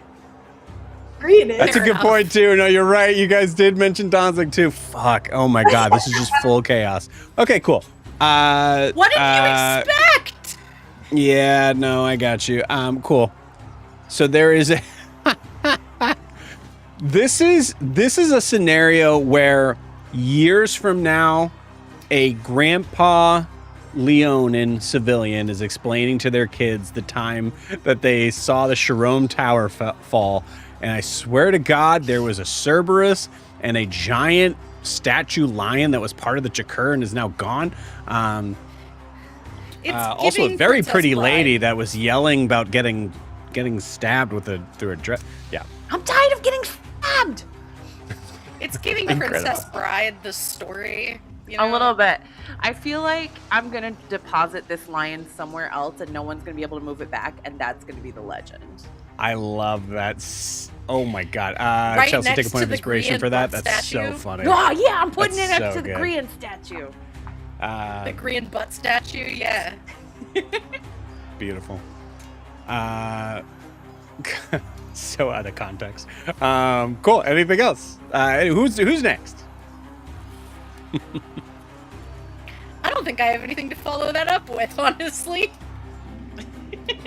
Read it. That's a good point too. No, you're right. You guys did mention Danzig too. Fuck. Oh my God, this is just full chaos. Okay, cool. What did you expect? Yeah, no, I got you. Cool. So there is a this is a scenario where years from now, a grandpa Leonin civilian is explaining to their kids the time that they saw the Sharon Tower fall, and I swear to God, there was a Cerberus and a giant statue lion that was part of the Chakur and is now gone. Also, a very pretty lady that was yelling about getting stabbed through a dress. Yeah, I'm tired of getting stabbed. It's giving Princess Bride the story. You know? A little bit. I feel like I'm gonna deposit this lion somewhere else, and no one's gonna be able to move it back, and that's gonna be the legend. I love that. Oh my God, right Chelsea, take a point of the inspiration Korean for that. butt That's statue. so funny. Oh yeah, I'm putting That's it next so to the good. Korean statue. The Korean butt statue, yeah. Beautiful. So out of context. Cool. Anything else? Who's next? I don't think I have anything to follow that up with, honestly.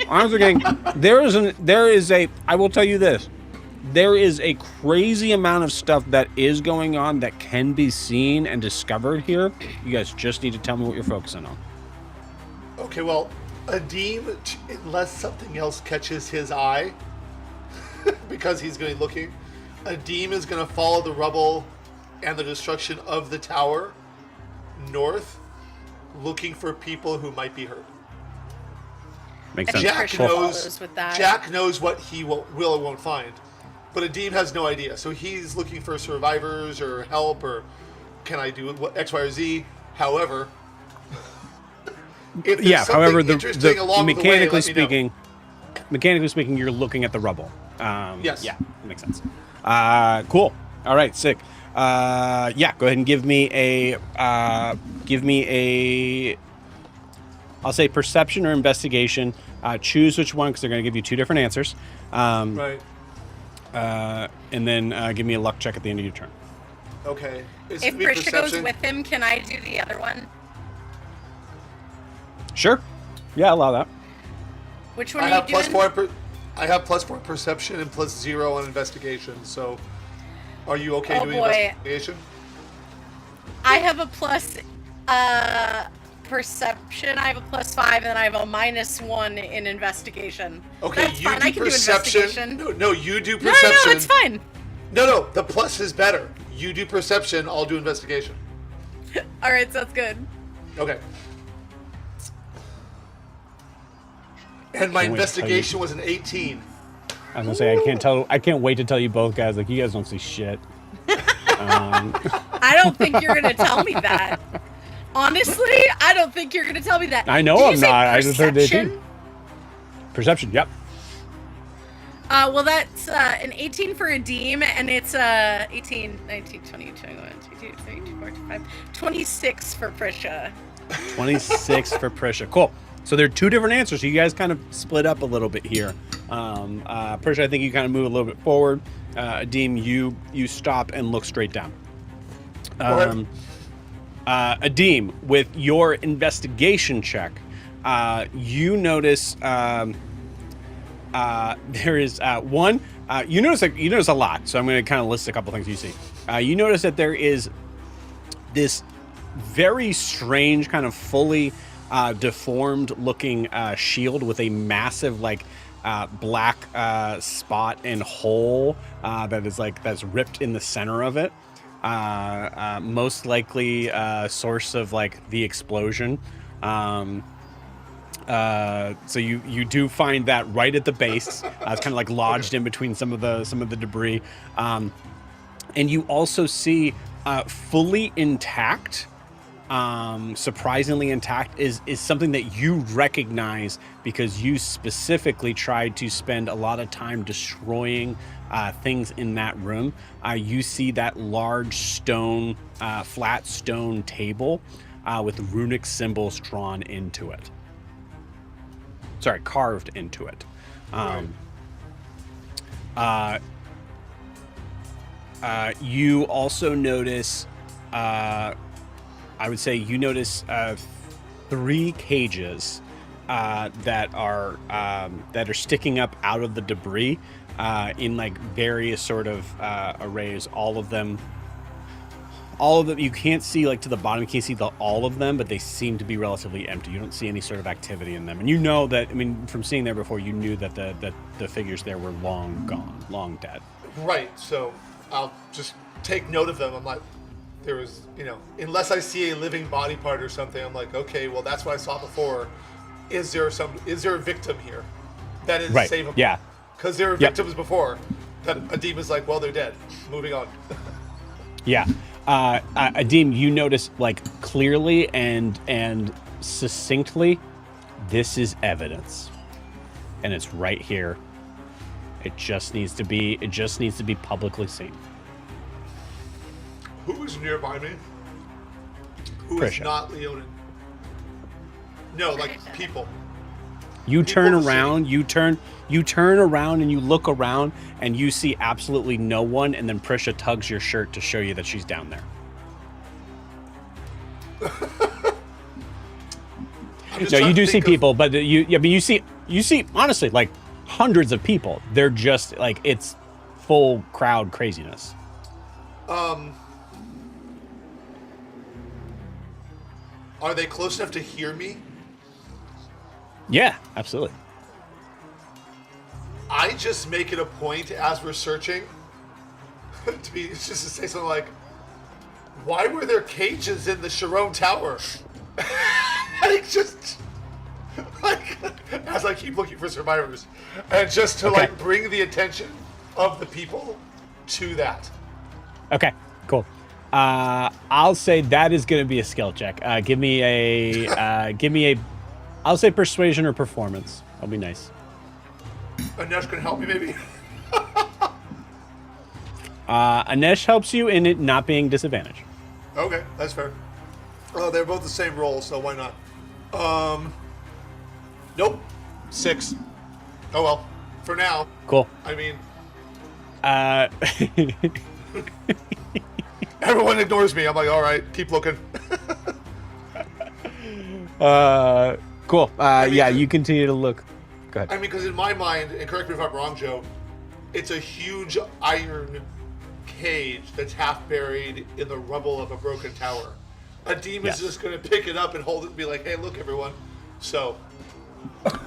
Honestly, I will tell you this. There is a crazy amount of stuff that is going on that can be seen and discovered here. You guys just need to tell me what you're focusing on. Okay, well, Adim, unless something else catches his eye, because he's going to be looking, Adim is going to follow the rubble and the destruction of the tower north, looking for people who might be hurt. Makes sense. Jack knows what he will or won't find, but Adim has no idea. So he's looking for survivors or help, or can I do X, Y, or Z? However, if there's something interesting along the way, let me know. Mechanically speaking, you're looking at the rubble. Yes. Yeah, that makes sense. Cool. All right, sick. Yeah, go ahead and give me a I'll say perception or investigation. Choose which one, because they're going to give you two different answers. Right. And then give me a luck check at the end of your turn. Okay. If Prisha goes with him, can I do the other one? Sure. Yeah, allow that. Which one are you doing? I have +4 perception and +0 on investigation. So, are you okay doing investigation? I have a plus perception. I have a +5, and then I have a -1 in investigation. Okay, that's fine. I can perception. do investigation. No, you do perception. No, it's fine. No, the plus is better. You do perception. I'll do investigation. All right, sounds good. Okay. And my investigation was an 18. I was gonna say I can't wait to tell you both guys, like, you guys don't see shit. I don't think you're gonna tell me that. Honestly, I don't think you're gonna tell me that. I know I'm not. I just heard the 18. Perception, yep. Well, that's an 18 for Adim, and it's 18, 19, 20, 21, 22, 23, 24, 25, 26 for Prisha. 26 for Prisha. Cool. So there are two different answers. So you guys kind of split up a little bit here. Prisha, I think you kind of move a little bit forward. Adim, you stop and look straight down. Adim, with your investigation check, you notice there is one. You notice a lot. So I'm going to kind of list a couple things you see. You notice that there is this very strange kind of fully deformed looking shield with a massive black spot and hole that's ripped in the center of it. Most likely source of the explosion. So you do find that right at the base. It's kind of lodged in between some of the debris. And you also see fully intact, surprisingly intact, is something that you recognize because you specifically tried to spend a lot of time destroying things in that room. You see that large stone, flat stone table with runic symbols drawn into it. Sorry, carved into it. You also notice, I would say you notice 3 cages that are sticking up out of the debris in like various sort of arrays. All of them. You can't see like to the bottom. You can't see all of them, but they seem to be relatively empty. You don't see any sort of activity in them, and you know that. I mean, from seeing there before, you knew that the figures there were long gone, long dead. Right. So I'll just take note of them. I'm like, there was, unless I see a living body part or something, I'm like, okay, well, that's what I saw before. Is there a victim here that is Right. savable? Yeah. Because there were victims before that Adim is like, well, they're dead. Moving on. Yeah. Adim, you notice like clearly and succinctly, this is evidence, and it's right here. It just needs to be publicly seen. Who is nearby me? Who is Prisha. not Leonin? No, like people. You People turn of the around, you turn around and you look around and you see absolutely no one, and then Prisha tugs your shirt to show you that she's down there. No, you do see people, but you see honestly like hundreds of people. They're just like, it's full crowd craziness. Are they close enough to hear me? Yeah, absolutely. I just make it a point as we're searching just to say something like, why were there cages in the Sharon Tower? As I keep looking for survivors, and just to bring the attention of the people to that. Okay, cool. I'll say that is going to be a skill check. Give me a I'll say persuasion or performance. That'll be nice. Anesh can help me, maybe. Anesh helps you in it not being disadvantaged. Okay, that's fair. Oh, they're both the same roll, so why not? Nope. 6. Oh well. For now. Cool. I mean, everyone ignores me. I'm like, all right, keep looking. Cool. I mean, yeah, you continue to look. Go ahead. I mean, because in my mind, and correct me if I'm wrong, Joe, it's a huge iron cage that's half buried in the rubble of a broken tower. Adim is just going to pick it up and hold it and be like, hey, look, everyone. So.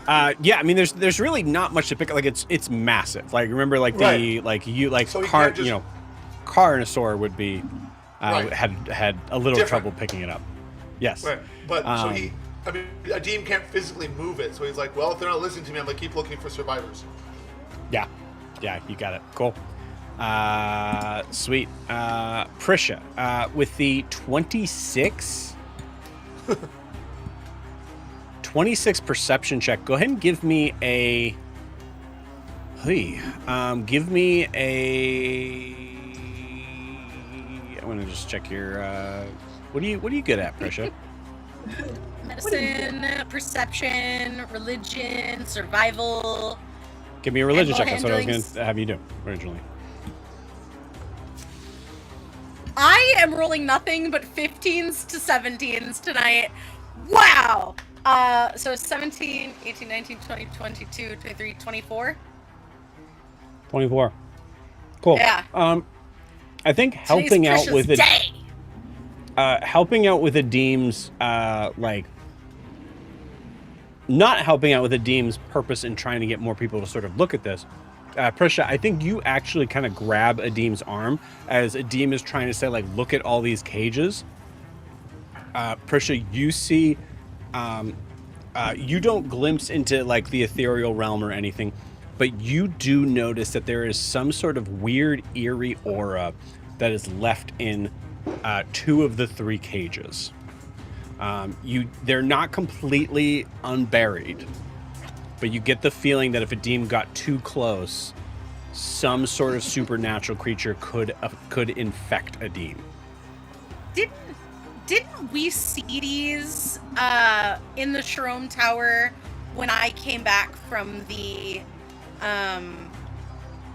Yeah, I mean, there's really not much to pick. Like, it's massive. Like, remember, like the So car, Carnosaur would be had a little Different. trouble picking it up. Yes. Right. But so Adim can't physically move it. So he's like, well, if they're not listening to me, I'm going to keep looking for survivors. Yeah. Yeah, you got it. Cool. Sweet. Prisha, with the 26 perception check, go ahead and give me a I'm gonna just check your what are you good at, Prisha? Medicine, perception, religion, survival. Give me a religion Animal check. That's what I was handlings. gonna have you do originally. I am rolling nothing but 15s to 17s tonight. Wow! So 17, 18, 19, 20, 22, 23, 24. 24. Cool. Yeah. I think helping out with it. Day. Helping out with Adim's not helping out with Adim's purpose in trying to get more people to sort of look at this. Prisha, I think you actually kind of grab Adim's arm as Adim is trying to say, like, look at all these cages. Prisha, you see, you don't glimpse into like the ethereal realm or anything, but you do notice that there is some sort of weird, eerie aura that is left in 2 of the 3 cages. They're not completely unburied, but you get the feeling that if Adim got too close, some sort of supernatural creature could infect Adim. Didn't we see these in the Sharon Tower when I came back from the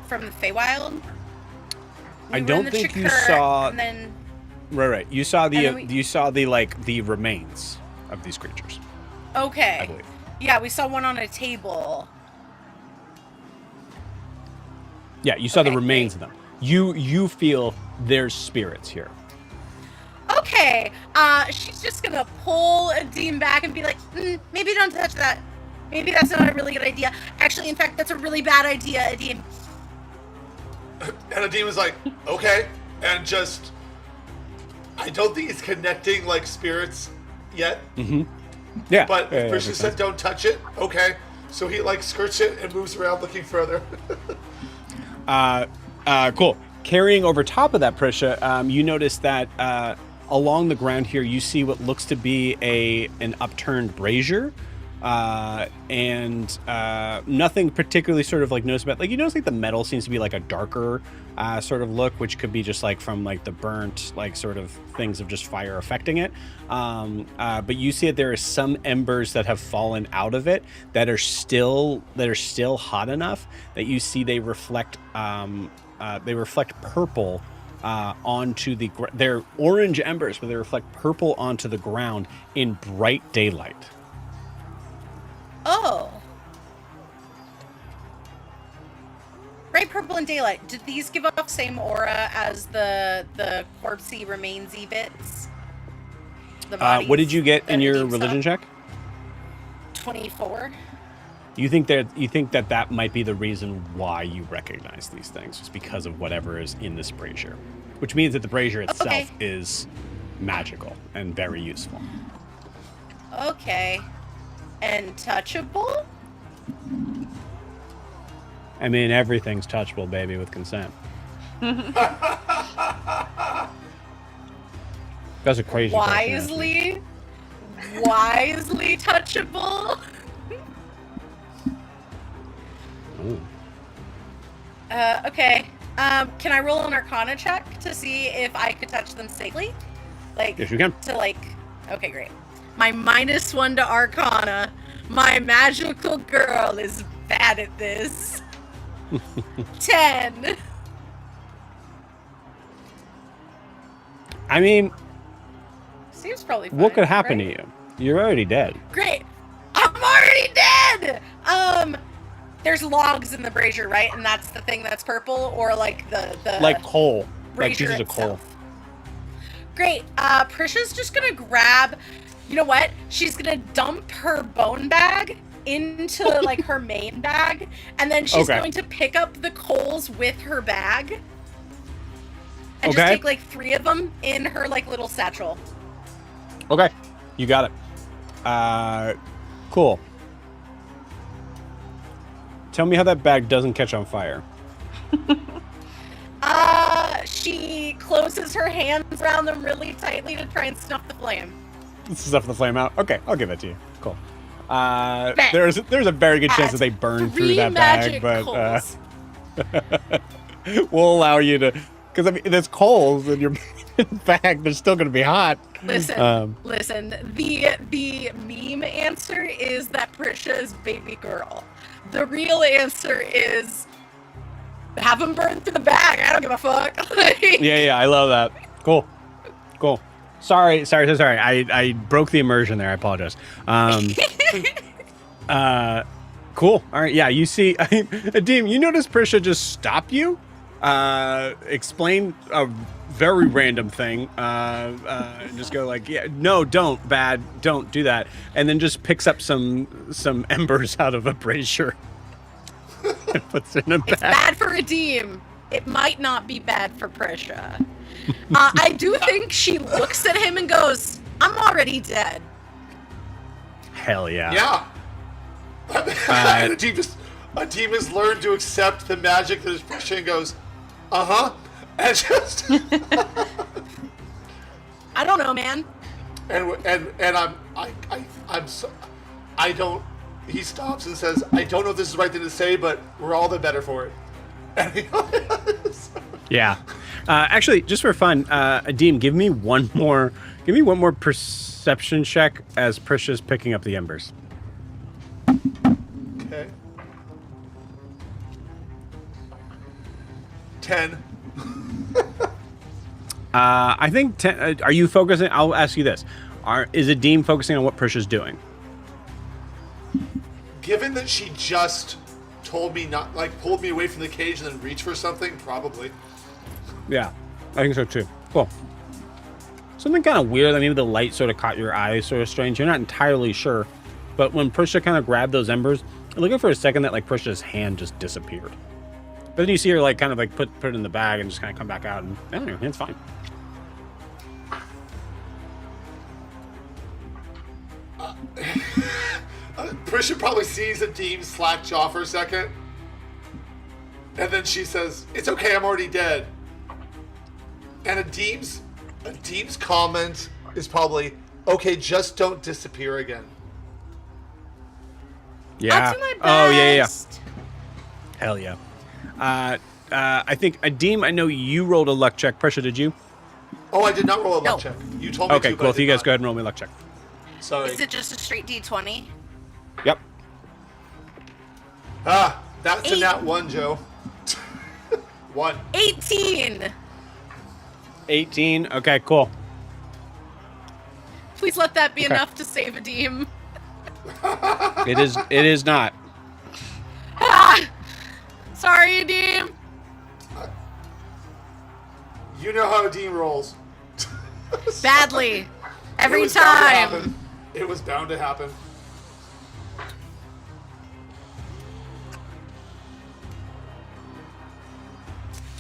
Feywild? I don't think you saw. And then, Right. You saw And then the remains of these creatures. I okay. believe. Yeah, we saw one on a table. Yeah, you saw the Okay, remains great. of them. You feel there's spirits here. Okay, she's just gonna pull Adim back and be like, maybe don't touch that. Maybe that's not a really good idea. Actually, in fact, that's a really bad idea, Adim. And Adim is like, okay, and just, I don't think he's connecting like spirits yet. Mm-hmm. Yeah. But yeah, Prisha said don't touch it. Okay, so he like skirts it and moves around looking further. Cool. Carrying over top of that, Prisha, you notice that along the ground here, you see what looks to be an upturned brazier, and nothing particularly sort of like noticeable. Like you notice like the metal seems to be like a darker sort of look, which could be just like from like the burnt like sort of things of just fire affecting it. But you see that there are some embers that have fallen out of it that are still hot enough that you see they reflect purple onto they're orange embers, but they reflect purple onto the ground in bright daylight. Oh. Bright purple and daylight. Did these give off same aura as the corpsey remainsy bits? The bodies What did you get in that your Adim saw? religion check? 24. You think that might be the reason why you recognize these things, just because of whatever is in this brazier, which means that the brazier itself Okay. is magical and very useful. Okay. And touchable? I mean, everything's touchable, baby, with consent. That's a crazy Wisely touchable? Ooh. Okay. Can I roll an Arcana check to see if I could touch them safely? Like, Yes, you can. Okay, great. My -1 to Arcana. My magical girl is bad at this. 10. I mean, Seems probably fine. what could happen right? to you? You're already dead. Great. I'm already dead! There's logs in the brazier, right? And that's the thing that's purple? Or like the Like coal. Like brazier pieces of coal. itself? Great. Prisha's just gonna grab, you know what? She's gonna dump her bone bag into like her main bag, and then she's Okay. going to pick up the coals with her bag. And Okay. just take like 3 of them in her like little satchel. Okay, you got it. Cool. Tell me how that bag doesn't catch on fire. She closes her hands around them really tightly to try and snuff the flame. Stuff the flame out. Okay, I'll give it to you. Cool. There's a very good chance that they burn through 3 that bag, magic but coals. we'll allow you to, because I mean, there's coals in your bag. They're still going to be hot. Listen. The meme answer is that Prisha is baby girl. The real answer is have them burn through the bag. I don't give a fuck. Yeah, I love that. Cool. Sorry. I broke the immersion there. I apologize. Cool. All right. Yeah, you see, Adim, you notice Prisha just stop you, explain a very random thing, and just go like, yeah, no, don't do that, and then just picks up some embers out of a brazier and puts it in a bag. It's bad for Adim. It might not be bad for Prisha. I do think she looks at him and goes, I'm already dead. Hell yeah. Yeah. Adim has learned to accept the magic that is pushing and goes, and just I don't know, man. and I don't. He stops and says, "I don't know if this is the right thing to say, but we're all the better for it." And he Yeah. Actually, just for fun, Adim, give me one more perception check as Prisha's picking up the embers. Okay. 10. I think 10, are you focusing? I'll ask you this: is Adim focusing on what Prisha's doing? Given that she just told me not, like, pulled me away from the cage and then reached for something, probably. Yeah, I think so too. Cool. Something kind of weird. I mean, the light sort of caught your eye, sort of strange. You're not entirely sure, but when Prisha kind of grabbed those embers, it looked like for a second that like Prisha's hand just disappeared. But then you see her like kind of like put it in the bag and just kind of come back out, and her hand's fine. Prisha probably sees Adim slack jaw for a second, and then she says, "It's okay, I'm already dead." And Adim's comment is probably, "Okay, just don't disappear again." Yeah. I'll do my best. Oh yeah. Hell yeah. I think Adim, I know you rolled a luck check. Prisha, did you? Oh, I did not roll a luck No. check. You told me Okay, to, but cool. I If you did guys not. go ahead and roll me a luck check. Sorry. Is it just a straight D20? Yep. That's a nat 1, Joe. 1. 18. 18. Okay, cool. Please let that be Okay. enough to save Adim. It is not. Sorry, Adim. You know how Adim rolls. Badly. Every It was bound to time. happen. It was bound to happen.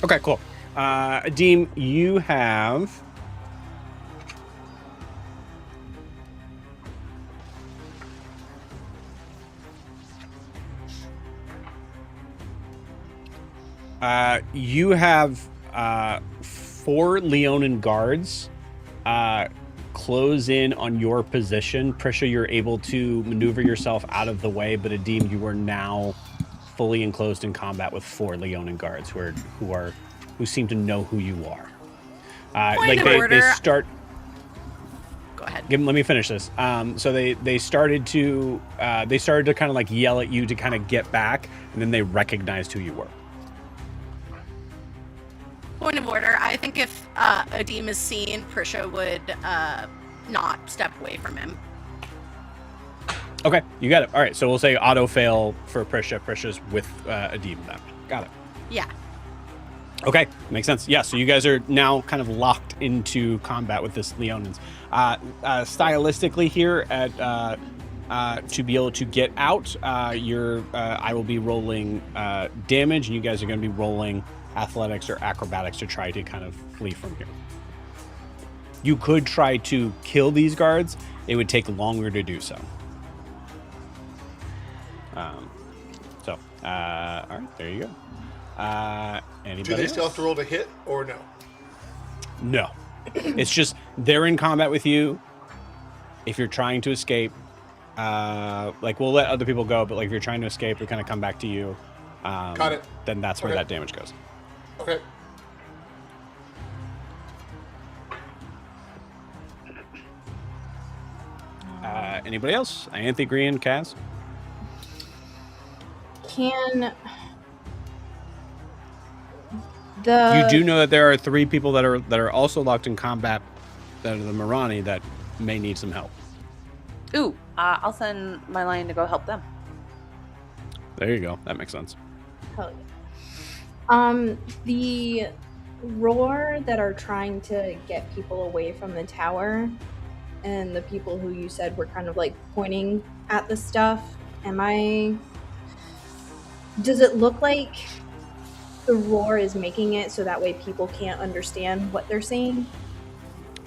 Okay, cool. Adim, you have four Leonin guards close in on your position. Prisha, you're able to maneuver yourself out of the way, but Adim, you are now fully enclosed in combat with four Leonin guards who seem to know who you are. Point of they order. start. Go ahead. Let me finish this. So they started to kind of like yell at you to kind of get back, and then they recognized who you were. Point of order. I think if Adim is seen, Prisha would not step away from him. Okay, you got it. All right, so we'll say auto fail for Prisha. Prisha's with Adim then. Got it. Yeah. Okay, makes sense. Yeah, so you guys are now kind of locked into combat with this Leonins. Stylistically here at to be able to get out, I will be rolling damage, and you guys are going to be rolling athletics or acrobatics to try to kind of flee from here. You could try to kill these guards. It would take longer to do so. All right, there you go. Anybody Do they still else? have to roll to hit or no? No. It's just they're in combat with you. If you're trying to escape, like we'll let other people go, but like if you're trying to escape, we kind of come back to you. Got it. Then that's where Okay. that damage goes. Okay. Anybody else? Ianthe, Green, Kaz? Can the You do know that there are three people that are also locked in combat that are the Marani that may need some help. Ooh, I'll send my lion to go help them. There you go. That makes sense. Hell yeah. The roar that are trying to get people away from the tower, and the people who you said were kind of like pointing at the stuff. Does it look like the roar is making it so that way people can't understand what they're saying?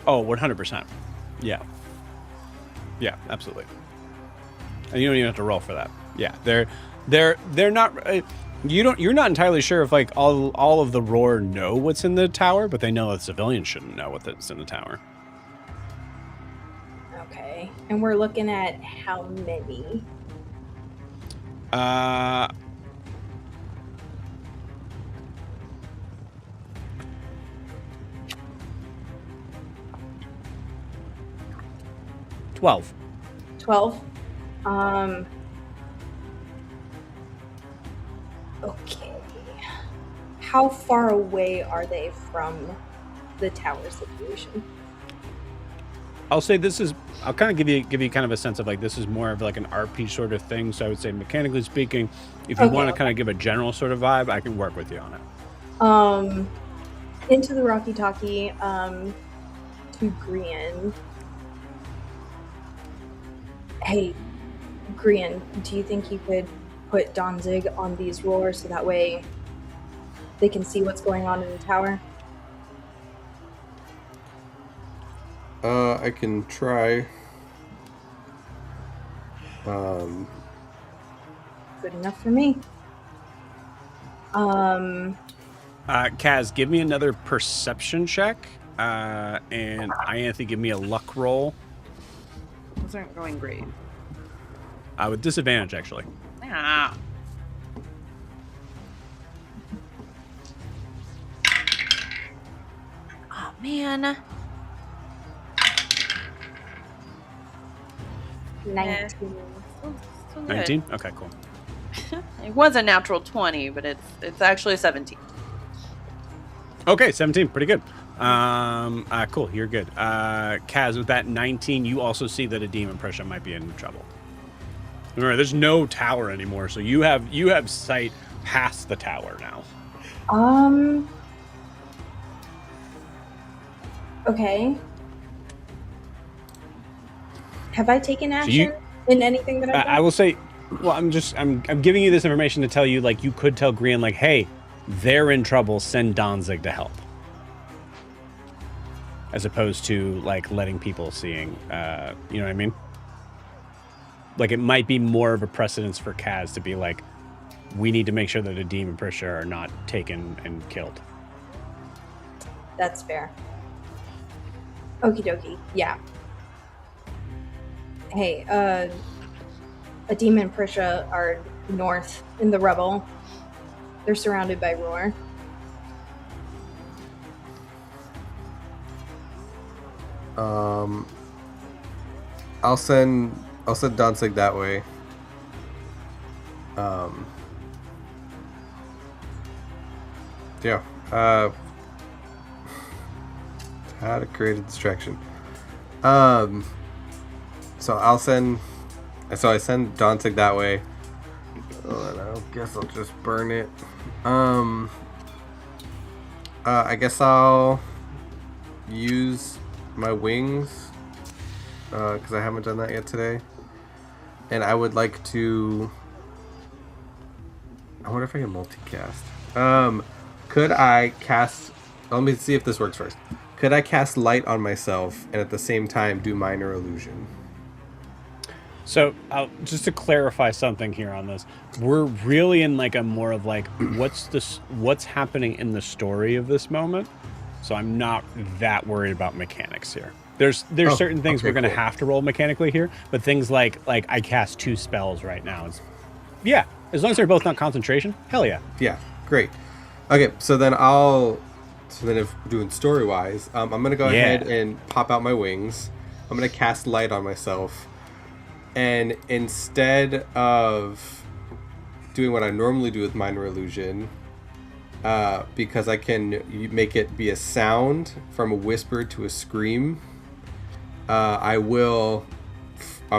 Oh, 100%. Yeah. Yeah, absolutely. And you don't even have to roll for that. Yeah, they're not. You're not entirely sure if like all of the roar know what's in the tower, but they know that civilians shouldn't know what's in the tower. Okay. And we're looking at how many? Uh. $12. 12. Okay. How far away are they from the tower situation? I'll say this is. I'll kind of give you kind of a sense of like this is more of like an RP sort of thing. So I would say mechanically speaking, if you want to kind of give a general sort of vibe, I can work with you on it. Into the Rocky Talkie, to Grian. Hey, Grian, do you think you could put Danzig on these rollers so that way they can see what's going on in the tower? I can try. Good enough for me. Kaz, give me another perception check, and Ianthe, give me a luck roll. Those aren't going great. With disadvantage, actually. Ah. Oh man. 19. Still good. 19? Okay, cool. It was a natural 20, but it's actually 17. Okay, 17, pretty good. Cool, you're good. Kaz, with that 19, you also see that a demon pressure might be in trouble. Remember, there's no tower anymore, so you have sight past the tower now. Okay. Have I taken action in anything that I've done? I will say, well, I'm giving you this information to tell you, like, you could tell Grian, like, hey, they're in trouble, send Danzig to help. As opposed to, like, letting people seeing, you know what I mean? Like, it might be more of a precedence for Kaz to be like, we need to make sure that a demon Prisha are not taken and killed. That's fair. Okie dokie. Yeah. Hey, a demon Prisha are north in the rubble. They're surrounded by roar. I'll send Danzig that way. Yeah. How to create a distraction. So I send Danzig that way. Oh, and I guess I'll just burn it. I guess I'll use my wings because I haven't done that yet today, and I would like to. I wonder if I can multicast. Could I cast? Let me see if this works first. Could I cast light on myself and at the same time do minor illusion? So, just to clarify something here on this, we're really in like a more of like what's happening in the story of this moment. So I'm not that worried about mechanics here. There's certain things we're going to have to roll mechanically here, but things like I cast 2 spells right now. Yeah, as long as they're both not concentration, hell yeah. Yeah, great. Okay, so then if we're doing story wise, I'm gonna go ahead and pop out my wings. I'm gonna cast light on myself. And instead of doing what I normally do with minor illusion, because I can make it be a sound from a whisper to a scream, I will,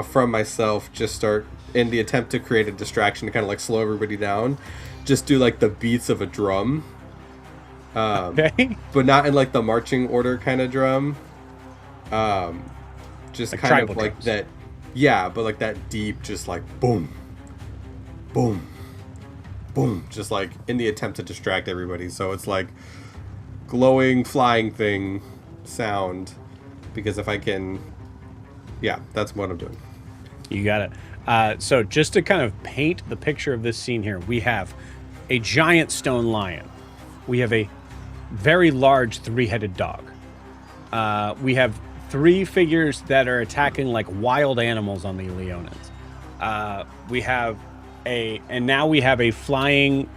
from myself, just start, in the attempt to create a distraction to kind of like slow everybody down, just do like the beats of a drum. Okay. But not in like the marching order kind of drum. Just like kind of tribal like drums. that. Yeah, but like that deep, just like boom, boom, boom, just like in the attempt to distract everybody. So it's like glowing, flying thing sound, because if I can, yeah, that's what I'm doing. You got it. So just to kind of paint the picture of this scene here, we have a giant stone lion. We have a very large 3-headed dog. We have 3 figures that are attacking like wild animals on the Leonins. Now we have a flying,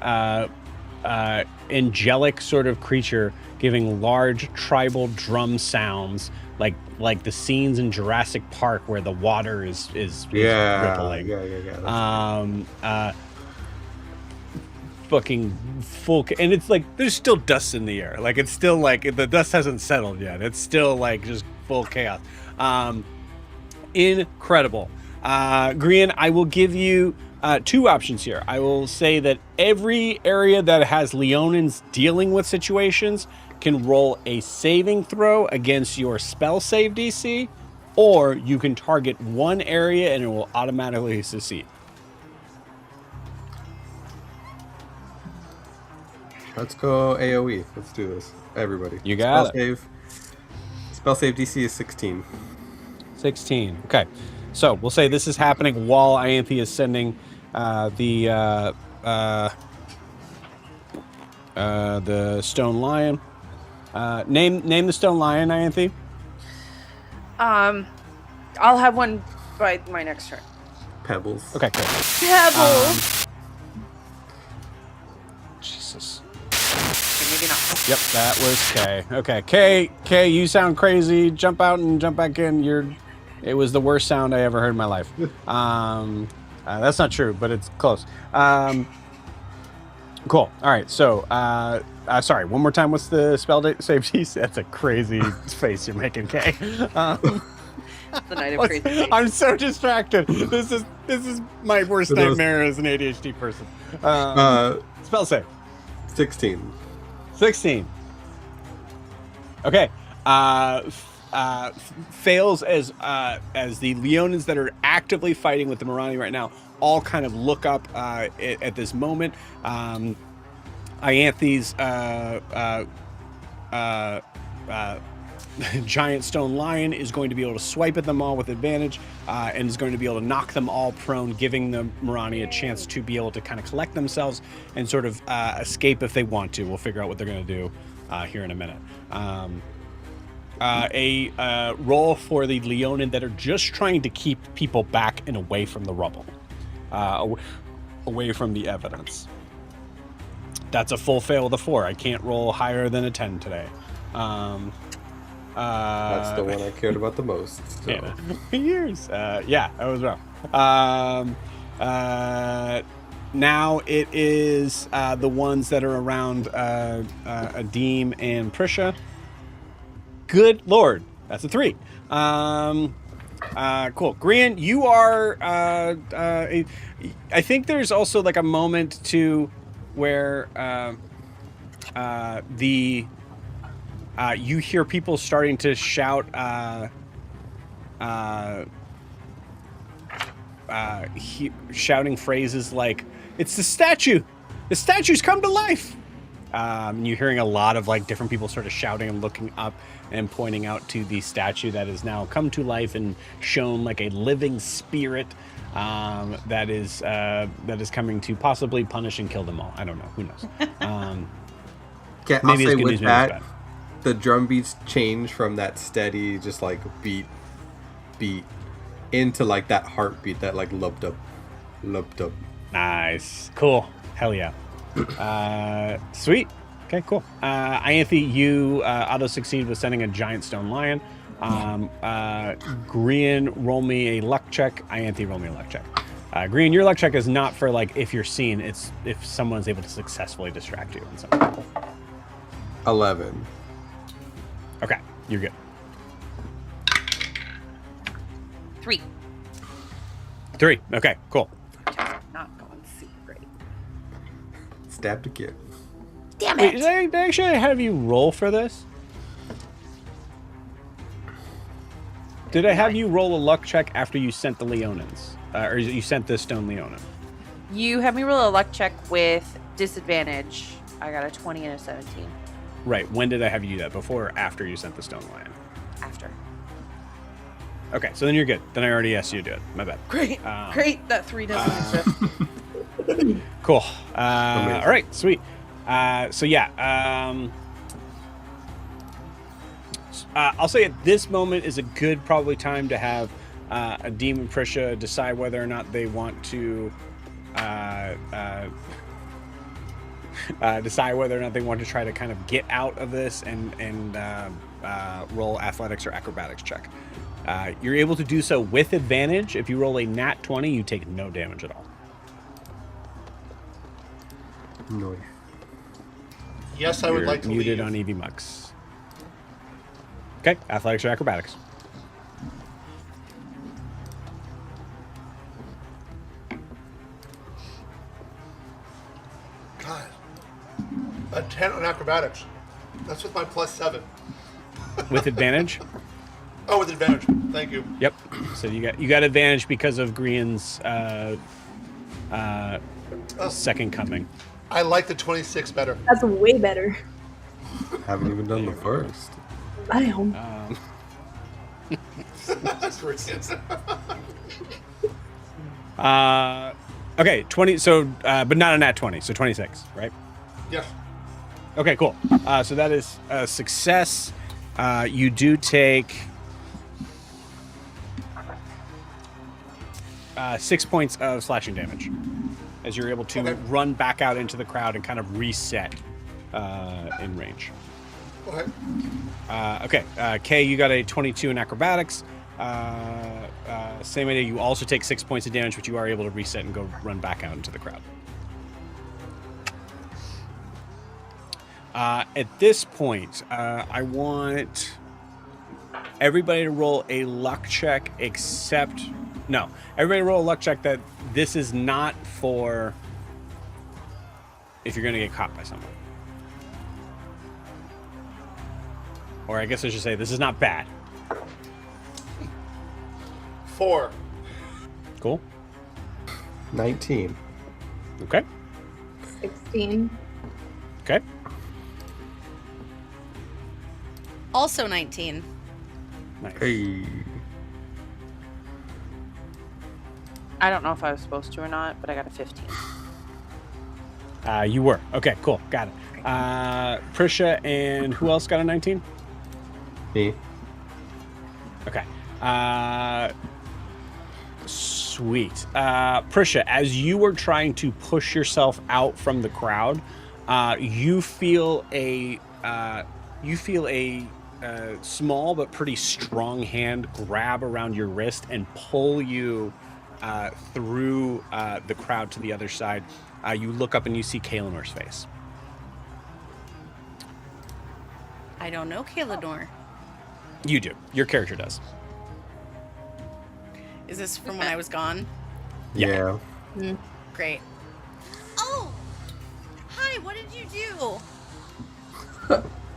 angelic sort of creature giving large tribal drum sounds, like the scenes in Jurassic Park where the water is rippling. Yeah. Fucking full, and it's like there's still dust in the air. Like it's still like the dust hasn't settled yet. It's still like just full chaos. Incredible. Grian, I will give you 2 options here. I will say that every area that has Leonins dealing with situations can roll a saving throw against your spell save DC, or you can target one area and it will automatically succeed. Let's go AoE. Let's do this. Everybody. You got it. Spell save DC is 16. 16. Okay. So we'll say this is happening while Ianthe is sending the stone lion. Name the stone lion, Ianthe. I'll have one by my next turn. Pebbles. Okay, cool. Pebbles. Jesus. Okay, maybe not. Yep, that was Kay. Okay, Kay, you sound crazy. Jump out and jump back in. It was the worst sound I ever heard in my life. That's not true, but it's close. Cool. All right. So, sorry. One more time. What's the spell safety? That's a crazy face you're making, Kay. The night of crazy. I'm so distracted. This is my worst nightmare as an ADHD person. Spell save. 16. 16. Okay. Fails as the Leonins that are actively fighting with the Morani right now all kind of look up at this moment. Ianthe's giant stone lion is going to be able to swipe at them all with advantage and is going to be able to knock them all prone, giving the Morani a chance to be able to kind of collect themselves and sort of escape if they want to. We'll figure out what they're going to do here in a minute. A roll for the Leonin that are just trying to keep people back and away from the rubble, away from the evidence. That's a full fail with a 4. I can't roll higher than a 10 today. That's the one I cared about the most. So. Yeah, years. Yeah, that was rough. Now it is the ones that are around Adim and Prisha. Good Lord, that's a 3. Cool. Grian, you are. I think there's also like a moment too where you hear people starting to shout shouting phrases like, "It's the statue! The statue's come to life!" And you're hearing a lot of like different people sort of shouting and looking up and pointing out to the statue that has now come to life and shown like a living spirit that is coming to possibly punish and kill them all. I don't know. Who knows? Yeah, I'll say with that, the drum beats change from that steady, just like beat, into like that heartbeat that like lumped up. Nice. Cool. Hell yeah. Sweet. Okay, cool. Ianthe, you auto succeed with sending a giant stone lion. Grian, roll me a luck check. Ianthe, roll me a luck check. Grian, your luck check is not for like if you're seen, it's if someone's able to successfully distract you in some way. 11. Okay, you're good. 3. 3. Okay, cool. Not going super great. Stabbed again. Damn Wait, it! did I actually have you roll for this? Did I have you roll a luck check after you sent the Leonins? Or you sent this stone Leonin? You have me roll a luck check with disadvantage. I got a 20 and a 17. Right. When did I have you do that? Before or after you sent the stone lion? After. Okay, so then you're good. Then I already asked you to do it. My bad. Great. Great. That 3 doesn't exist. Cool. All right, sweet. So yeah, I'll say at this moment is a good probably time to have a demon Prisha decide whether or not they want to decide whether or not they want to try to kind of get out of this and roll athletics or acrobatics check. You're able to do so with advantage. If you roll a nat 20, you take no damage at all. No. Yes, I would You're like to muted leave. on EV Mux. Okay, athletics or acrobatics. God. A 10 on acrobatics. That's with my +7. With advantage? Oh, with advantage. Thank you. Yep. So you got advantage because of Grian's second coming. I like the 26 better. That's way better. Haven't even done the first. I don't. That's brilliant. Okay, 20. So, but not a nat 20. So 26, right? Yes. Okay, cool. So that is a success. You do take 6 points of slashing damage as you're able to run back out into the crowd and kind of reset in range. Okay. Kay, you got a 22 in acrobatics. Same idea. You also take 6 points of damage, but you are able to reset and go run back out into the crowd. At this point, I want everybody to roll a luck check except... No, everybody roll a luck check that this is not for if you're going to get caught by someone. Or I guess I should say this is not bad. 4. Cool. 19. Okay. 16. Okay. Also 19. Nice. Hey. I don't know if I was supposed to or not, but I got a 15. You were. Okay, cool. Got it. Prisha and who else got a 19? Me. Okay. Sweet. Prisha, as you were trying to push yourself out from the crowd, you feel a small but pretty strong hand grab around your wrist and pull you through the crowd to the other side. You look up and you see Kalinor's face. I don't know Kalador. You do. Your character does. Is this from when I was gone? Yeah. Great. Oh! Hi, what did you do?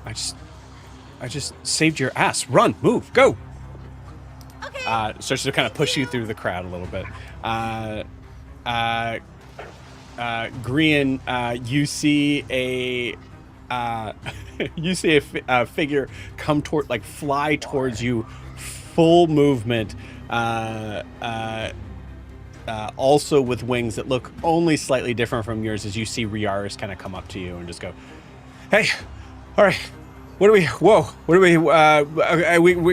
I just saved your ass. Run, move, go. Okay. Starts to kind of push you through the crowd a little bit. Grian, you see a figure come toward, like, fly towards you, full movement. Also with wings that look only slightly different from yours, as you see Riaris kind of come up to you and just go, "Hey, all right, we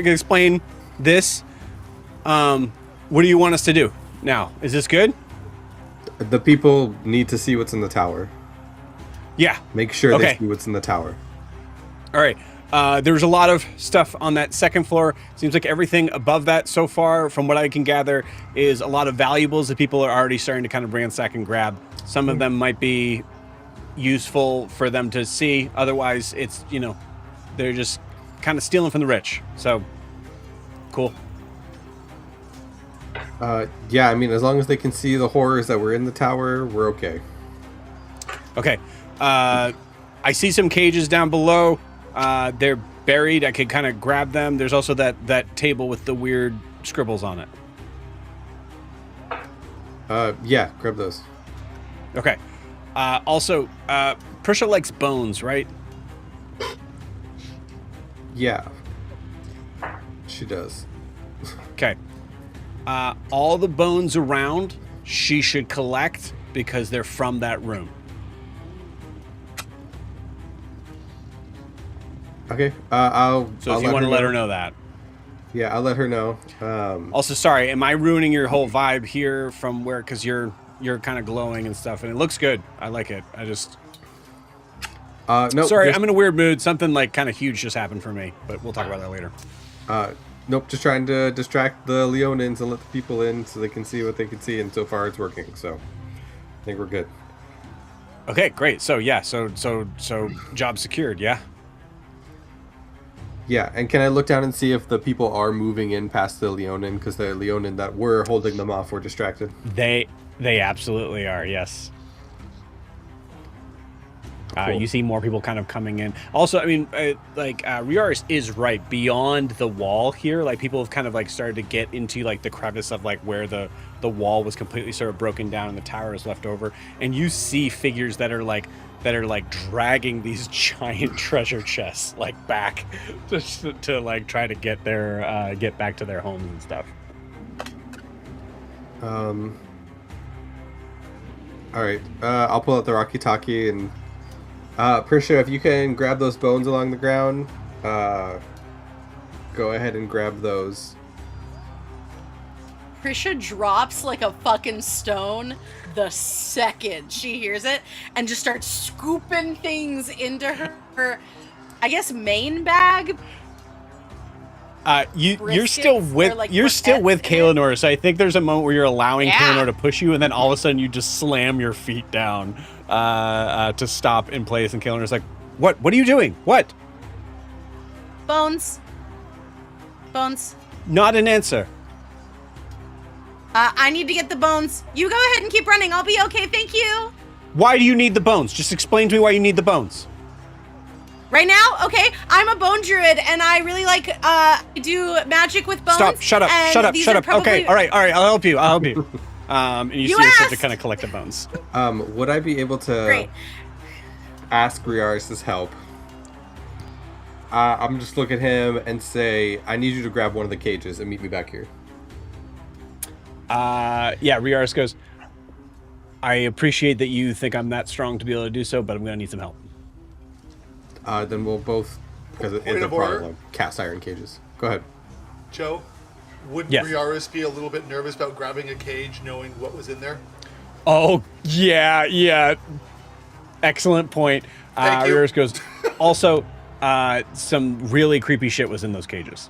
can explain this. What do you want us to do now? Is this good?" The people need to see what's in the tower. Yeah. Make sure they Okay. see what's in the tower. All right. There's a lot of stuff on that second floor. Seems like everything above that so far, from what I can gather, is a lot of valuables that people are already starting to kind of ransack and grab. Some of them might be useful for them to see. Otherwise, it's, they're just kind of stealing from the rich. So, cool. Yeah, I mean, as long as they can see the horrors that were in the tower, we're okay. Okay. I see some cages down below. They're buried. I could kind of grab them. There's also that table with the weird scribbles on it. Yeah, grab those. Okay. Also, Prisha likes bones, right? Yeah. She does. Okay. All the bones around, she should collect because they're from that room. Okay. So if you want to let her know that. Yeah, I'll let her know. Also, sorry, am I ruining your whole vibe here from where, because you're kind of glowing and stuff, and it looks good. I like it. I just... No. Sorry, I'm in a weird mood. Something like kind of huge just happened for me, but we'll talk about that later. Nope, just trying to distract the Leonins and let the people in so they can see what they can see, and so far it's working, so I think we're good. Okay, great. So yeah, so job secured, yeah? Yeah, and can I look down and see if the people are moving in past the Leonin? Because the Leonin that were holding them off were distracted. They absolutely are, yes. Cool. You see more people kind of coming in. Also, I mean, Riaris is right. Beyond the wall here, like, people have kind of, like, started to get into, like, the crevice of, like, where the wall was completely sort of broken down and the tower is left over. And you see figures that are dragging these giant treasure chests, like, back to like, try to get back to their homes and stuff. All right. I'll pull out the Raki-Taki and Prisha, if you can grab those bones along the ground, go ahead and grab those. Prisha drops like a fucking stone the second she hears it and just starts scooping things into her I guess, main bag. You're still with Kaelinor, so I think there's a moment where you're allowing Kaelinor to push you, and then all of a sudden you just slam your feet down to stop in place, and Kaelinor's like, "What? What are you doing? What?" Bones. Not an answer. I need to get the bones. You go ahead and keep running. I'll be okay. Thank you. Why do you need the bones? Just explain to me why you need the bones. Right now? Okay. I'm a bone druid, and I really like, do magic with bones. Stop. Shut up. Okay. All right. I'll help you. And you see her start to kind of collect the bones. Would I be able to ask Riaris' help? I'm just look at him and say, I need you to grab one of the cages and meet me back here. Riaris goes, I appreciate that you think I'm that strong to be able to do so, but I'm going to need some help. Then we'll both, because it's a problem, cast iron cages. Go ahead. Joe, wouldn't Riaris be a little bit nervous about grabbing a cage knowing what was in there? Oh, yeah. Excellent point. Riaris goes, also, some really creepy shit was in those cages.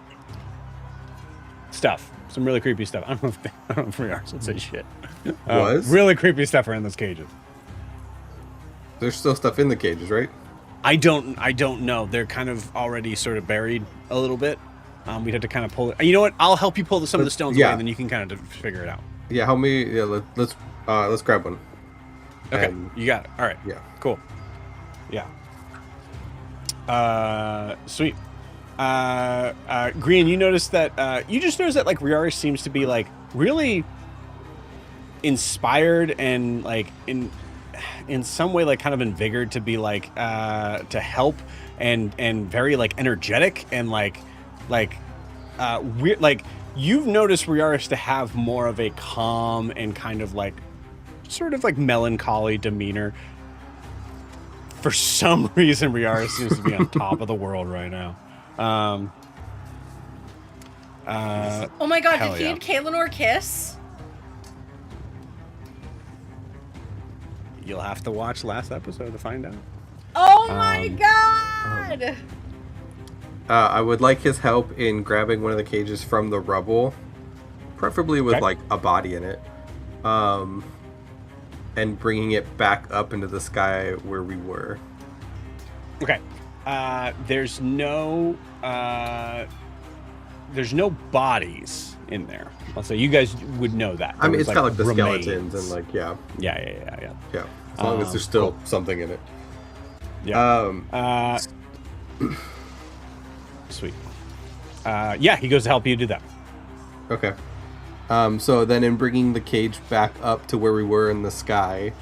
Some really creepy stuff. I don't know if Riaris would say shit. Really creepy stuff are in those cages. There's still stuff in the cages, right? I don't know. They're kind of already sort of buried a little bit. We'd have to kind of pull it. You know what? I'll help you pull some of the stones away, and then you can kind of figure it out. Yeah, help me. Yeah, let's grab one. Okay, you got it. All right. Yeah. Cool. Yeah. Sweet. Green, you noticed that like Riaris seems to be like really inspired and like in some way like kind of invigorated to be like to help and very like energetic and like weird. Like you've noticed Riaris to have more of a calm and kind of like sort of like melancholy demeanor. For some reason, Riaris seems to be on top of the world right now. Oh my god, did he and Kaelinor kiss? You'll have to watch last episode to find out. Oh my god! I would like his help in grabbing one of the cages from the rubble, preferably with like a body in it, and bringing it back up into the sky where we were. Okay. There's no bodies in there. So you guys would know that. I mean, it's got like the remains. Skeletons and like Yeah. As long as there's still something in it. Yeah. Sweet. He goes to help you do that. Okay. So then in bringing the cage back up to where we were in the sky,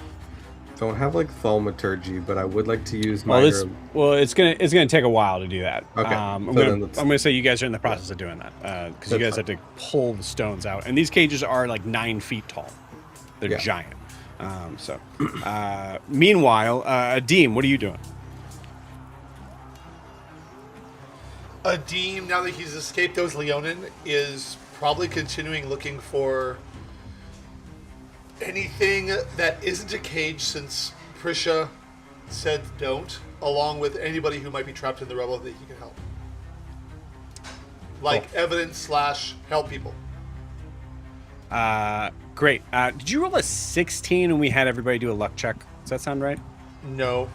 don't have like thaumaturgy, but I would like to use my. It's gonna take a while to do that. Okay. I'm gonna say you guys are in the process of doing that because you guys have to pull the stones out, and these cages are like 9 feet tall. They're giant. Meanwhile, Adim, what are you doing? Adim, now that he's escaped those Leonin, is probably continuing looking for anything that isn't a cage, since Prisha said don't, along with anybody who might be trapped in the rubble that he can help. Like evidence / help people. Great. Did you roll a 16 and we had everybody do a luck check? Does that sound right? No.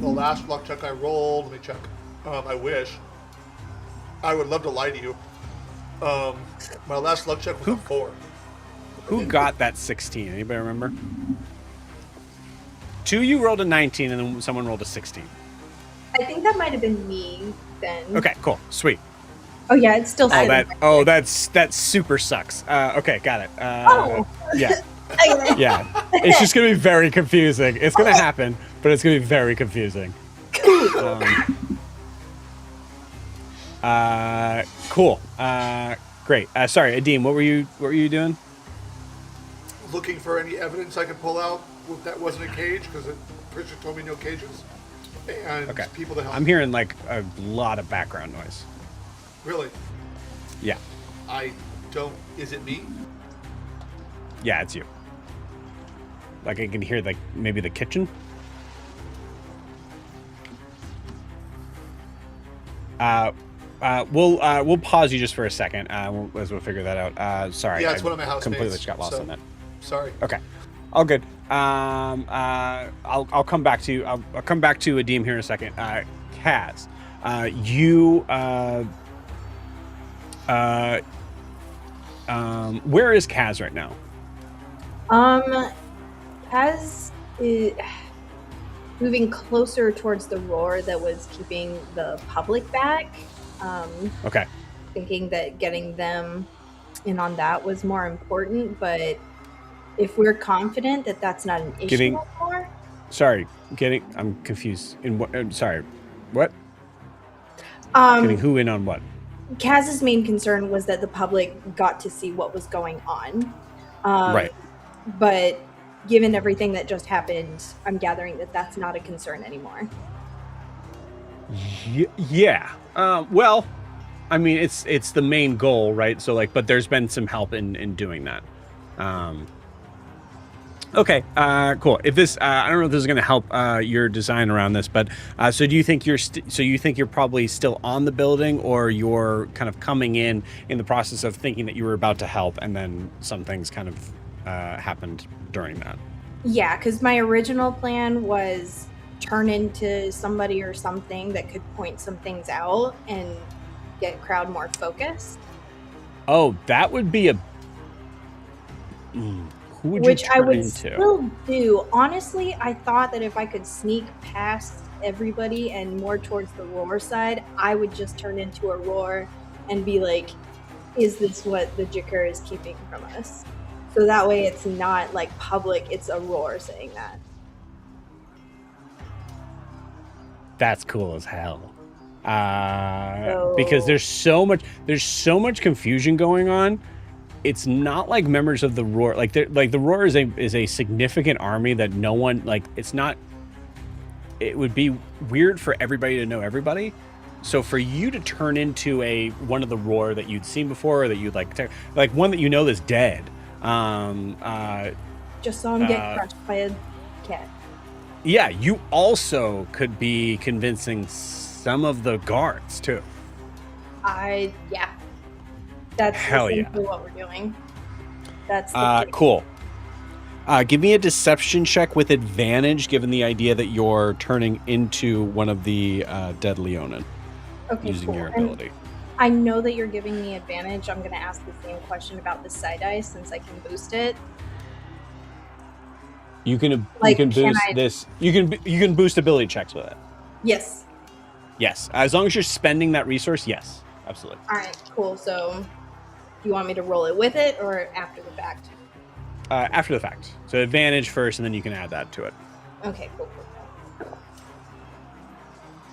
The last luck check I rolled, let me check. I wish. I would love to lie to you. My last luck check was a 4. Who got that 16? Anybody remember? 2 you rolled a 19, and then someone rolled a 16. I think that might have been me then. Okay, cool, sweet. Oh yeah, it's still. That super sucks. Okay, got it. Yeah. Yeah, it's just gonna be very confusing. It's gonna happen, but it's gonna be very confusing. Cool. Great. Sorry, Adim, what were you doing? Looking for any evidence I could pull out if that wasn't a cage, because Christian told me no cages. And Okay. people to help. I'm hearing like a lot of background noise. Really? Yeah. I don't. Is it me? Yeah, it's you. Like I can hear like maybe the kitchen. We'll pause you just for a second. We'll figure that out. Sorry. Yeah, it's one of my housemates. Completely got lost on that. Sorry. Okay. All good. I'll come back to you. I'll come back to Adim here in a second. Kaz, where is Kaz right now? Kaz is moving closer towards the roar that was keeping the public back. Okay. Thinking that getting them in on that was more important, but if we're confident that that's not an issue anymore. Sorry, I'm confused. In what? Sorry, what? Getting who in on what? Kaz's main concern was that the public got to see what was going on. Right. But given everything that just happened, I'm gathering that that's not a concern anymore. Yeah. Well, I mean, it's the main goal, right? So like, but there's been some help in doing that. Okay. Cool. If this, I don't know if this is going to help your design around this, but so do you think you're probably still on the building, or you're kind of coming in the process of thinking that you were about to help, and then some things kind of happened during that? Yeah, because my original plan was turn into somebody or something that could point some things out and get crowd more focused. Oh, that would be a. Who would Which you turn I would into? still do. Honestly, I thought that if I could sneak past everybody and more towards the roar side, I would just turn into a roar and be like, is this what the Jicker is keeping from us? So that way it's not like public, it's a roar saying that. That's cool as hell. Because there's so much confusion going on. It's not like members of the Roar, like the Roar is a significant army that no one, like, it's not. It would be weird for everybody to know everybody. So for you to turn into one of the Roar that you'd seen before, or that you'd like one that you know is dead. Just saw him get crushed by a cat. Yeah, you also could be convincing some of the guards too. Yeah. That's hell yeah. What we're doing. That's the cool. Give me a deception check with advantage, given the idea that you're turning into one of the dead Leonin. Okay, using cool. your ability. And I know that you're giving me advantage. I'm going to ask the same question about the side eye since I can boost it. You can boost this. You can boost ability checks with it. Yes. Yes, as long as you're spending that resource. Yes, absolutely. All right, cool. So, do you want me to roll it with it or after the fact? After the fact. So advantage first, and then you can add that to it. Okay, cool.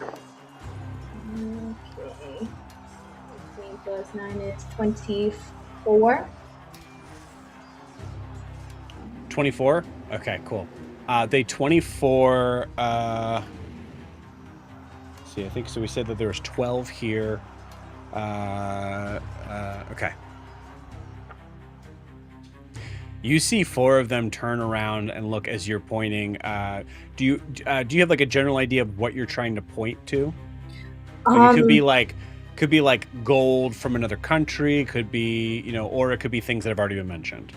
Okay. 15 plus 9 is 24. 24? Okay, cool. They 24... see, I think so. We said that there was 12 here. Okay. You see 4 of them turn around and look as you're pointing. Do you have like a general idea of what you're trying to point to? Like, it could be like gold from another country. Could be, or it could be things that have already been mentioned.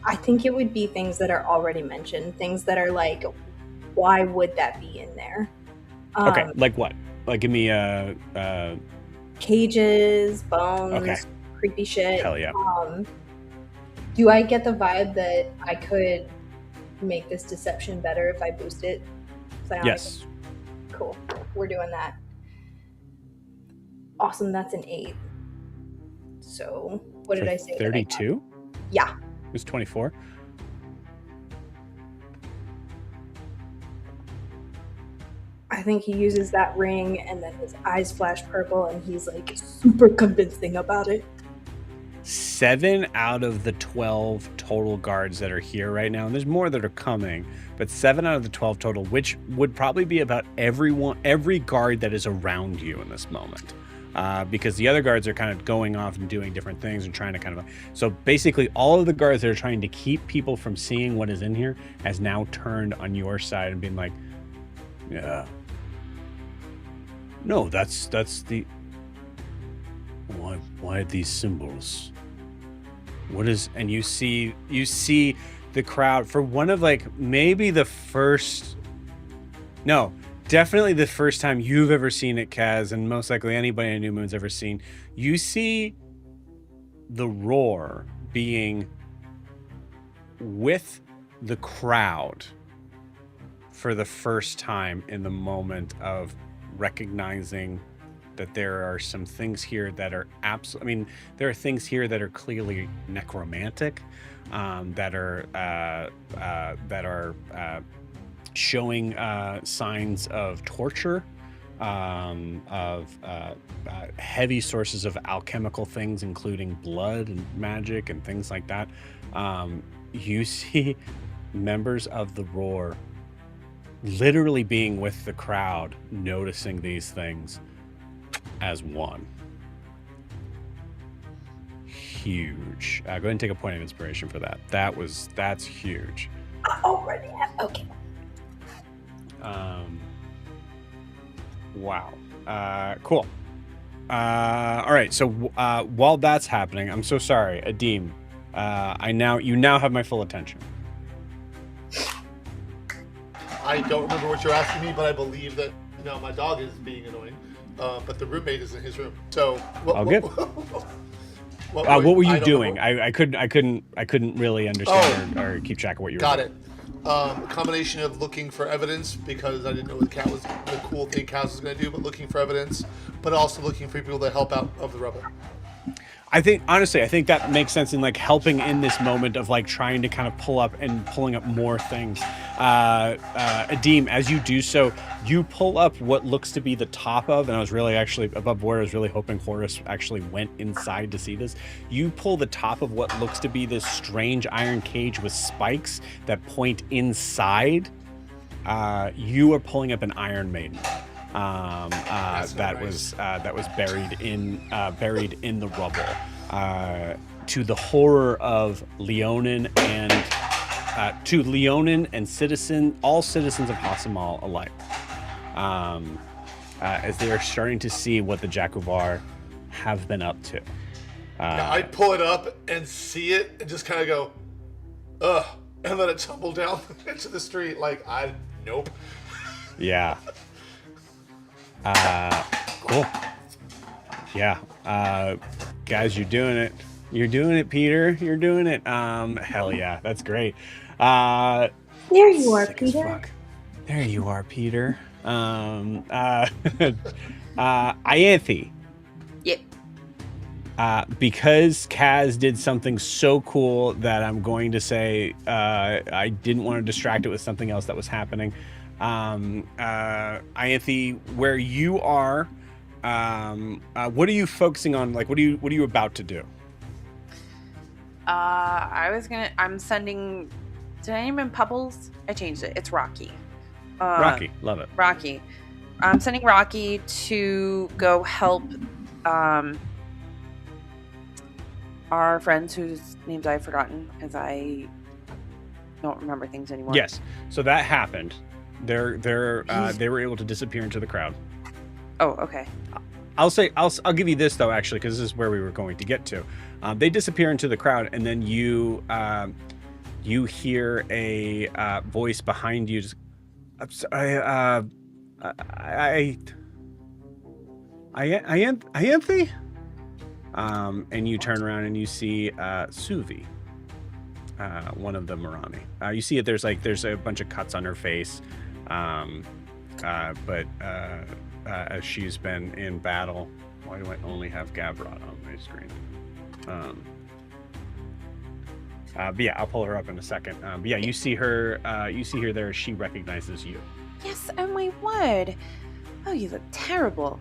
I think it would be things that are already mentioned. Things that are like, why would that be in there? Okay, like what? Like, give me cages, bones, Okay. creepy shit. Hell yeah. Do I get the vibe that I could make this deception better if I boost it? Yes. Cool. We're doing that. Awesome. That's an 8. So what did I say? 32? Yeah. It was 24. I think he uses that ring and then his eyes flash purple and he's like super convincing about it. 7 out of the 12 total guards that are here right now, and there's more that are coming, but 7 out of the 12 total, which would probably be about every guard that is around you in this moment. Because the other guards are kind of going off and doing different things and trying to kind of... So basically all of the guards that are trying to keep people from seeing what is in here has now turned on your side and been like, yeah. No, that's the... Why these symbols? What is... And you see the crowd for one of like maybe the first... No, definitely the first time you've ever seen it, Kaz, and most likely anybody in New Moon's ever seen. You see the roar being with the crowd for the first time in the moment of recognizing that there are some things here that are absolutely... I mean, there are things here that are clearly necromantic, that are showing signs of torture, of heavy sources of alchemical things, including blood and magic and things like that. You see members of the Roar literally being with the crowd, noticing these things as one. Huge. Go ahead and take a point of inspiration for that. That's huge. I already have. Okay. Wow. Cool. All right. So while that's happening, I'm so sorry, Adim. You now have my full attention. I don't remember what you're asking me, but I believe that my dog is being annoying, but the roommate is in his room. So good. What were you doing? I couldn't really understand or keep track of what you were doing. Got it. A combination of looking for evidence, because I didn't know what the cool thing Kaz was going to do, but looking for evidence, but also looking for people to help out of the rubble. I think that makes sense in like helping in this moment of like trying to kind of pulling up more things. Adim, as you do so, you pull up what looks to be the top of, and I was really actually above board. I was really hoping Horus actually went inside to see this. You pull the top of what looks to be this strange iron cage with spikes that point inside. You are pulling up an Iron Maiden. That was buried in the rubble, to the horror of Leonin and all citizens of Hasamal alike, as they are starting to see what the Jakuvar have been up to. I pull it up and see it and just kind of go, ugh, and let it tumble down into the street. Like, nope. Yeah. Cool. Yeah. Guys, you're doing it. You're doing it, Peter. You're doing it. Hell yeah. That's great. There you are, Peter. There you are, Peter. Ianthe. Yep. Because Kaz did something so cool that I'm going to say, I didn't want to distract it with something else that was happening. Ianthe, where you are, what are you focusing on? Like, what are you about to do? I'm sending, did I name him Pebbles? I changed it. It's Rocky. Rocky, love it. Rocky. I'm sending Rocky to go help, our friends whose names I've forgotten, because I don't remember things anymore. Yes. So that happened. They were able to disappear into the crowd. Oh, okay. I'll give you this though, actually, because this is where we were going to get to. They disappear into the crowd, and then you hear a voice behind you. Just, I'm sorry, Ianthe? And you turn around and you see Suvi, one of the Morani. You see it. There's a bunch of cuts on her face, but as she's been in battle, why do I only have Gavrod on my screen? But yeah, I'll pull her up in a second. But yeah, you see her. You see her there. She recognizes you. Yes, oh my word. Oh, you look terrible.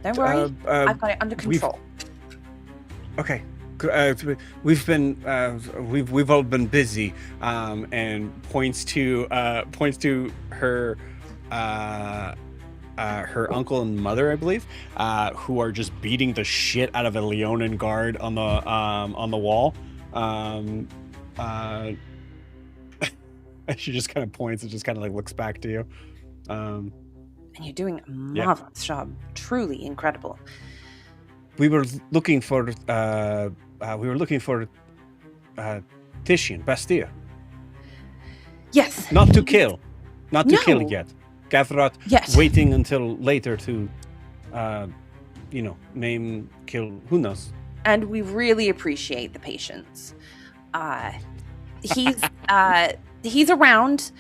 Don't worry, I've got it under control. Okay. We've all been busy, and points to her her uncle and mother, I believe, who are just beating the shit out of a Leonin guard on the wall. She just kind of points and just kind of like looks back to you. And you're doing a marvelous job. Truly incredible. We were looking for Titian, Bastille. Yes. Not to kill No. yet. Gavrot Yes. waiting until later to, name, kill. Who knows? And we really appreciate the patience. He's he's around,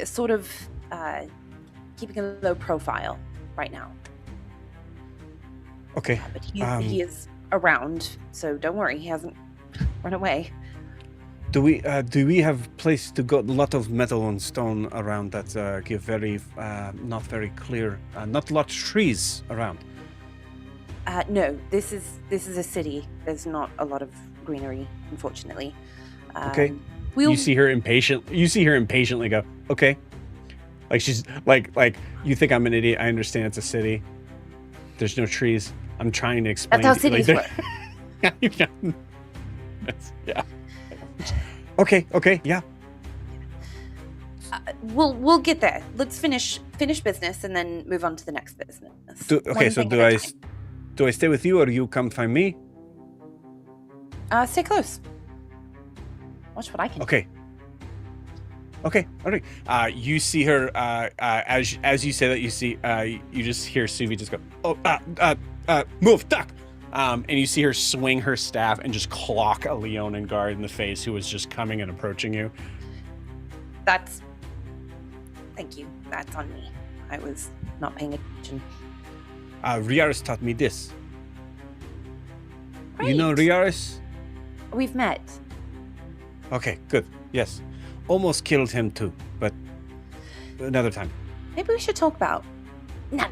sort of keeping a low profile right now. Okay. But he is around, so don't worry, he hasn't run away. Do we have place to go? A lot of metal and stone around that give very not very clear. Not a lot of trees around. No, this is a city. There's not a lot of greenery, unfortunately. Okay. You see her impatiently go, okay. Like she's like you think I'm an idiot. I understand it's a city. There's no trees. I'm trying to explain. That's how cities work. Yeah. Okay. Yeah. We'll get there. Let's finish business and then move on to the next business. Do I stay with you or you come find me? Stay close. Watch what I can do. Okay. All right. You see her as you say that. You see you just hear Suvi just go, move, duck. And you see her swing her staff and just clock a Leonin guard in the face who was just coming and approaching you. Thank you. That's on me. I was not paying attention. Riaris taught me this. Great. You know Riaris? We've met. Okay, good. Yes. Almost killed him too, but another time. Maybe we should talk about... No.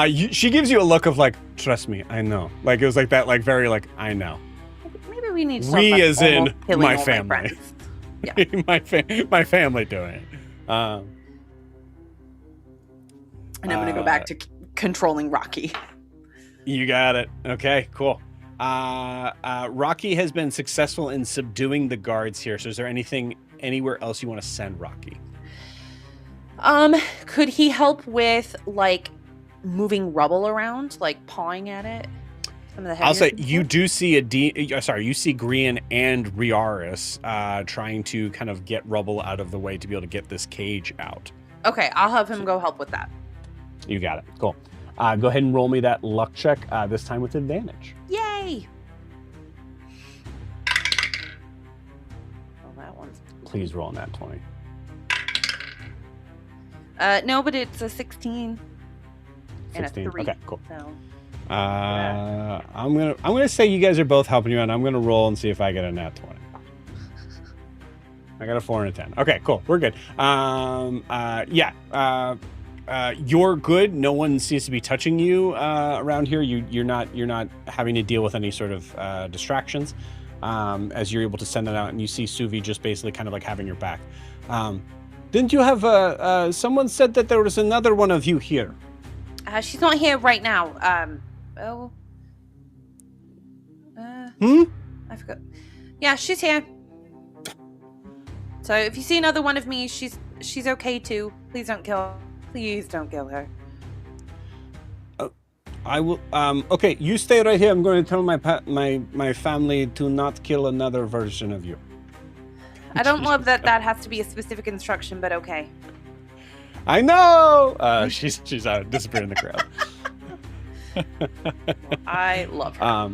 She gives you a look of like, trust me, I know. Like it was like that, like very like, I know. Maybe we need to talk We about as in almost killing my all family. friends. Yeah. my family doing it. And I'm going to go back to controlling Rocky. You got it. Okay, cool. Rocky has been successful in subduing the guards here. So is there anything anywhere else you want to send Rocky? Could he help with like moving rubble around, like pawing at it? Some of the I'll say pieces? you do see you see Grian and Riaris trying to kind of get rubble out of the way to be able to get this cage out. Okay, I'll have him go help with that. You got it. Cool. Go ahead and roll me that luck check, this time with advantage. Yay! Well, that one's... Please roll on that 20. No, but it's a 16 and a 16. 3. Okay, cool. So, I'm gonna say you guys are both helping you, and I'm gonna roll and see if I get a nat 20. I got a 4 and a 10. Okay, cool. We're good. You're good. No one seems to be touching you around here. You're not having to deal with any sort of distractions as you're able to send that out, and you see Suvi just basically kind of like having your back. Didn't you have someone said that there was another one of you here? she's not here right now. I forgot. Yeah, she's here. So if you see another one of me, she's okay too. Please don't kill her. I will. Okay, you stay right here. I'm going to tell my family to not kill another version of you. I don't love that has to be a specific instruction, but okay. I know. She's disappeared in the crowd. I love her.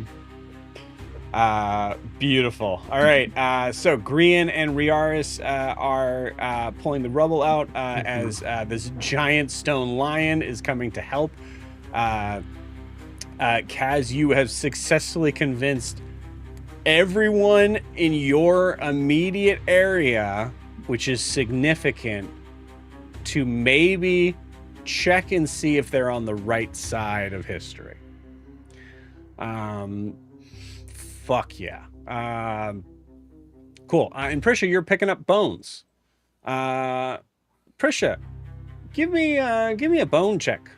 Beautiful. All right. So Grian and Riaris are pulling the rubble out as this giant stone lion is coming to help. Kaz, you have successfully convinced everyone in your immediate area, which is significant, to maybe check and see if they're on the right side of history. Fuck yeah. Cool. And Prisha, you're picking up bones. Prisha, give me a bone check.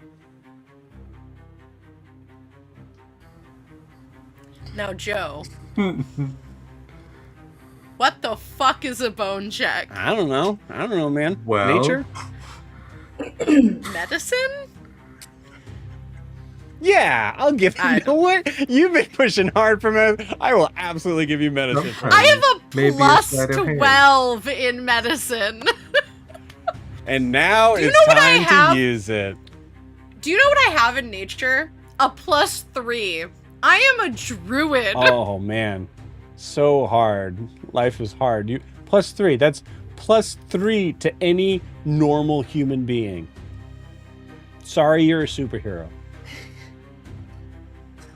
Now, Joe. What the fuck is a bone check? I don't know, man. Well- Nature? Medicine? Yeah, I'll give you. You know what? You've been pushing hard for medicine. I will absolutely give you medicine. Okay. I have a Maybe plus a sleight of hand. 12 in medicine. And now Do you it's know what I time have? to use it. Do you know what I have in nature? A plus 3. I am a druid. Oh man, so hard. Life is hard. You +3. That's +3 to any normal human being. Sorry, you're a superhero.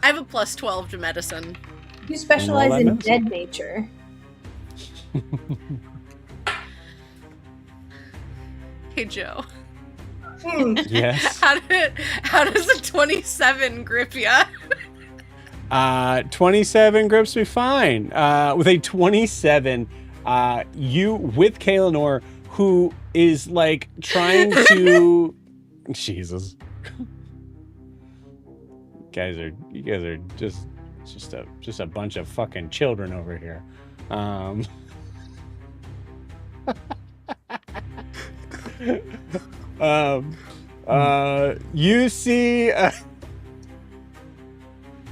I have a plus 12 to medicine. You specialize that in medicine. dead nature. Hey, Joe. Yes. How does a 27 grip ya? 27 grips me fine. With a 27, you with Kaelinor, who is like trying to Jesus. You guys are just a bunch of fucking children over here. You see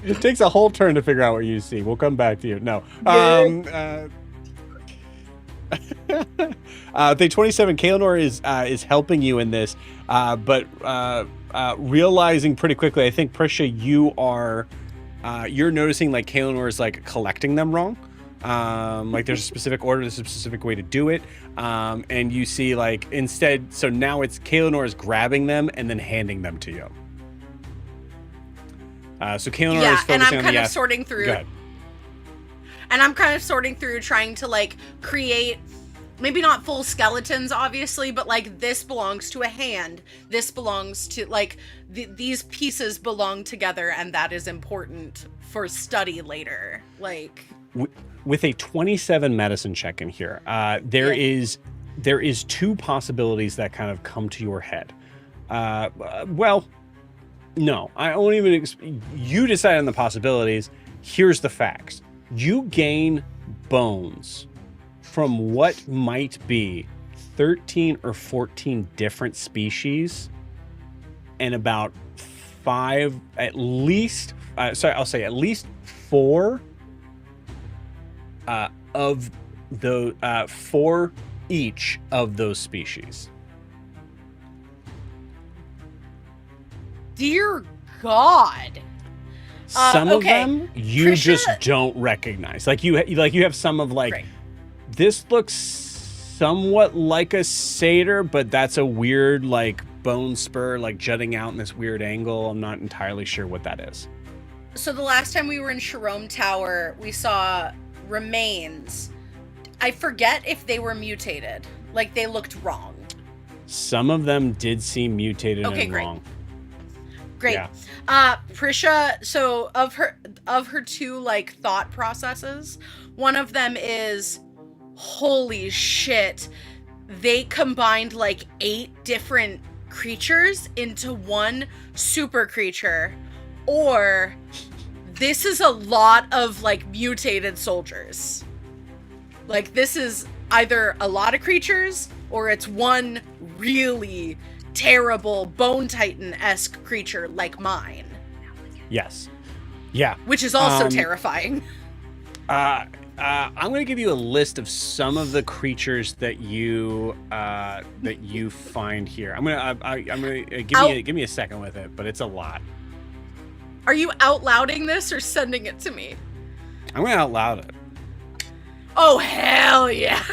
it takes a whole turn to figure out what you see. We'll come back to you. No. The 27, Kaelinor is helping you in this, but realizing pretty quickly, I think Prisha, you're noticing like Kaelinor is like collecting them wrong. Like there's a specific order, there's a specific way to do it. And you see like instead, so now it's Kaelinor is grabbing them and then handing them to you. So Kaelinor is Yeah, focusing and I'm on kind the of sorting through. Go ahead. And I'm kind of sorting through trying to like create maybe not full skeletons obviously, but like this belongs to a hand, this belongs to like these pieces belong together, and that is important for study later. Like With a 27 medicine check in here, there is 2 possibilities that kind of come to your head. Well, no, I won't even. You decide on the possibilities. Here's the facts. You gain bones from what might be 13 or 14 different species, and about 5, at least. I'll say at least 4 of the 4 each of those species. dear God. Some of okay. them you Prisha- just don't recognize. Like you have some of like, Right. this looks somewhat like a satyr, but that's a weird like bone spur like jutting out in this weird angle. I'm not entirely sure what that is. So the last time we were in Sharome Tower, we saw remains. I forget if they were mutated. Like they looked wrong. Some of them did seem mutated Okay, and great. wrong. Great. Yeah. Prisha, so of her 2 like thought processes, one of them is holy shit. They combined like 8 different creatures into one super creature, or this is a lot of like mutated soldiers. Like this is either a lot of creatures or it's one really terrible Bone Titan-esque creature like mine, Yes. Yeah. which is also Um, terrifying. I'm going to give you a list of some of the creatures that you find here. I'm gonna give me a second with it, but it's a lot. Are you out louding this or sending it to me? I'm going to out loud it. Oh hell yeah!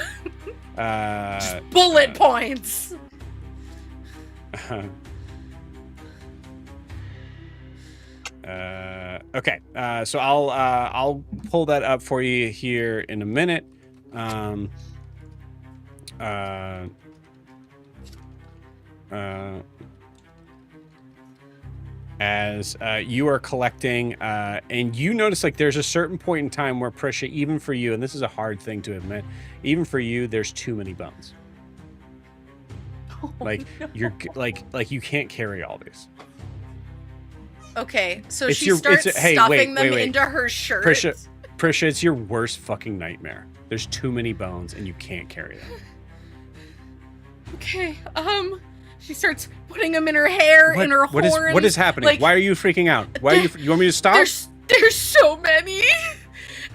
Just bullet points. Okay. So I'll pull that up for you here in a minute. As you are collecting, and you notice like there's a certain point in time where Prisha, even for you, and this is a hard thing to admit, even for you, there's too many bones. Like you're like you can't carry all these. Okay, so It's she your- starts it's a- hey, stuffing wait. them into her shirt. Prisha, it's your worst fucking nightmare. There's too many bones and you can't carry them. Okay, she starts putting them in her hair, in her horns. What is happening? Like, Why are you freaking out? Why are you want me to stop? There's so many.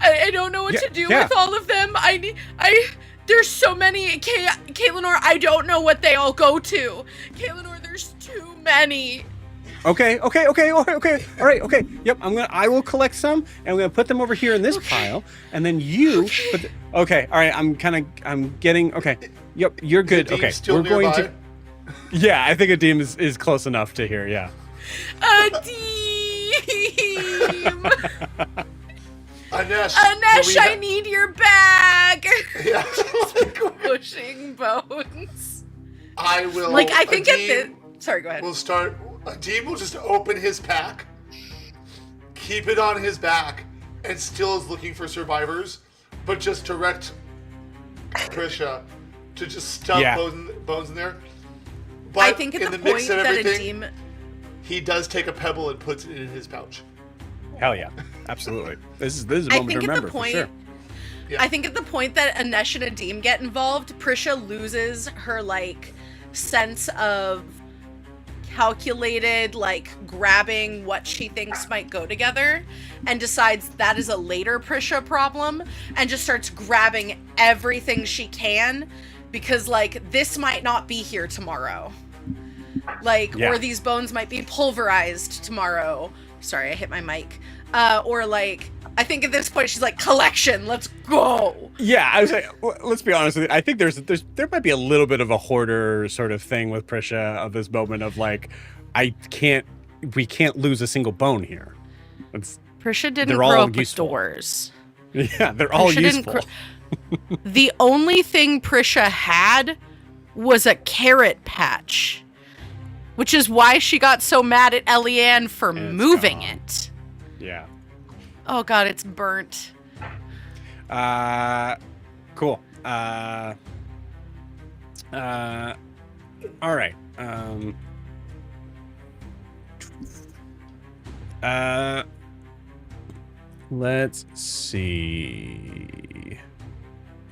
I don't know what to do with all of them. There's so many. Caitlinor, I don't know what they all go to. Caitlinor, there's too many. Okay. All right. Okay. Yep. I will collect some, and I'm gonna put them over here in this pile, and then you. Okay. All right. I'm getting. Okay. Yep. You're good. Okay. Still We're going nearby? to. Yeah, I think a deem is close enough to hear. Yeah. A deem. Anesh, I need your bag. Yeah. Pushing bones. I will. Like I think at this. Adim Sorry. Go ahead. will start. Adim will just open his pack, keep it on his back, and still is looking for survivors, but just direct Prisha to just stuff bones in there. But I think at in the mix point of that everything, Adim. he does take a pebble and puts it in his pouch. Hell yeah, absolutely. This is a moment I to think at remember the point. for sure. Yeah. I think at the point that Anesh and Adim get involved, Prisha loses her like sense of calculated, like grabbing what she thinks might go together, and decides that is a later Prisha problem, and just starts grabbing everything she can because like this might not be here tomorrow. Like, or these bones might be pulverized tomorrow. Sorry, I hit my mic. Or like, I think at this point she's like, collection, let's go. Yeah, I was like, let's be honest with you. I think there might be a little bit of a hoarder sort of thing with Prisha of this moment of like, we can't lose a single bone here. Prisha didn't They're all grow up with useful. doors. Yeah, they're all Prisha didn't useful. The only thing Prisha had was a carrot patch, which is why she got so mad at Eliane for moving gone. it. Yeah. Oh god, it's burnt. Cool. All right. Let's see.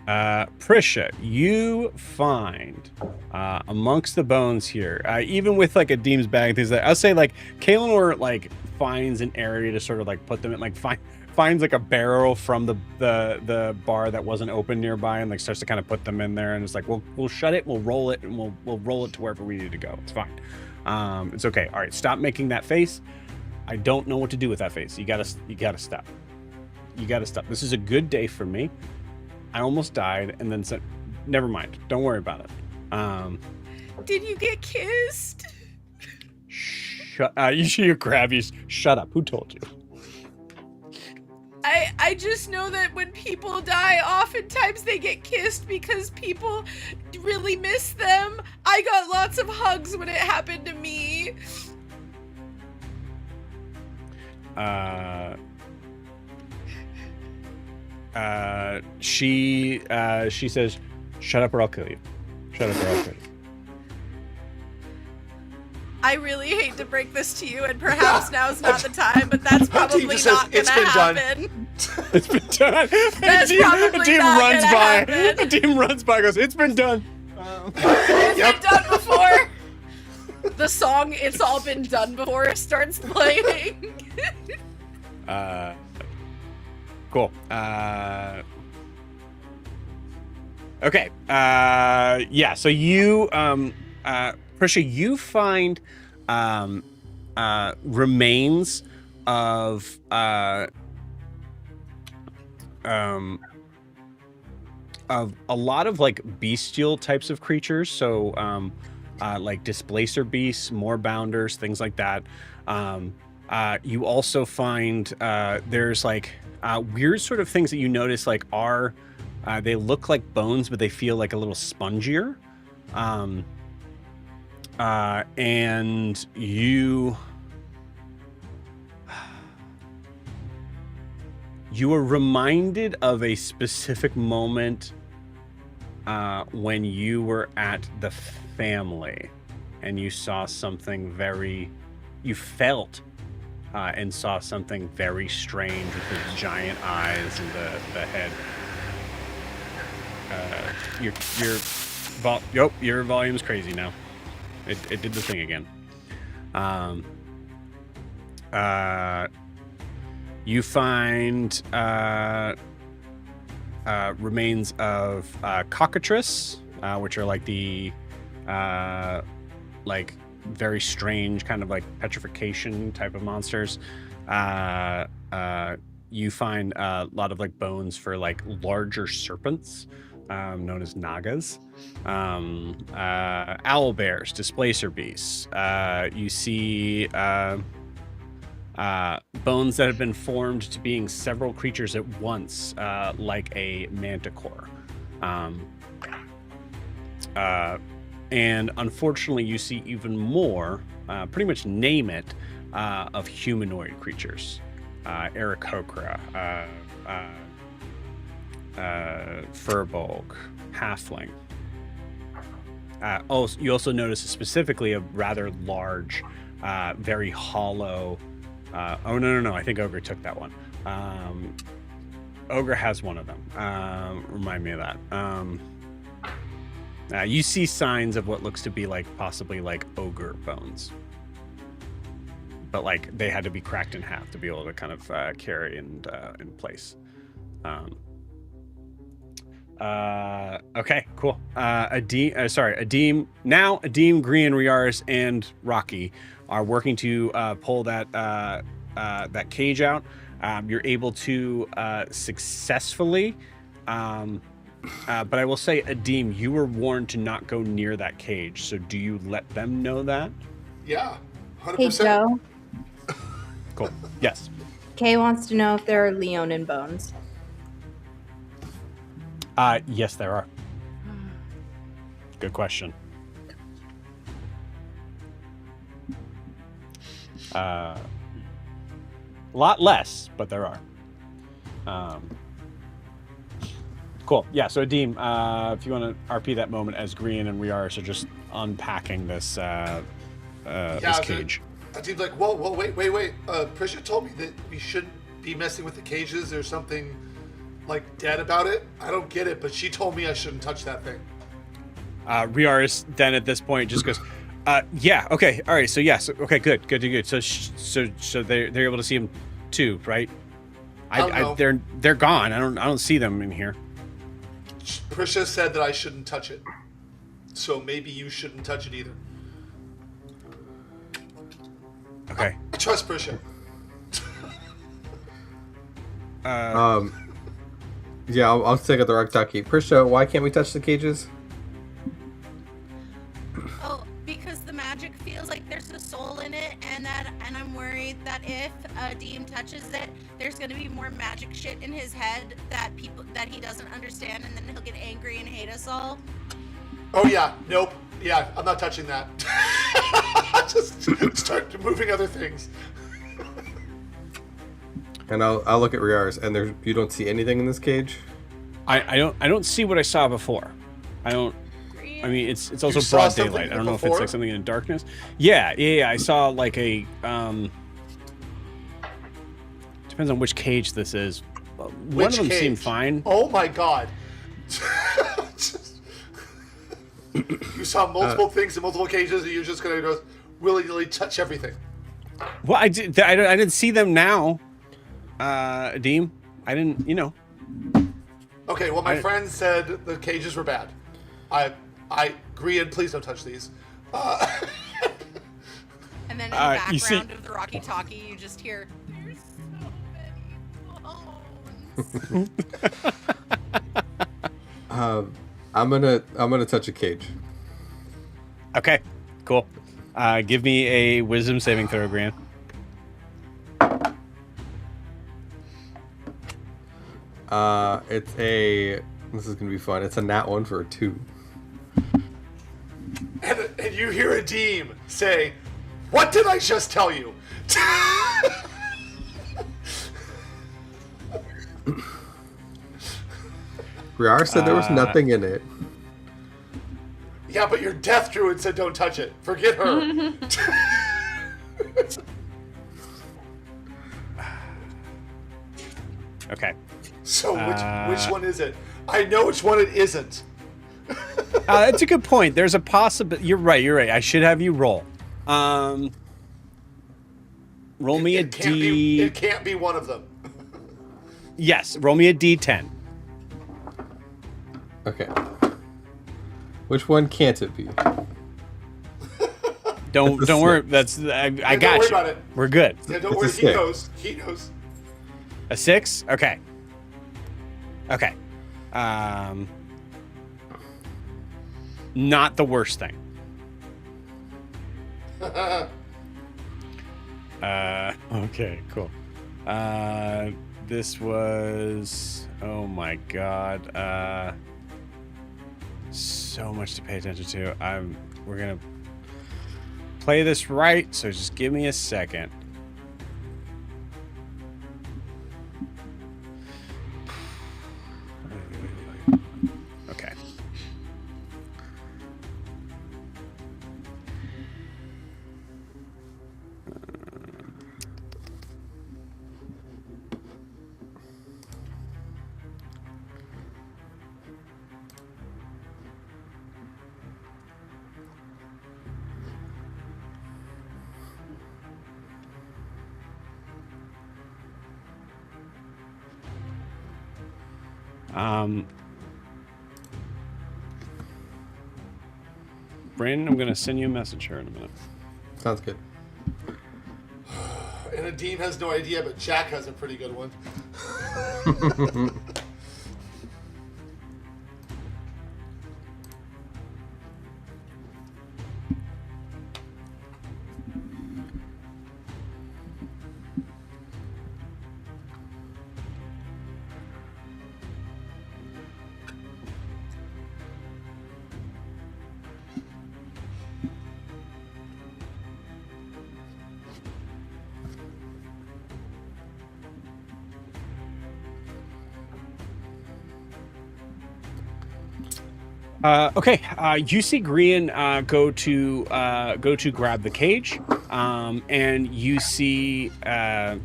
Prisha, you find amongst the bones here, even with like a Deem's bag, things that I'll say like Caitlinor like finds an area to sort of like put them in, like finds like a barrel from the bar that wasn't open nearby, and like starts to kind of put them in there, and it's like we'll shut it, we'll roll it, and we'll roll it to wherever we need to go. It's fine. It's okay. All right, stop making that face. I don't know what to do with that face. You gotta stop. You gotta stop. This is a good day for me. I almost died, and then said, never mind. Don't worry about it. Did you get kissed? You grab you. Shut up. Who told you? I just know that when people die, oftentimes they get kissed because people really miss them. I got lots of hugs when it happened to me. She says, "Shut up or I'll kill you. Shut up or I'll kill you." I really hate to break this to you, and perhaps now's not the time, but that's probably just says, not gonna "It's been done." happen. It's been done. That's probably not runs gonna by. happen. A team runs by. Goes, "It's been done." It's been done before. The song "It's All Been Done Before" starts playing. Cool. Okay. Yeah. So you, Prisha, you find remains of a lot of like bestial types of creatures. So like displacer beasts, moorbounders, things like that. You also find there's like weird sort of things that you notice like are they look like bones, but they feel like a little spongier. And you are reminded of a specific moment when you were at the family and you saw something you felt and saw something very strange with the giant eyes and the head. Your volume's crazy now. It did the thing again. You find remains of cockatrice, which are like the like very strange kind of like petrification type of monsters. You find a lot of like bones for like larger serpents, known as nagas. Owl bears, displacer beasts. You see bones that have been formed to being several creatures at once, like a manticore. And unfortunately, you see even more, pretty much name it, of humanoid creatures. Aarakocra, Furbolg, Halfling. You also notice specifically a rather large, very hollow. No! I think Ogre took that one. Ogre has one of them. Remind me of that. You see signs of what looks to be like possibly like ogre bones, but like they had to be cracked in half to be able to kind of carry and in place. Okay, cool. Adim. Now Adim, Grian, Riaris, and Rocky are working to pull that cage out. You're able to successfully, but I will say, Adim, you were warned to not go near that cage. So do you let them know that? Yeah, 100%. Hey, Joe. Cool. Yes. Kay wants to know if there are Leonin bones. Yes, there are. Good question. A lot less, but there are. Cool. Yeah. So, Adim, if you want to RP that moment as Grian and Riaris are just unpacking this this cage. Adim's like, whoa, wait. Prisha told me that we shouldn't be messing with the cages. There's something like dead about it. I don't get it, but she told me I shouldn't touch that thing. Riaris then at this point just goes, yeah, okay, all right, so yes, okay, good. So they're able to see him too, right? They're gone. I don't see them in here. Prisha said that I shouldn't touch it, so maybe you shouldn't touch it either. Okay. I trust Prisha. Yeah, I'll take a direct talkie. Prisha, why can't we touch the cages? Oh, because the magic feels like there's a soul in it, and I'm worried that if Dean touches it, there's gonna be more magic shit in his head that he doesn't understand, and then he'll get angry and hate us all. Oh yeah, nope. Yeah, I'm not touching that. Just start moving other things. And I'll look at Riaris, and you don't see anything in this cage? I don't see what I saw before. I mean, it's also You saw broad something daylight. I don't know if before? it's like something in the darkness. Yeah. I saw like a depends on which cage this is. One of them seemed fine. Oh my god. You saw multiple things in multiple cages, and you're just gonna go willy-nilly touch everything. Well, I didn't see them now. Adim, I didn't, Okay, well, my friend said the cages were bad. I agree, and please don't touch these. And then in the You background see- of the Rocky Talkie, you just hear, "There's so many bones." I'm gonna touch a cage. Okay, cool. Give me a wisdom saving throw, Gran. This is gonna be fun. It's a nat 1 for a 2. And you hear a Deem say, "What did I just tell you?" Briar said there was nothing in it. Yeah, but your death druid said don't touch it. Forget her. Okay. So which one is it? I know which one it isn't. That's a good point. There's a possibility. You're right. I should have you roll. Roll me a D. It can't be one of them. Yes, roll me a D10. Okay. Which one can't it be? Don't worry. That's I don't got worry you. about it. We're good. Yeah, don't It's worry. a He 6. knows. He knows. A 6? Okay. Not the worst thing. Okay, cool. This was, oh my god, so much to pay attention to. We're gonna play this right, so just give me a second. Okay. Brandon, I'm gonna send you a message here in a minute. Sounds good. And Adeem has no idea, but Jack has a pretty good one. Okay, you see Grian go to grab the cage, and you see oh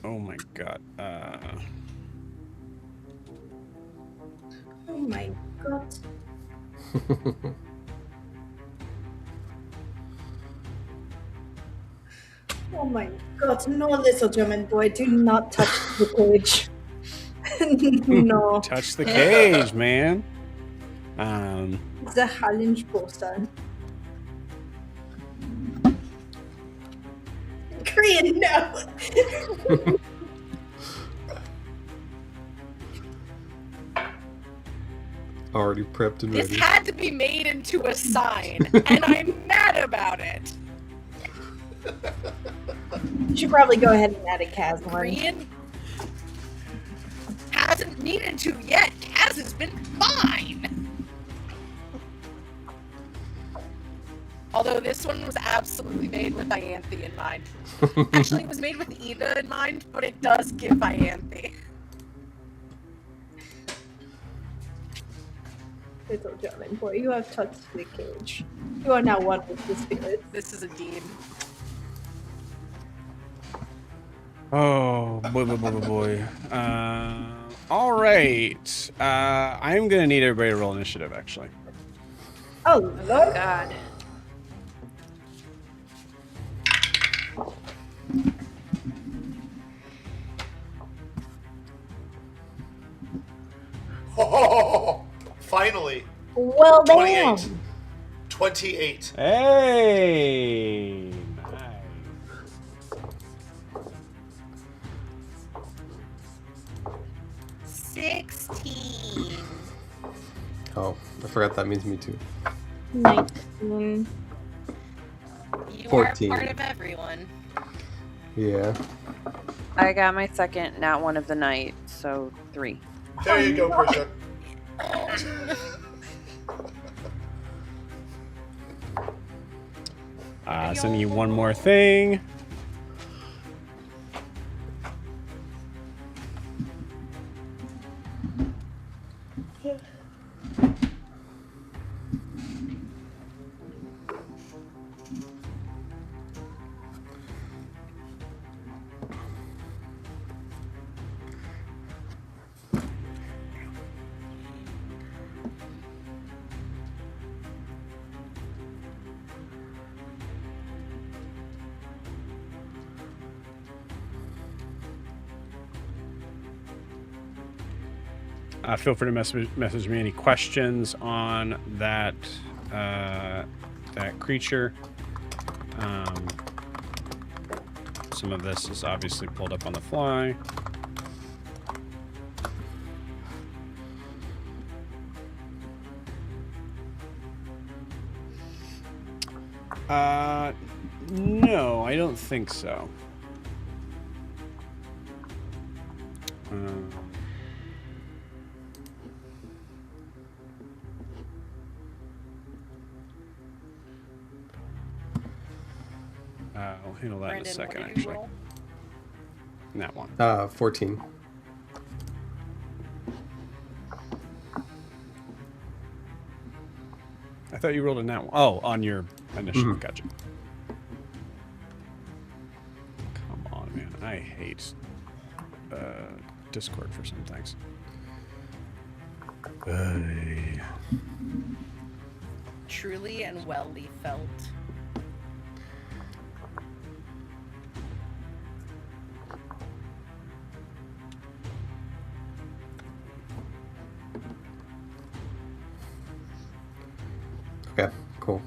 my god, Oh my god. Oh my god, no, little German boy, do not touch the cage. No, touch the cage, man. it's a challenge poster. Korean, no. Already prepped and This ready. had to be made into a sign, and I'm mad about it. You should probably go ahead and add a Kaz one. Korean hasn't needed to yet. Kaz has been fine. Although this one was absolutely made with Ianthe in mind. Actually, it was made with Ida in mind, but it does give Ianthe. Little German boy, you have touched the cage. You are now one with the spirit. This is a deed. Oh boy. All right. I'm gonna need everybody to roll initiative, actually. Oh lord. God. finally. Well, 28. damn. 28. Hey, nice. 16. Oh, I forgot that means me too. 19. You 14. are part of everyone. Yeah. I got my second nat one of the night, so 3. There you go, Persia. Sending you one more thing. Feel free to message me any questions on that that creature. Some of this is obviously pulled up on the fly. No, I don't think so. I'll handle that in a Brandon, second, what did you actually. roll? That one. 14. I thought you rolled a nat one. Oh, on your initiative. Gotcha. Come on, man. I hate Discord for some things. Truly and wellly felt. Okay, cool.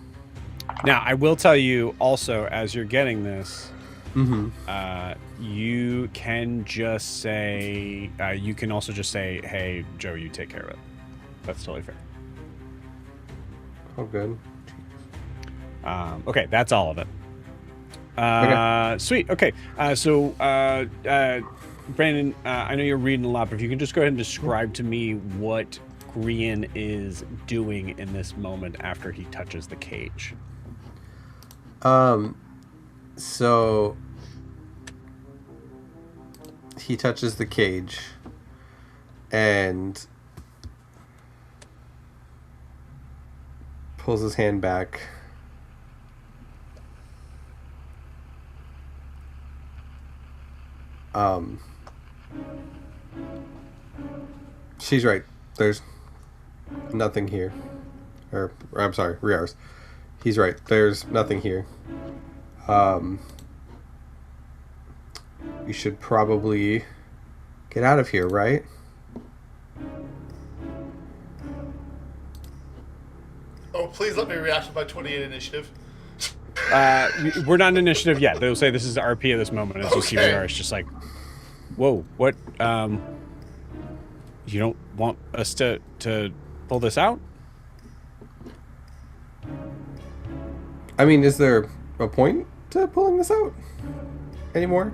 Now, I will tell you also, as you're getting this, you can just say, you can also just say, hey, Joe, you take care of it. That's totally fair. Oh, good. Okay, that's all of it. Okay. Sweet. Okay. So, Brandon, I know you're reading a lot, but if you can just go ahead and describe to me what Grian is doing in this moment after he touches the cage. So he touches the cage and pulls his hand back. She's right. There's nothing here. Or I'm sorry, Riars. He's right. There's nothing here. You should probably get out of here, right? Oh, please let me react with my 28 initiative. We're not in initiative yet. They'll say this is the RP at this moment. As you see Okay. Riars just like, whoa, what? You don't want us to pull this out? I mean, is there a point to pulling this out anymore?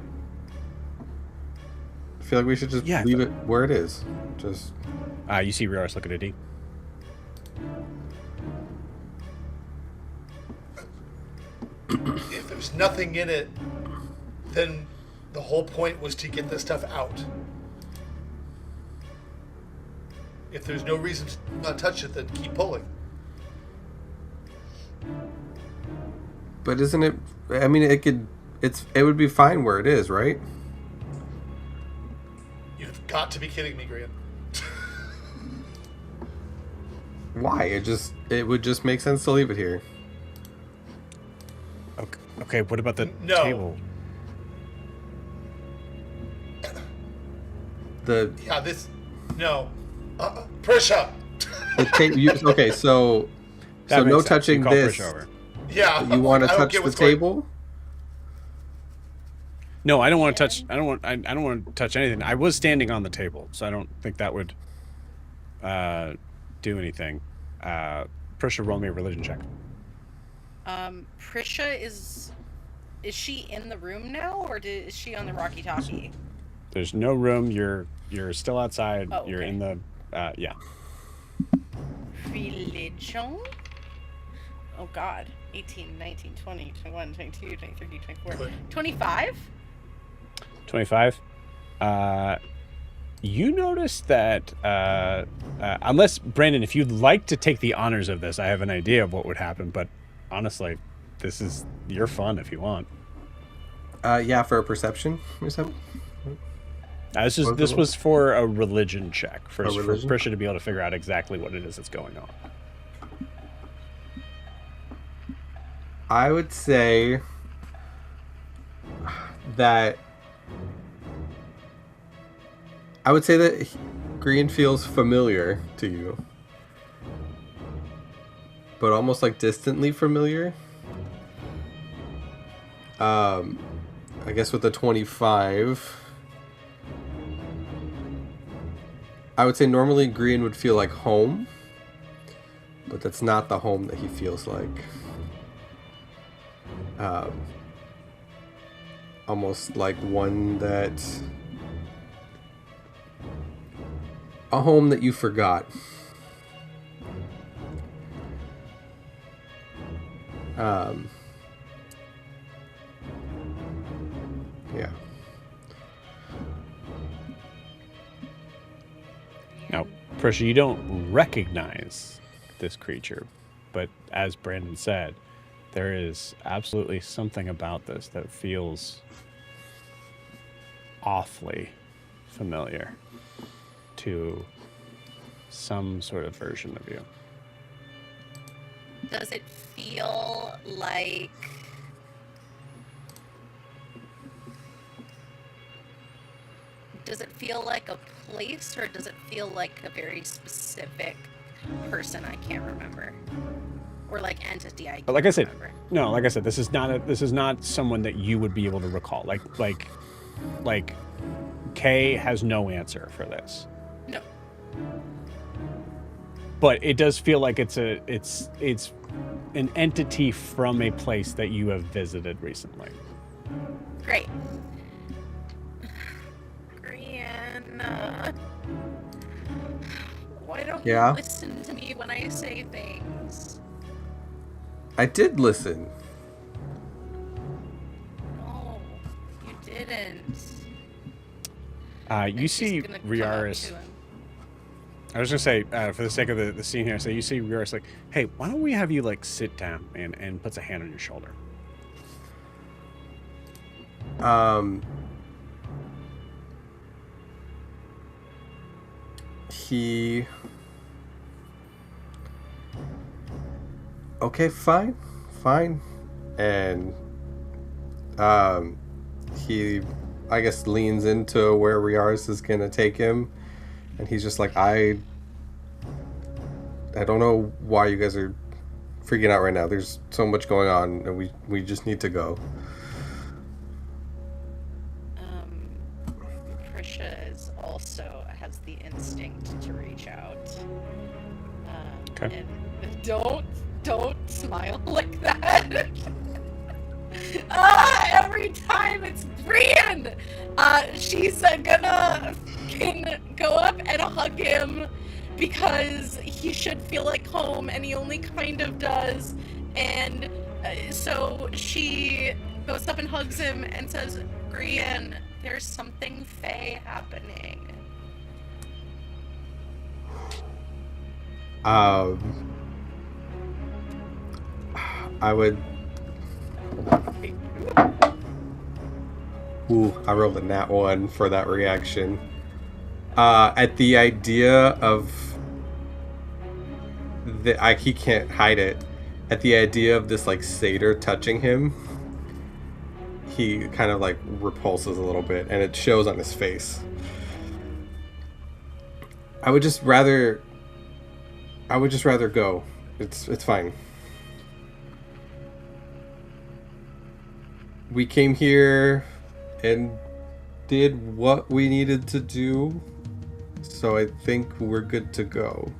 I feel like we should just leave it where it is. Just. You see Riars looking at D. If there's nothing in it, then the whole point was to get this stuff out. If there's no reason to not touch it, then keep pulling. But isn't it? I mean, it would be fine where it is, right? You've got to be kidding me, Grian. Why? It would just make sense to leave it here. Okay, what about the No. table? No. Prisha! Okay, so That no makes sense. You touching call this. Frisch over. Yeah. You want to I don't touch get the what's going- table? No, I don't want to touch. I don't want to touch anything. I was standing on the table, so I don't think that would do anything. Prisha, roll me a religion check. Prisha is she in the room now, or is she on the walkie-talkie? There's no room. You're still outside. Oh, You're okay. in the yeah. Religion? Oh god. 18, 19, 20, 21, 22, 23, 24, Good. 25? 25. You notice that unless Brandon, if you'd like to take the honors of this, I have an idea of what would happen. But honestly, this is your fun if you want. Yeah, for a perception or something. This was for a religion check for religion? Prisha to be able to figure out exactly what it is that's going on. I would say that Green feels familiar to you, but almost like distantly familiar. I guess with the 25, I would say normally Green would feel like home, but that's not the home that he feels like. Almost like one that... a home that you forgot. Yeah. Now, Prisha, you don't recognize this creature, but as Brandon said, there is absolutely something about this that feels awfully familiar to some sort of version of you. Does it feel like... Does it feel like a place, or does it feel like a very specific person I can't remember? Or like entity I can't But like I said, remember? no, like I said, this is not someone that you would be able to recall. Like Kay has no answer for this. No. But it does feel like it's an entity from a place that you have visited recently. Great. Brianna. Why don't Yeah? you listen to me when I say things? I did listen. No, you didn't. You And she's see gonna come up Riaris. to him. I was gonna say, for the sake of the scene here, so you see Riaris like, hey, why don't we have you like sit down and puts a hand on your shoulder. He... Okay, fine. And he, I guess, leans into where Riaris is gonna take him, and he's just like, I don't know why you guys are freaking out right now. There's so much going on, and we just need to go. Prisha is also has the instinct to reach out. Okay. And don't smile like that. Every time it's Brian. She's gonna go up and hug him because he should feel like home, and he only kind of does. And so she goes up and hugs him and says, "Brian, there's something fey happening." I would... Ooh, I rolled a nat 1 for that reaction. At the idea of... he can't hide it. At the idea of this, like, satyr touching him, he kind of, like, repulses a little bit, and it shows on his face. I would just rather I would just rather go. It's fine. We came here and did what we needed to do, so I think we're good to go.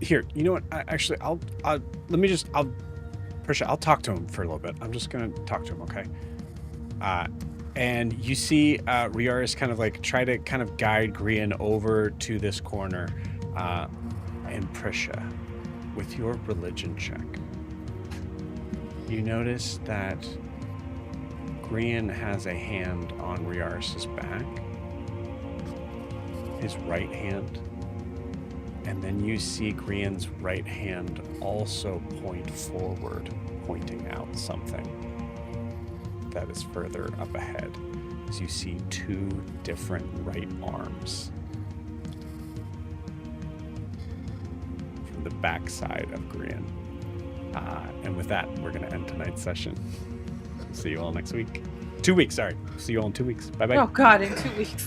Here, you know what? I'll Prisha, I'll talk to him for a little bit. I'm just gonna talk to him, okay? And you see Riaris kind of like try to kind of guide Grian over to this corner. And Prisha, with your religion check, you notice that Grian has a hand on Riaris' back, his right hand, and then you see Grian's right hand also point forward, pointing out something that is further up ahead, as you see two different right arms from the backside of Grian. And with that, we're going to end tonight's session. See you all next week. 2 weeks, sorry. See you all in 2 weeks. Bye-bye. Oh, God, in 2 weeks.